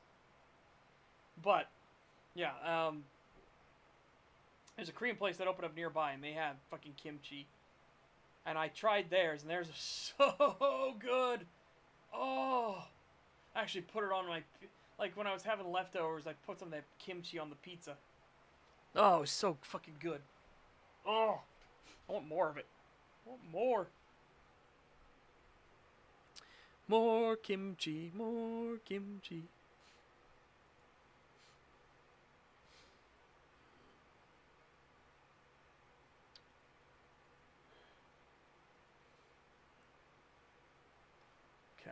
But yeah, there's a Korean place that opened up nearby, and they have fucking kimchi. And I tried theirs, and theirs is so good. Oh, I actually put it on my, like when I was having leftovers, I put some of that kimchi on the pizza. Oh, it's so fucking good. Oh, I want more of it. I want more. More kimchi, more kimchi. Okay.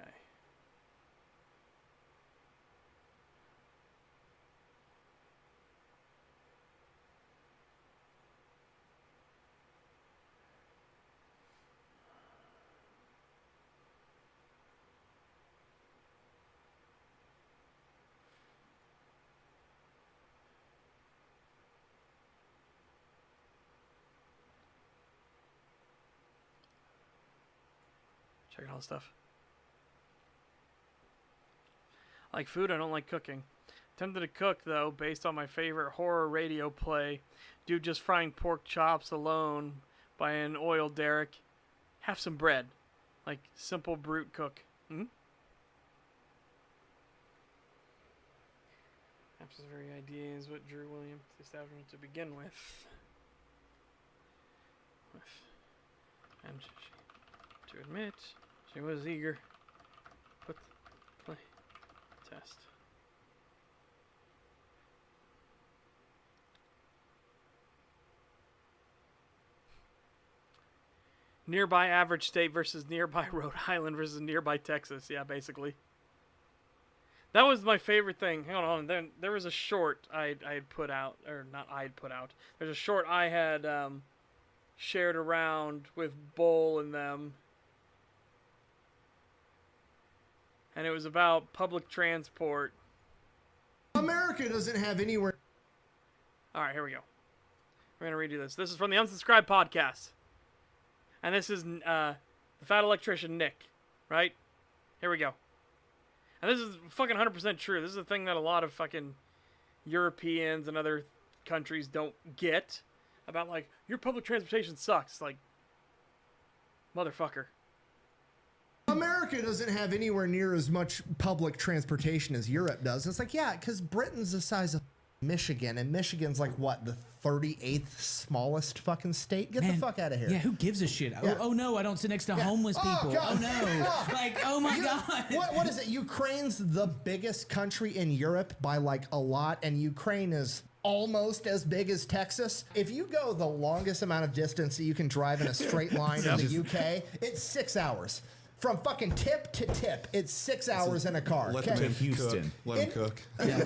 Checking all the stuff. I like food, I don't like cooking. Tempted to cook, though, based on my favorite horror radio play. Dude just frying pork chops alone by an oil derrick. Have some bread. Like, simple brute cook. Hmm? Perhaps this very idea is what drew William to the establishment to begin with. And to admit, she was eager. Put play test. Nearby average state versus nearby Rhode Island versus nearby Texas. Yeah, basically. That was my favorite thing. Hang on. There was a short I had put out, or not I'd put out. There's a short I had shared around with Bull and them. And it was about public transport. America doesn't have anywhere. All right, here we go. We're going to redo this. This is from the Unsubscribed podcast. And this is the Fat Electrician Nick, right? Here we go. And this is fucking 100% true. This is a thing that a lot of fucking Europeans and other countries don't get. About, like, your public transportation sucks. Like, motherfucker. America doesn't have anywhere near as much public transportation as Europe does. It's like, yeah, because Britain's the size of Michigan, and Michigan's like, what, the 38th smallest fucking state? Get the fuck out of here. Yeah, who gives a shit? Yeah. Oh no, I don't sit next to homeless people. God. Oh no. Like, oh my God. What is it? Ukraine's the biggest country in Europe by like a lot, and Ukraine is almost as big as Texas. If you go the longest amount of distance that you can drive in a straight line in the UK, it's 6 hours. From fucking tip to tip, it's 6 hours in a car. Let them in Houston. Let them cook. In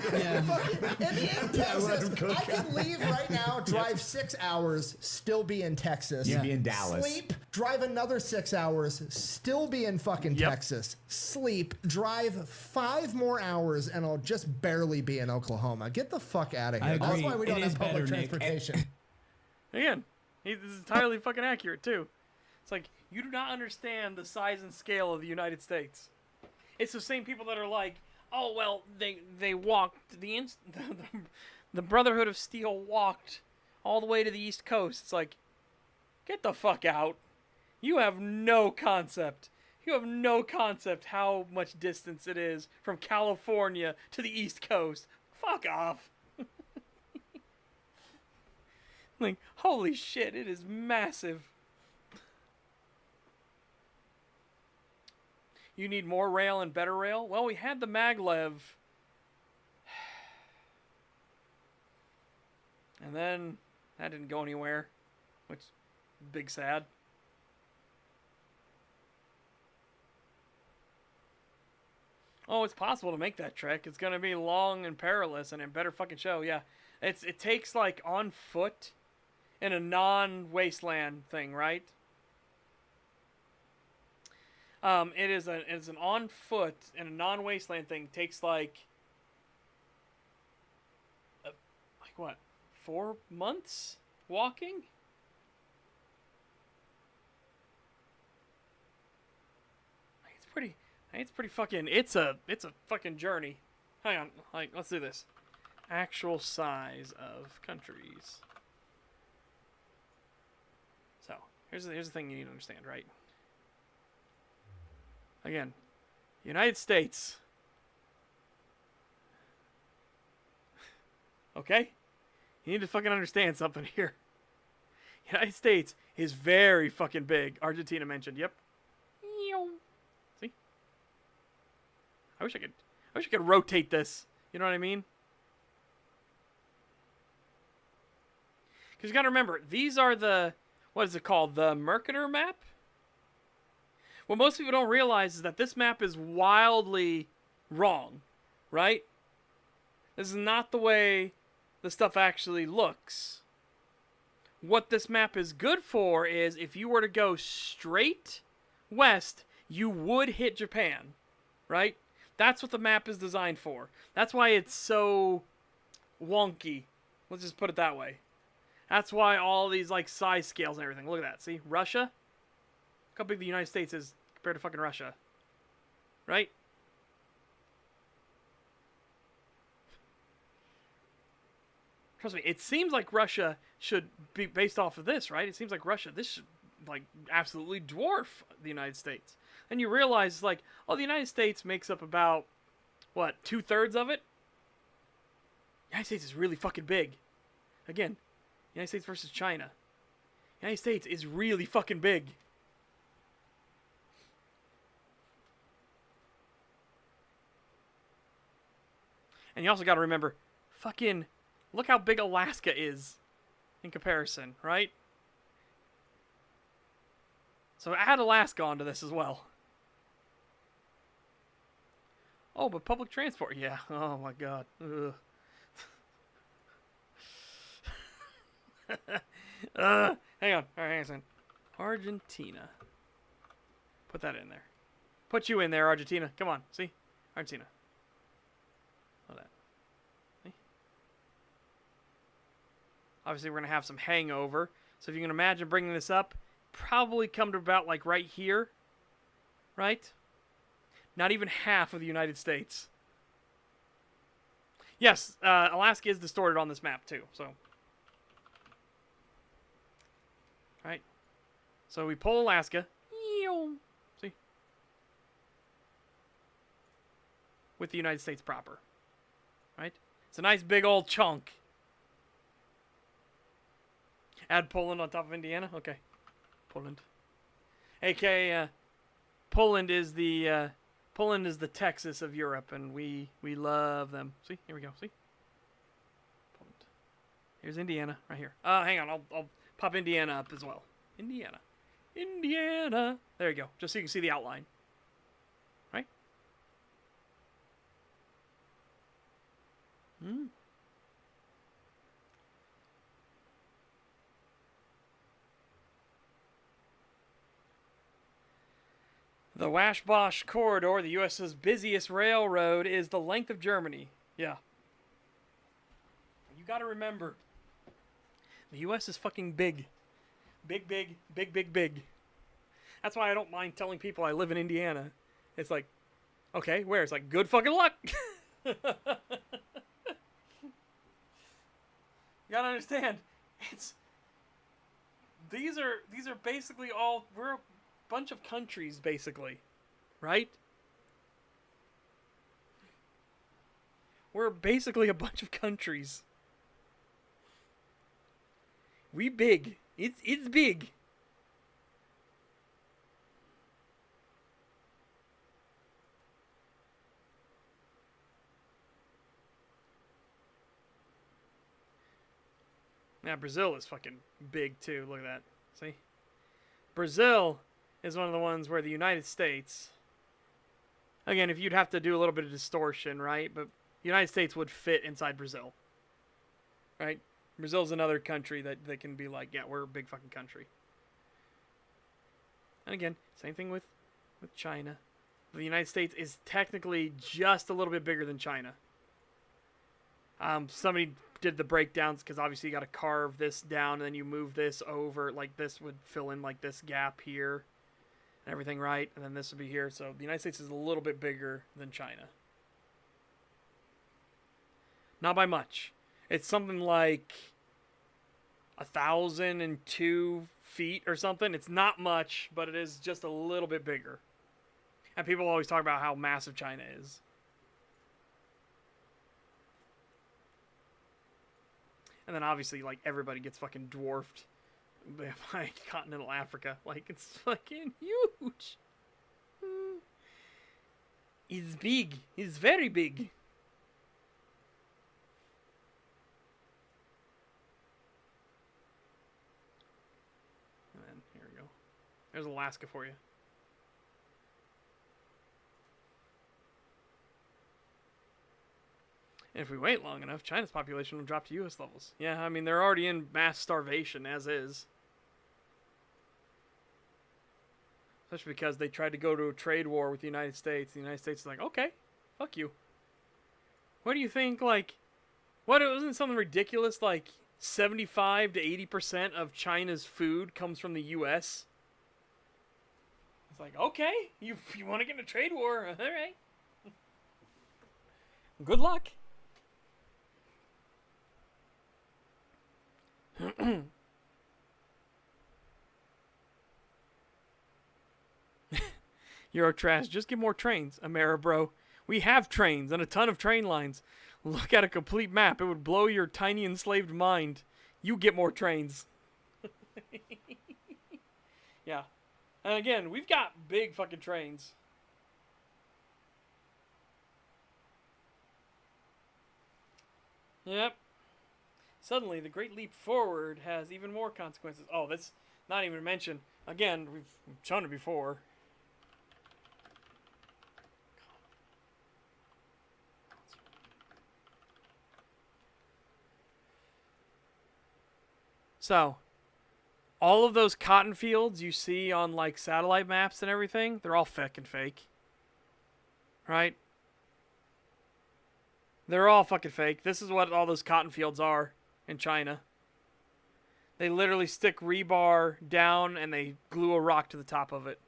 Texas, I could leave right now, drive 6 hours, still be in Texas. You'd be in Dallas. Sleep, drive another 6 hours, still be in fucking Texas. Sleep, drive 5 more hours, and I'll just barely be in Oklahoma. Get the fuck out of here. That's why we don't have public transportation. Again, this is entirely fucking accurate, too. It's like, you do not understand the size and scale of the United States. It's the same people that are like, oh, well, they walked, the Brotherhood of Steel walked all the way to the East Coast. It's like, get the fuck out. You have no concept. You have no concept how much distance it is from California to the East Coast. Fuck off. Like, holy shit, it is massive. You need more rail and better rail? Well, we had the maglev. And then that didn't go anywhere, which big sad. Oh, it's possible to make that trek. It's going to be long and perilous and it better fucking show. Yeah. It takes like on foot in a non-wasteland thing, right? It's an on foot and a non-wasteland thing. Takes like what, 4 months walking? It's pretty fucking. It's a fucking journey. Hang on, like let's do this. Actual size of countries. So here's the thing you need to understand, right? Again, United States. Okay? You need to fucking understand something here. United States is very fucking big. Argentina mentioned. Yep. See? I wish I could rotate this. You know what I mean? Because you got to remember, these are the, what is it called? The Mercator map? What most people don't realize is that this map is wildly wrong, right? This is not the way the stuff actually looks. What this map is good for is if you were to go straight west, you would hit Japan, right? That's what the map is designed for. That's why it's so wonky. Let's just put it that way. That's why all these like size scales and everything. Look at that. See? Russia? Look how big the United States is compared to fucking Russia. Right? Trust me, it seems like Russia should be based off of this, right? It seems like this should like absolutely dwarf the United States. And you realize like, oh, the United States makes up about what, 2/3 of it? The United States is really fucking big. Again, United States versus China. The United States is really fucking big. And you also got to remember, fucking, look how big Alaska is in comparison, right? So add Alaska onto this as well. Oh, but public transport, yeah. Oh my god. Ugh. Hang on. All right, hang on a second. Argentina. Put that in there. Put you in there, Argentina. Come on. See? Argentina. Look at that. See? Obviously, we're going to have some hangover. So if you can imagine bringing this up, probably come to about like right here. Right? Not even half of the United States. Yes, Alaska is distorted on this map too. So, right. So we pull Alaska. See? With the United States proper. Right? It's a nice big old chunk. Add Poland on top of Indiana? Okay. Poland. AKA, Poland is the Texas of Europe, and we love them. See? Here we go. See? Poland. Here's Indiana, right here. Hang on. I'll pop Indiana up as well. Indiana. There you go. Just so you can see the outline. Right? The Waschbosch Corridor, the U.S.'s busiest railroad, is the length of Germany. Yeah. You gotta remember, the U.S. is fucking big. Big. That's why I don't mind telling people I live in Indiana. It's like, okay, where? It's like, good fucking luck. You gotta understand, these are basically all, we're a bunch of countries, basically, right? We're basically a bunch of countries. We big. It's big. Now Brazil is fucking big too. Look at that. See? Brazil is one of the ones where the United States, again, if you'd have to do a little bit of distortion, right? But the United States would fit inside Brazil, right? Brazil's another country that they can be like, yeah, we're a big fucking country. And again, same thing with with China. The United States is technically just a little bit bigger than China. Somebody did the breakdowns because obviously you got to carve this down and then you move this over. Like this would fill in like this gap here and everything, right? And then this would be here. So the United States is a little bit bigger than China. Not by much. It's something like 1,002 feet or something. It's not much, but it is just a little bit bigger. And people always talk about how massive China is. And then obviously, like, everybody gets fucking dwarfed by continental Africa. Like, it's fucking huge. It's big. It's very big. And then, here we go. There's Alaska for you. And if we wait long enough, China's population will drop to U.S. levels. Yeah, I mean, they're already in mass starvation, as is. Especially because they tried to go to a trade war with the United States. The United States is like, okay, fuck you. What do you think, like... What, it wasn't something ridiculous, like 75 to 80% of China's food comes from the U.S.? It's like, okay, you want to get in a trade war, all right. Good luck. Euro trash, just get more trains, Amera bro. We have trains and a ton of train lines. Look at a complete map. It would blow your tiny enslaved mind. You get more trains. Yeah. And again, we've got big fucking trains. Yep. Suddenly, the Great Leap Forward has even more consequences. Oh, that's not even mentioned. Again, we've shown it before. So, all of those cotton fields you see on, like, satellite maps and everything, they're all fucking fake. Right? They're all fucking fake. This is what all those cotton fields are in China. They literally stick rebar down and they glue a rock to the top of it.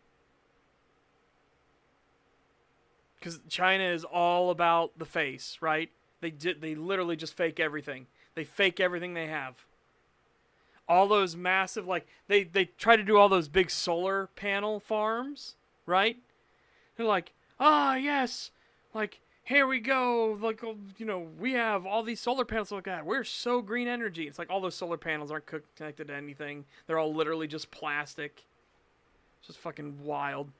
Because China is all about the face, right? They literally just fake everything. They fake everything they have. All those massive, like, they try to do all those big solar panel farms, right? They're like, ah, yes, like, here we go, like, you know, we have all these solar panels like that. We're so green energy. It's like all those solar panels aren't connected to anything. They're all literally just plastic. It's just fucking wild.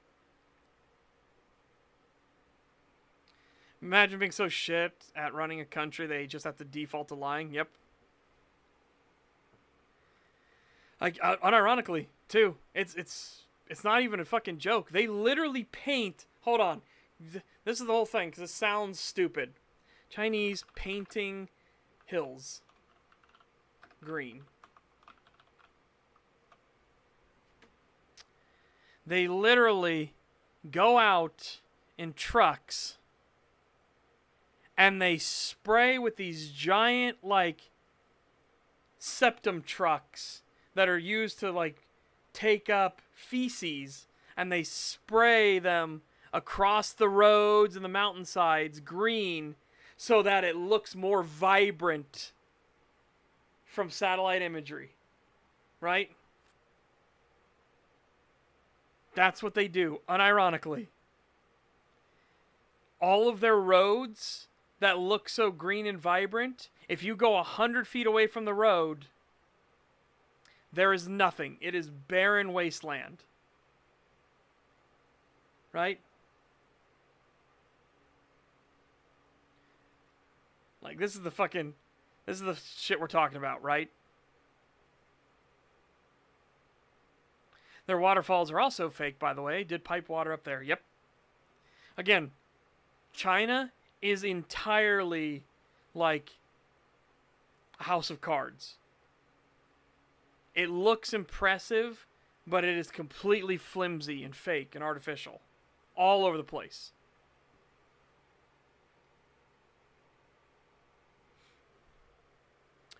Imagine being so shit at running a country they just have to default to lying. Yep. Like, unironically, too, it's not even a fucking joke. They literally paint. Hold on, this is the whole thing because it sounds stupid. Chinese painting hills green. They literally go out in trucks and they spray with these giant, like, septum trucks that are used to, like, take up feces, and they spray them across the roads and the mountainsides green so that it looks more vibrant from satellite imagery. Right? That's what they do, unironically. All of their roads that look so green and vibrant, if you go 100 feet away from the road, there is nothing. It is barren wasteland. Right? Like, this is the shit we're talking about, right? Their waterfalls are also fake, by the way. Did pipe water up there. Yep. Again, China is entirely like a house of cards. It looks impressive, but it is completely flimsy and fake and artificial. all over the place.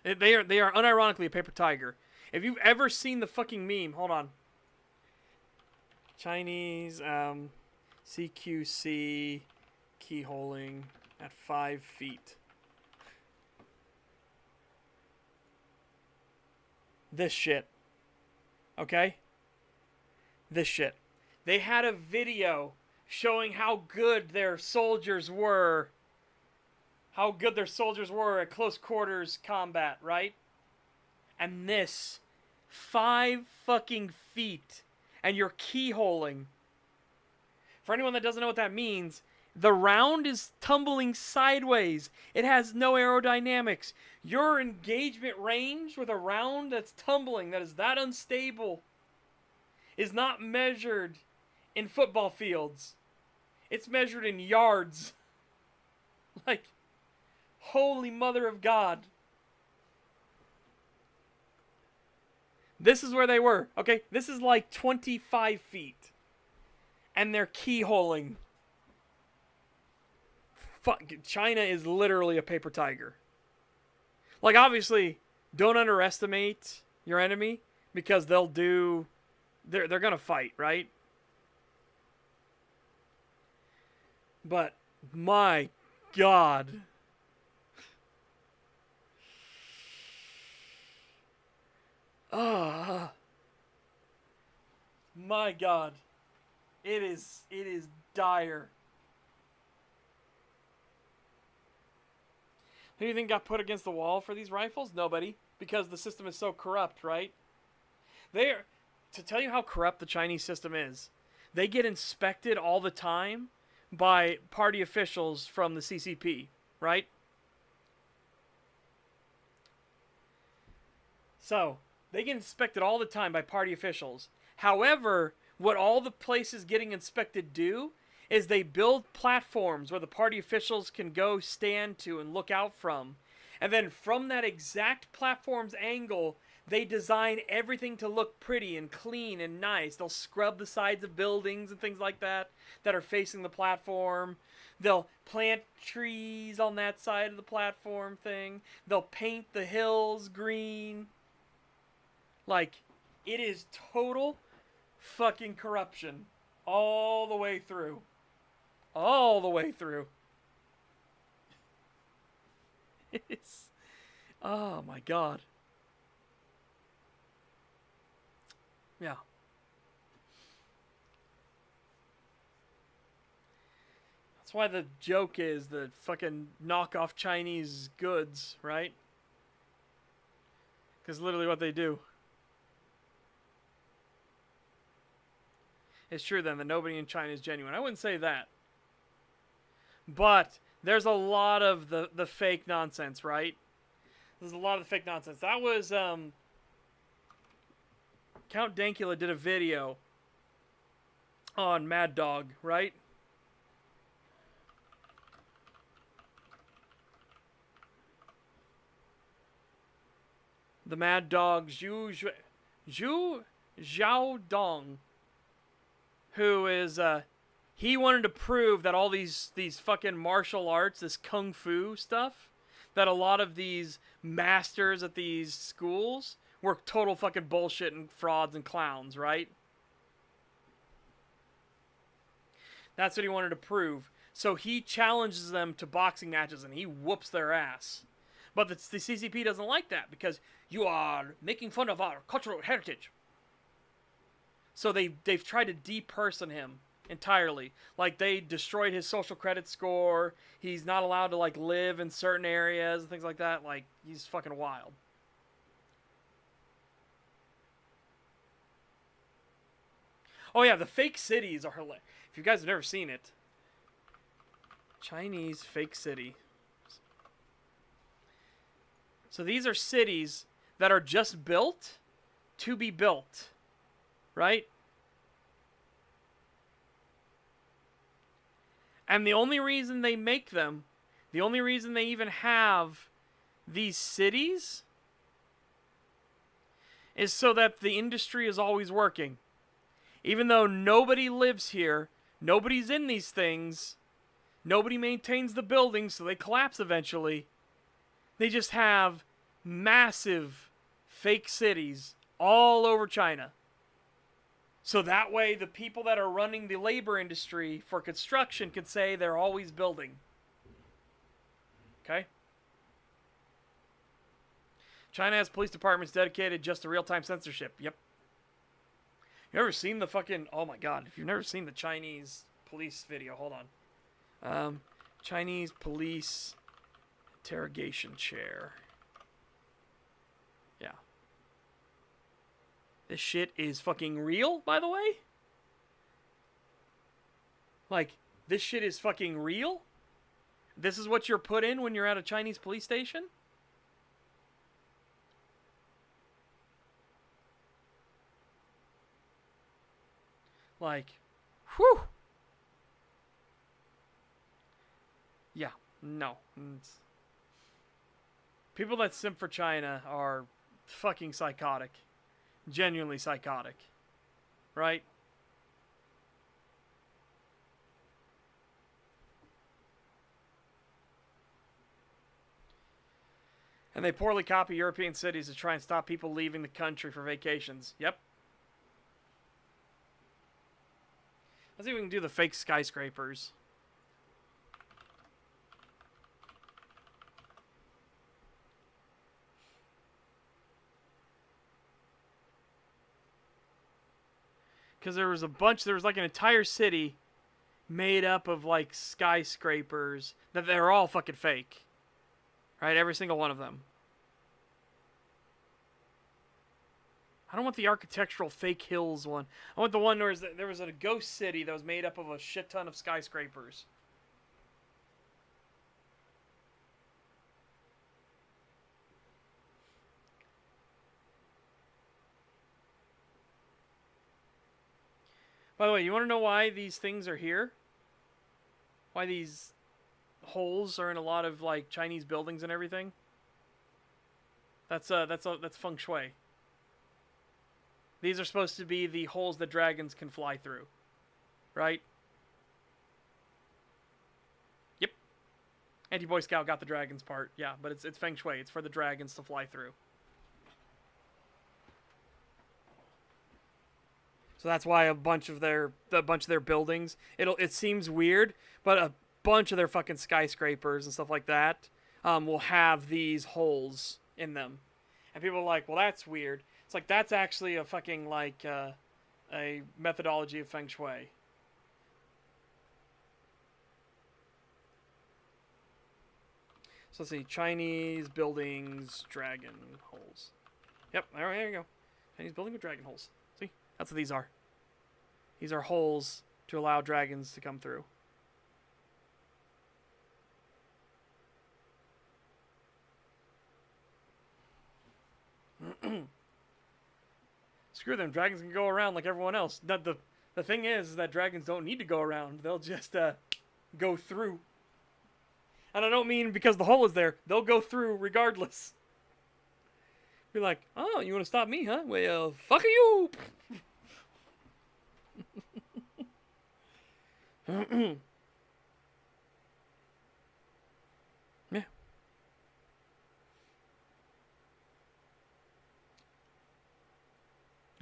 They are unironically a paper tiger. If you've ever seen the fucking meme, hold on. Chinese CQC keyholing at 5 feet. This shit. Okay? This shit. They had a video showing how good their soldiers were. How good their soldiers were at close quarters combat, right? And this, 5 fucking feet, and you're keyholing. For anyone that doesn't know what that means, the round is tumbling sideways. It has no aerodynamics. Your engagement range with a round that's tumbling, that is that unstable, is not measured in football fields. It's measured in yards. Like, holy mother of God. This is where they were, okay? This is like 25 feet. And they're keyholing. Fuck, China is literally a paper tiger. Like, obviously, don't underestimate your enemy, because they're gonna fight, right? But, my God. My God. It is dire. Who do you think got put against the wall for these rifles? Nobody. Because the system is so corrupt, right? To tell you how corrupt the Chinese system is, they get inspected all the time by party officials from the CCP, right? So, they get inspected all the time by party officials. However, what all the places getting inspected do is they build platforms where the party officials can go stand to and look out from. And then from that exact platform's angle, they design everything to look pretty and clean and nice. They'll scrub the sides of buildings and things like that are facing the platform. They'll plant trees on that side of the platform thing. They'll paint the hills green. Like, it is total fucking corruption all the way through. All the way through. It's, oh my God. Yeah. That's why the joke is the fucking knockoff Chinese goods, right? Because literally what they do. It's true then that nobody in China is genuine. I wouldn't say that. But there's a lot of the fake nonsense, right? There's a lot of the fake nonsense. That was Count Dankula did a video on Mad Dog, right? The Mad Dog Zhu Xiaodong, who is he wanted to prove that all these fucking martial arts, this kung fu stuff, that a lot of these masters at these schools were total fucking bullshit and frauds and clowns, right? That's what he wanted to prove. So he challenges them to boxing matches and he whoops their ass. But the CCP doesn't like that because you are making fun of our cultural heritage. So they've tried to deperson him entirely. Like, they destroyed his social credit score. He's not allowed to, like, live in certain areas and things like that. Like, he's fucking wild. Oh yeah, the fake cities are hilarious. If you guys have never seen it. Chinese fake city. So these are cities that are just built to be built. Right? And the only reason they make them, the only reason they even have these cities is so that the industry is always working. Even though nobody lives here, Nobody's in these things. Nobody maintains the buildings, so they collapse eventually. They just have massive fake cities all over China. So that way the people that are running the labor industry for construction can say they're always building. Okay? China has police departments dedicated just to real-time censorship. Yep. You ever seen the fucking... Oh my god, if you've never seen the Chinese police video, hold on. Chinese police interrogation chair. Yeah. This shit is fucking real, by the way? Like, this shit is fucking real? This is what you're put in when you're at a Chinese police station? Like, whew. Yeah, no. People that simp for China are fucking psychotic. Genuinely psychotic. Right? And they poorly copy European cities to try and stop people leaving the country for vacations. Yep. Let's see if we can do the fake skyscrapers. Because there was like an entire city made up of like skyscrapers that they're all fucking fake. Right? Every single one of them. I don't want the architectural fake hills one. I want the one where there was a ghost city that was made up of a shit ton of skyscrapers. By the way, you want to know why these things are here? Why these holes are in a lot of like Chinese buildings and everything? That's feng shui. These are supposed to be the holes that dragons can fly through. Right? Yep. Anti-Boy Scout got the dragons part. Yeah, but it's feng shui. It's for the dragons to fly through. So that's why a bunch of their buildings, it seems weird, but a bunch of their fucking skyscrapers and stuff like that will have these holes in them. And people are like, well, that's weird. It's like, that's actually a fucking, like, a methodology of feng shui. So let's see, Chinese buildings, dragon holes. Yep, there you go. Chinese building with dragon holes. See, that's what these are. These are holes to allow dragons to come through. Screw them. Dragons can go around like everyone else. The thing is that dragons don't need to go around. They'll just go through. And I don't mean because the hole is there. They'll go through regardless. Be like, oh, you want to stop me, huh? Well, fuck you. Yeah.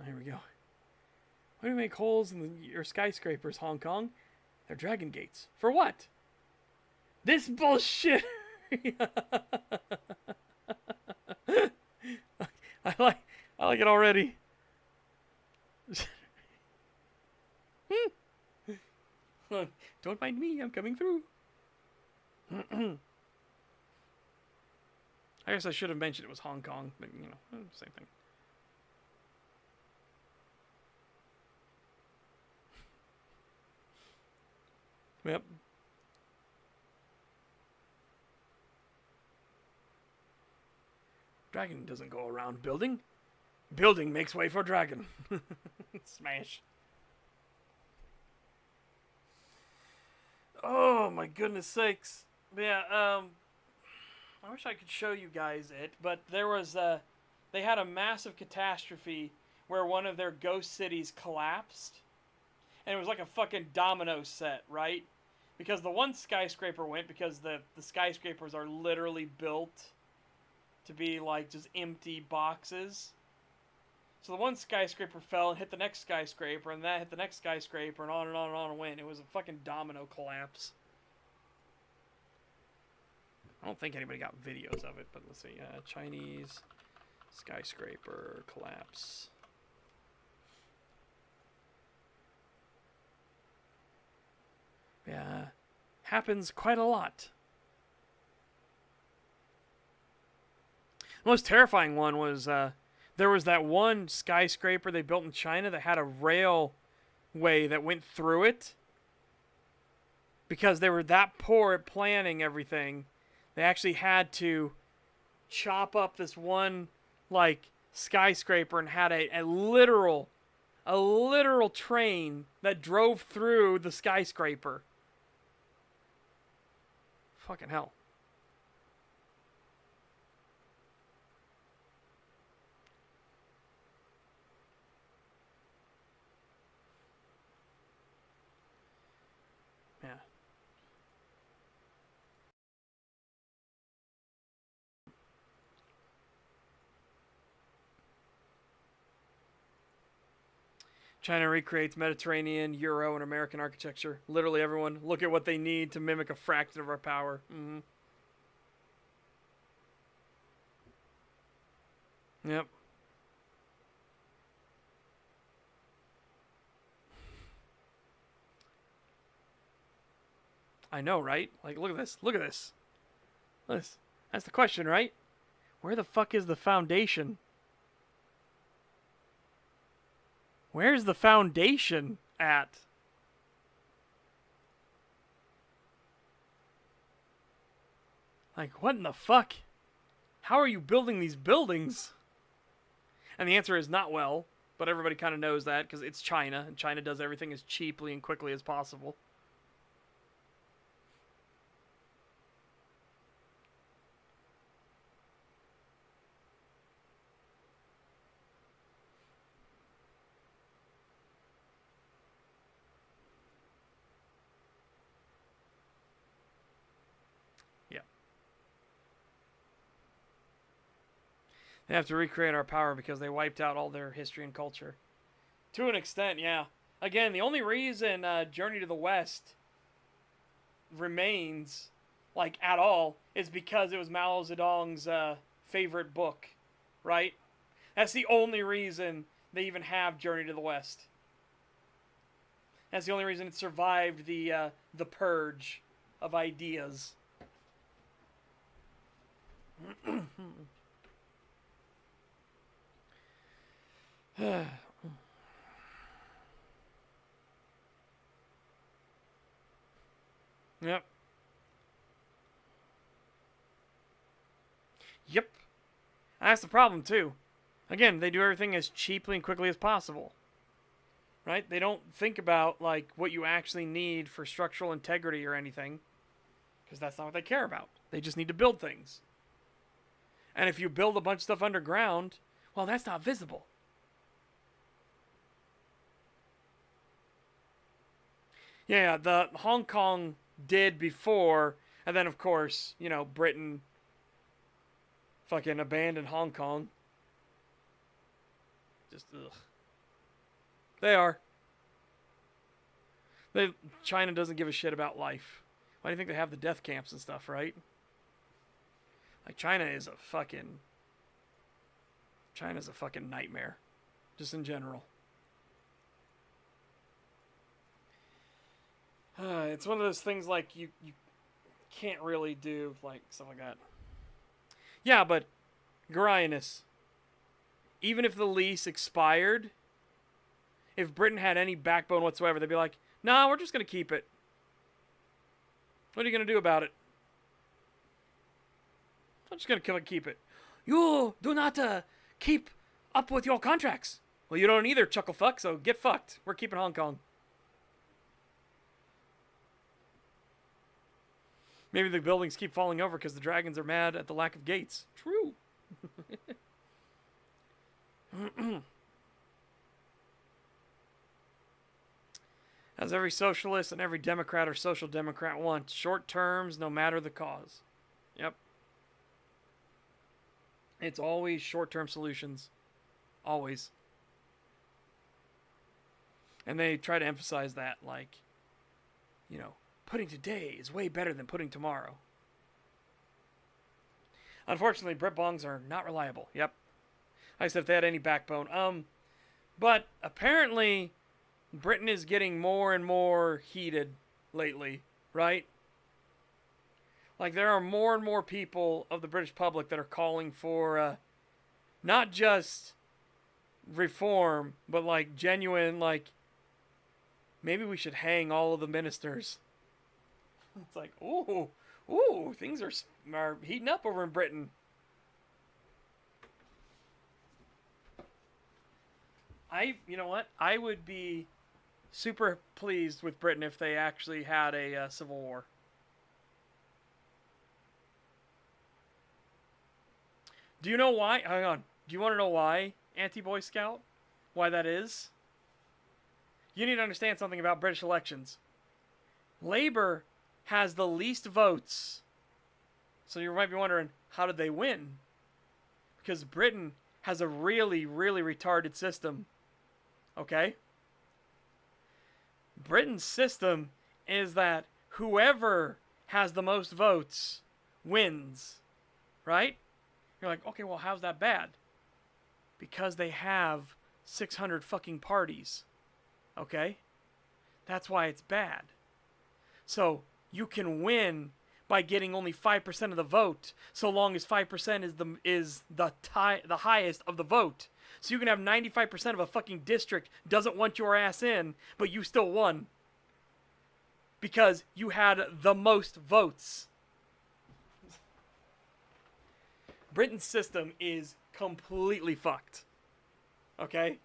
Here we go. Why do you make holes in your skyscrapers, Hong Kong? They're dragon gates. For what? This bullshit. I like it already. Don't mind me, I'm coming through. I guess I should have mentioned it was Hong Kong, but you know, same thing. Yep. Dragon doesn't go around building. Building makes way for dragon. Smash. Oh my goodness sakes. Yeah, I wish I could show you guys it, but there was they had a massive catastrophe where one of their ghost cities collapsed. and it was like a fucking domino set, right? Because the one skyscraper went because the skyscrapers are literally built to be like just empty boxes. So the one skyscraper fell and hit the next skyscraper, and that hit the next skyscraper, and on and on and on it went. It was a fucking domino collapse. I don't think anybody got videos of it, but let's see. Chinese skyscraper collapse. Yeah, happens quite a lot. The most terrifying one was there was that one skyscraper they built in China that had a railway that went through it. Because they were that poor at planning everything, they actually had to chop up this one like skyscraper and had a literal train that drove through the skyscraper. Fucking hell. Yeah. China recreates Mediterranean, Euro, and American architecture. Literally everyone, look at what they need to mimic a fraction of our power. Mm-hmm. Yep. I know, right? Like, look at this. Look at this. Look at this. That's the question, right? Where the fuck is the foundation? Where's the foundation at? Like, what in the fuck? How are you building these buildings? And the answer is not well, but everybody kind of knows that because it's China, and China does everything as cheaply and quickly as possible. They have to recreate our power because they wiped out all their history and culture. To an extent, yeah. Again, the only reason Journey to the West remains, like, at all, is because it was Mao Zedong's favorite book, right? That's the only reason they even have Journey to the West. That's the only reason it survived the purge of ideas. Yep. Yep. That's the problem, too. Again, they do everything as cheaply and quickly as possible. Right? They don't think about, like, what you actually need for structural integrity or anything. Because that's not what they care about. They just need to build things. And if you build a bunch of stuff underground, well, that's not visible. Yeah, the Hong Kong did before, and then, of course, you know, Britain fucking abandoned Hong Kong. Just, ugh. They are. China doesn't give a shit about life. Why do you think they have the death camps and stuff, right? Like, China's a fucking nightmare. Just in general. It's one of those things, like, you can't really do, like, stuff like that. Yeah, but, Gorianus, even if the lease expired, if Britain had any backbone whatsoever, they'd be like, nah, we're just going to keep it. What are you going to do about it? I'm just going to keep it. You do not keep up with your contracts. Well, you don't either, chucklefuck, so get fucked. We're keeping Hong Kong. Maybe the buildings keep falling over because the dragons are mad at the lack of gates. True. As every socialist and every Democrat or social democrat wants, short terms no matter the cause. Yep. It's always short-term solutions. Always. And they try to emphasize that, like, you know, putting today is way better than putting tomorrow. Unfortunately, Brit bongs are not reliable. Yep. Like I said, if they had any backbone. But apparently, Britain is getting more and more heated lately, right? Like, there are more and more people of the British public that are calling for not just reform, but, like, genuine, like, maybe we should hang all of the ministers. It's like, ooh, things are heating up over in Britain. You know what? I would be super pleased with Britain if they actually had a civil war. Do you know why? Hang on. Do you want to know why, anti-Boy Scout? Why that is? You need to understand something about British elections. Labour has the least votes. So you might be wondering, how did they win? Because Britain has a really, really retarded system. Okay? Britain's system is that whoever has the most votes wins. Right? You're like, okay, well, how's that bad? Because they have 600 fucking parties. Okay? That's why it's bad. So, you can win by getting only 5% of the vote, so long as 5% is the highest of the vote. So you can have 95% of a fucking district doesn't want your ass in, but you still won. Because you had the most votes. Britain's system is completely fucked. Okay?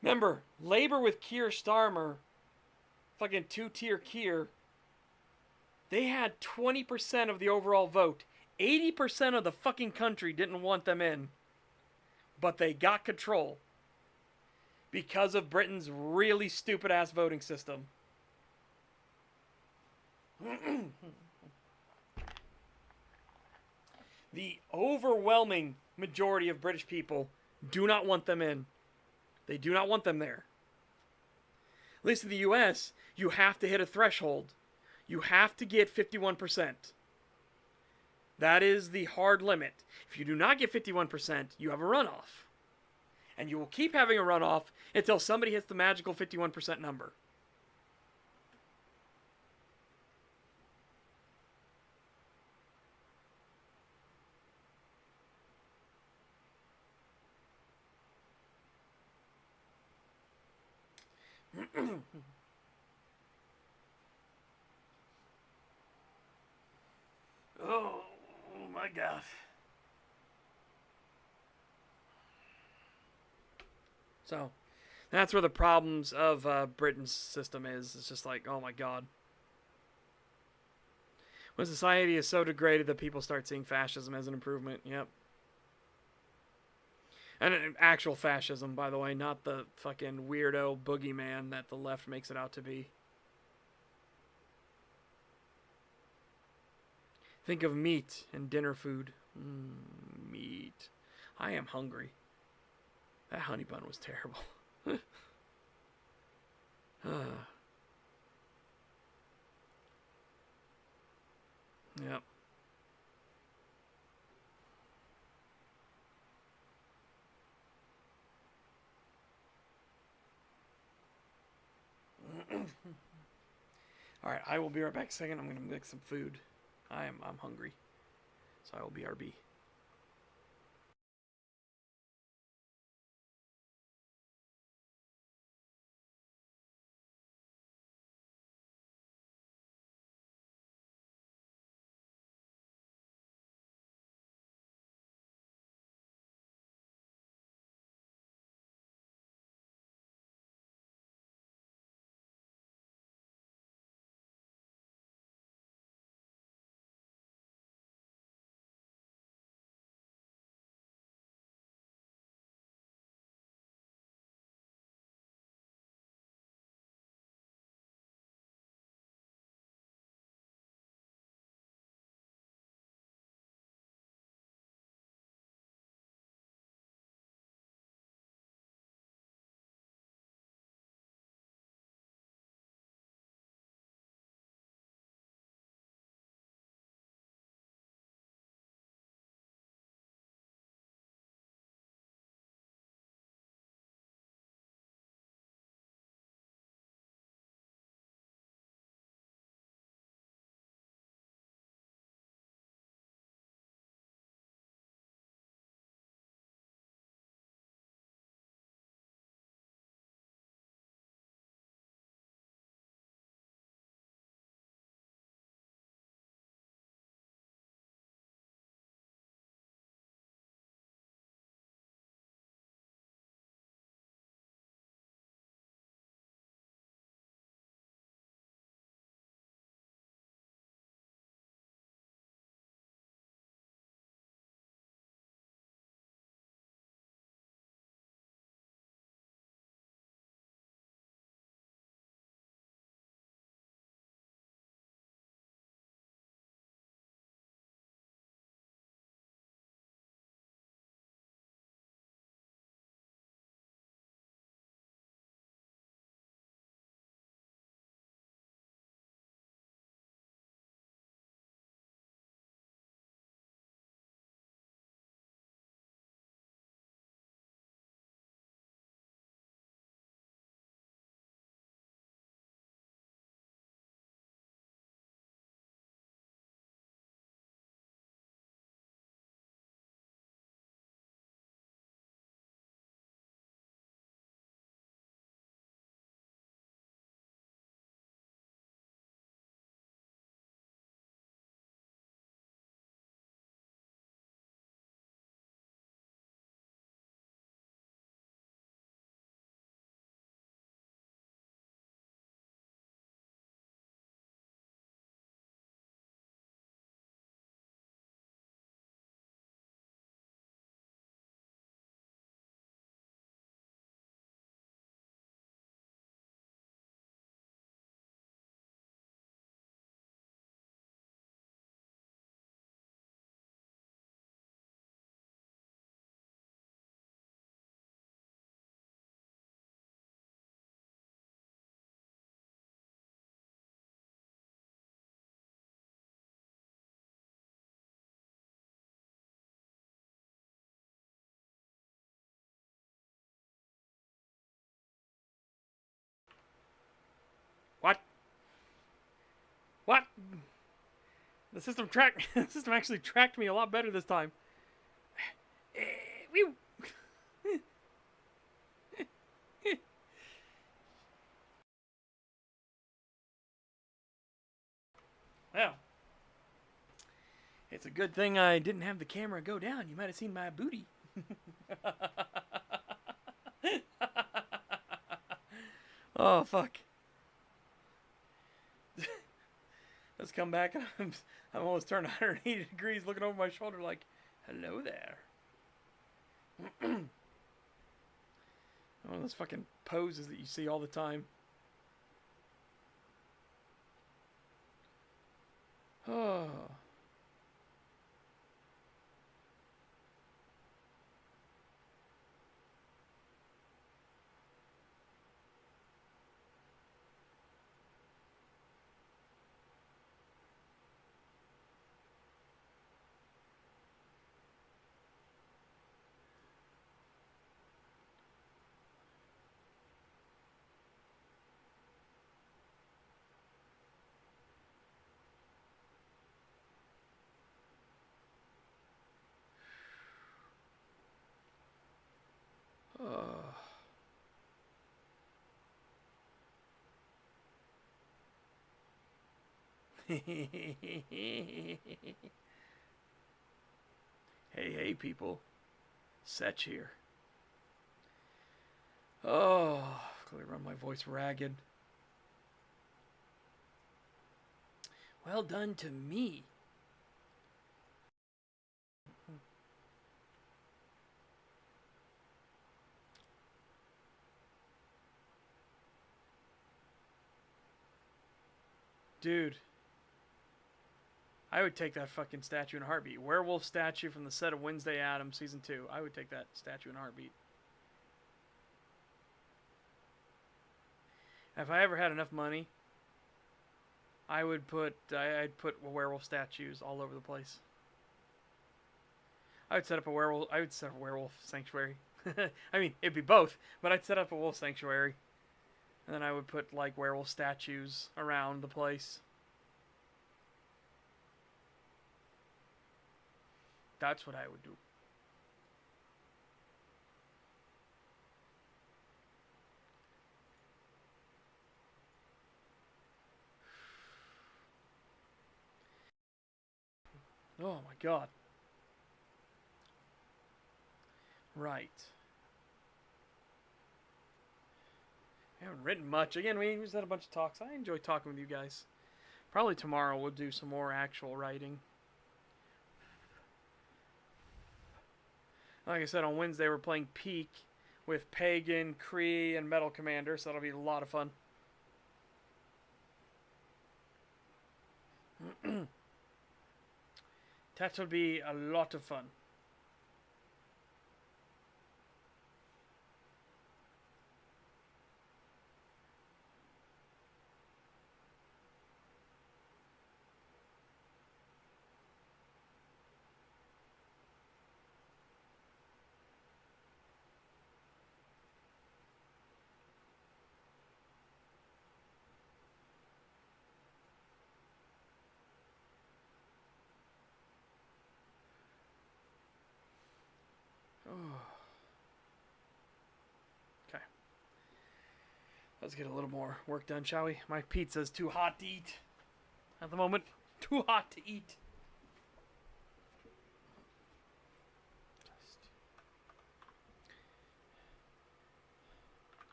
Remember, Labour with Keir Starmer, fucking two-tier Keir, they had 20% of the overall vote. 80% of the fucking country didn't want them in. But they got control. Because of Britain's really stupid-ass voting system. The overwhelming majority of British people do not want them in. They do not want them there. At least in the US, you have to hit a threshold. You have to get 51%. That is the hard limit. If you do not get 51%, you have a runoff. And you will keep having a runoff until somebody hits the magical 51% number. Oh my God. So, that's where the problems of Britain's system is. It's just like, oh my God. When society is so degraded that people start seeing fascism as an improvement. Yep. And actual fascism, by the way, not the fucking weirdo boogeyman that the left makes it out to be. Think of meat and dinner food. Meat. I am hungry. That honey bun was terrible. Yep. Alright, I will be right back in a second. I'm going to make some food. I'm hungry. So I will BRB. What? The system the system actually tracked me a lot better this time. Whew. Well, it's a good thing I didn't have the camera go down. You might have seen my booty. Oh, fuck. Let's come back. I'm almost turned 180 degrees looking over my shoulder like, hello there. One of those fucking poses that you see all the time. Oh. Oh. Hey, people. Setch here. Oh, clearly run my voice ragged. Well done to me. Dude. I would take that fucking statue in a heartbeat. Werewolf statue from the set of Wednesday Addams Season 2. I would take that statue in a heartbeat. If I ever had enough money, I'd put werewolf statues all over the place. I would set up a werewolf sanctuary. I mean, it'd be both, but I'd set up a wolf sanctuary. And then I would put like werewolf statues around the place. That's what I would do. Oh my god. Right. I haven't written much. Again, we just had a bunch of talks. I enjoy talking with you guys. Probably tomorrow we'll do some more actual writing. Like I said, on Wednesday we're playing Peak with Pagan, Kree, and Metal Commander, so that'll be a lot of fun. That will be a lot of fun. Okay. Let's get a little more work done, shall we? My pizza's too hot to eat at the moment. Too hot to eat.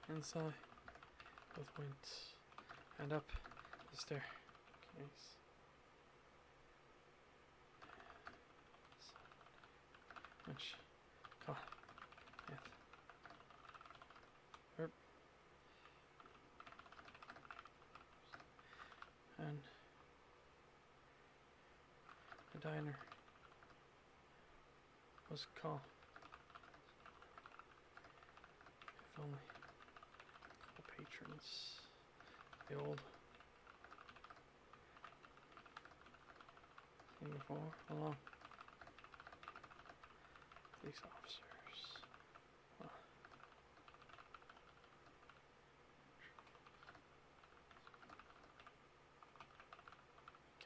Inside, both points, and up the staircase. Which, come on, yes. And the diner was called. If only the patrons, the old thing before along. Police officers.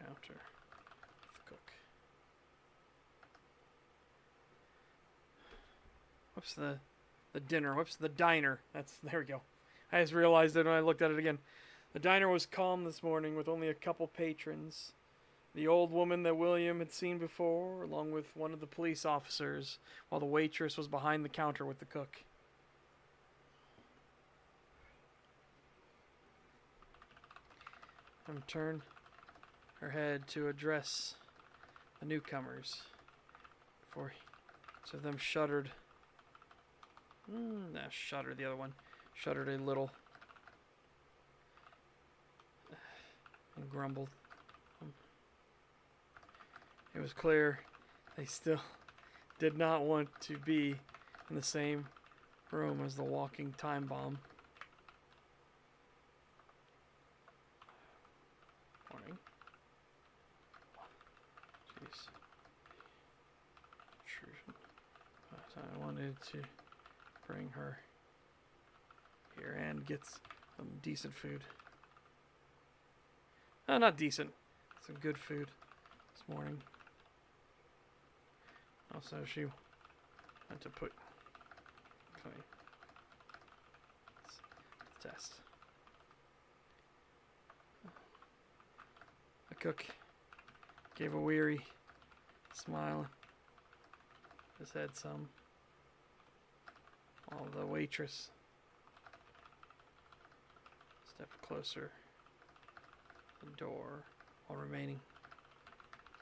counter. Cook. Whoops, the dinner. Whoops, the diner. There we go. I just realized it when I looked at it again. The diner was calm this morning with only a couple patrons. The old woman that William had seen before, along with one of the police officers, while the waitress was behind the counter with the cook. I'm turned her head to address the newcomers. Before each of them shuddered. Shuddered, the other one. Shuddered a little. And grumbled. It was clear they still did not want to be in the same room as the walking time bomb. Morning. Jeez. Intrusion. But I wanted to bring her here and get some decent food. Not decent. Some good food this morning. Also, she had to put test. The cook gave a weary smile. His head some. While the waitress stepped closer to the door while remaining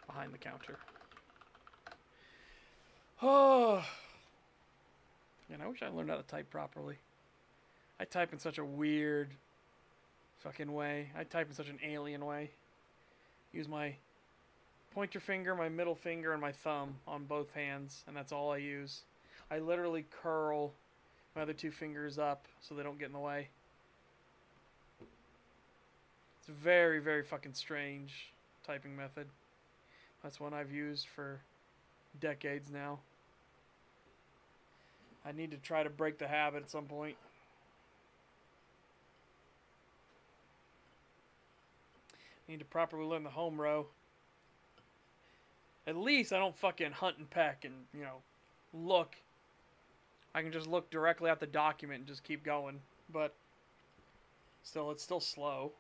behind the counter. Oh, and I wish I learned how to type properly. I type in such a weird fucking way. I type in such an alien way. Use my pointer finger, my middle finger, and my thumb on both hands, and that's all I use. I literally curl my other two fingers up so they don't get in the way. It's a very, very fucking strange typing method. That's one I've used for decades now. I need to try to break the habit at some point. I need to properly learn the home row. At least I don't fucking hunt and peck and, look. I can just look directly at the document and just keep going. But still, it's still slow.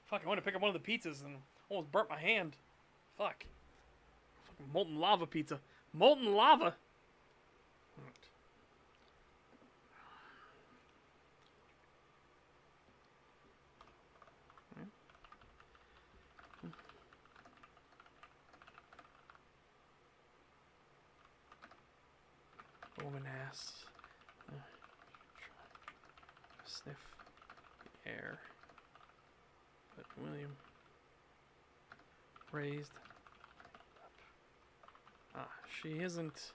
Fuck, I want to pick up one of the pizzas and almost burnt my hand. Fuck. Fucking molten lava pizza. Molten lava! The woman asked. Sniff the air. But William raised up. She isn't.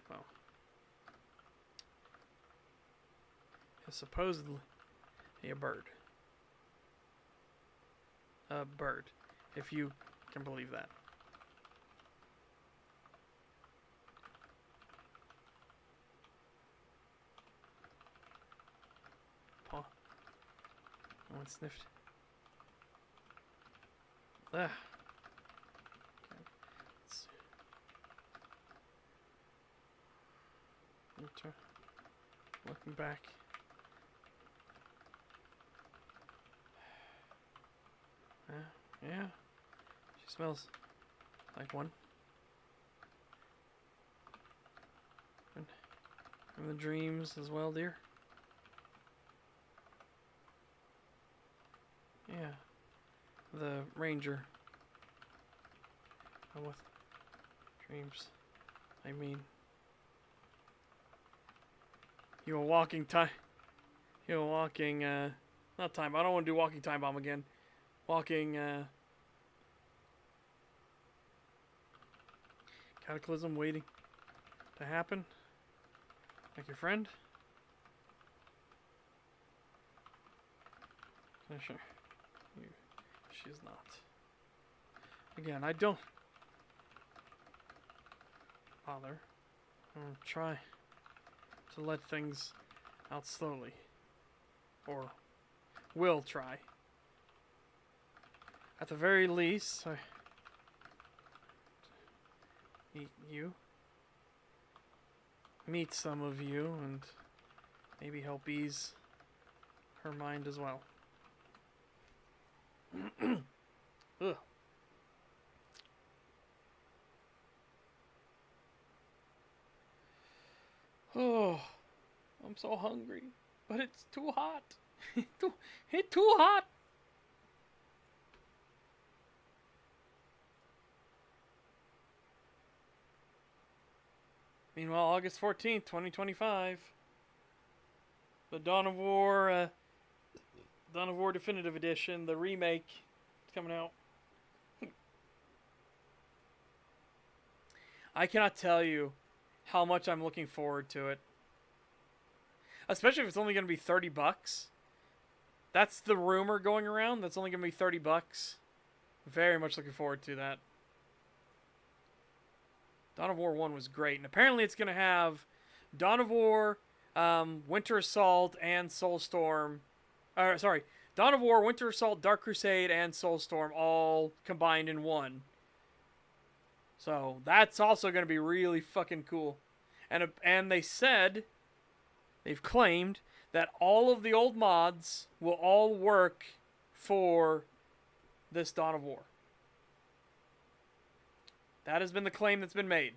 Well, is supposedly a bird. A bird, if you can believe that. Paw. No one sniffed. Okay. Looking back. Yeah. She smells like one. And the dreams as well, dear. Yeah. The ranger. With dreams. I mean. You're walking time. You're walking, not time. I don't want to do walking time bomb again. Walking, cataclysm waiting to happen. Like your friend. Sure. She's not. Again, I don't bother. Or try to let things out slowly. Or will try. At the very least, meet some of you and maybe help ease her mind as well. Ugh. Oh, I'm so hungry, but it's too hot. It's too hot. Meanwhile, August 14th, 2025, the Dawn of War Definitive Edition, the remake, is coming out. I cannot tell you how much I'm looking forward to it. Especially if it's only going to be $30. That's the rumor going around. That's only going to be $30. Very much looking forward to that. Dawn of War 1 was great. And apparently it's going to have Dawn of War, Winter Assault, and Soulstorm. Dawn of War, Winter Assault, Dark Crusade, and Soulstorm all combined in one. So that's also going to be really fucking cool. And they said, they've claimed, that all of the old mods will all work for this Dawn of War. That has been the claim that's been made.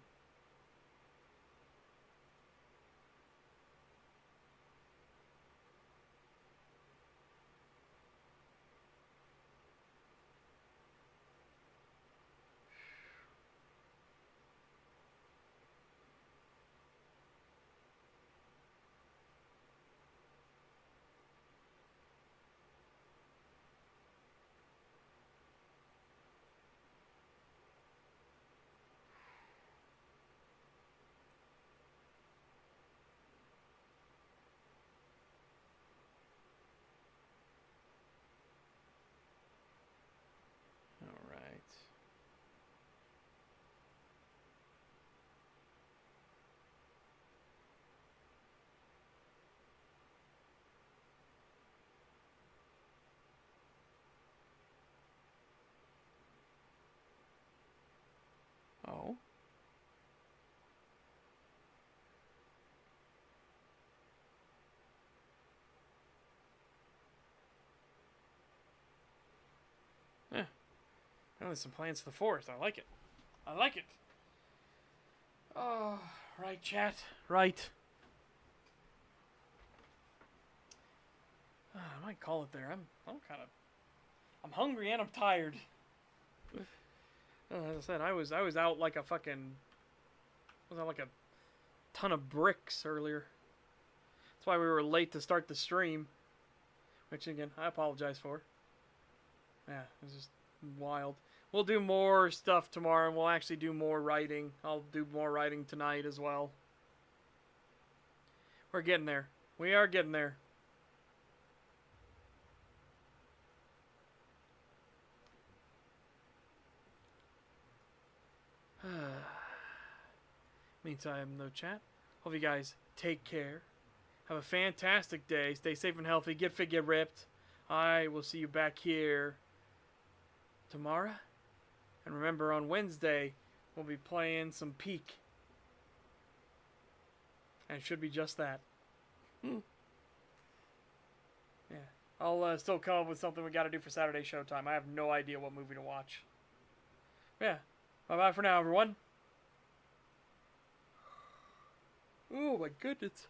Oh. Yeah. Now there's some plans for the forest. I like it. I like it. Oh, right, chat. Right. I might call it there. I'm hungry and I'm tired. As I said, I was out like a fucking... I was out like a ton of bricks earlier. That's why we were late to start the stream. Which, again, I apologize for. Yeah, it was just wild. We'll do more stuff tomorrow, and we'll actually do more writing. I'll do more writing tonight as well. We're getting there. We are getting there. Meantime, no chat. Hope you guys take care. Have a fantastic day. Stay safe and healthy. Get fit, get ripped. I will see you back here tomorrow. And remember, on Wednesday, we'll be playing some Peak. And it should be just that. Yeah. I'll still come up with something we got to do for Saturday Showtime. I have no idea what movie to watch. Yeah. Bye-bye for now, everyone. Oh, my goodness.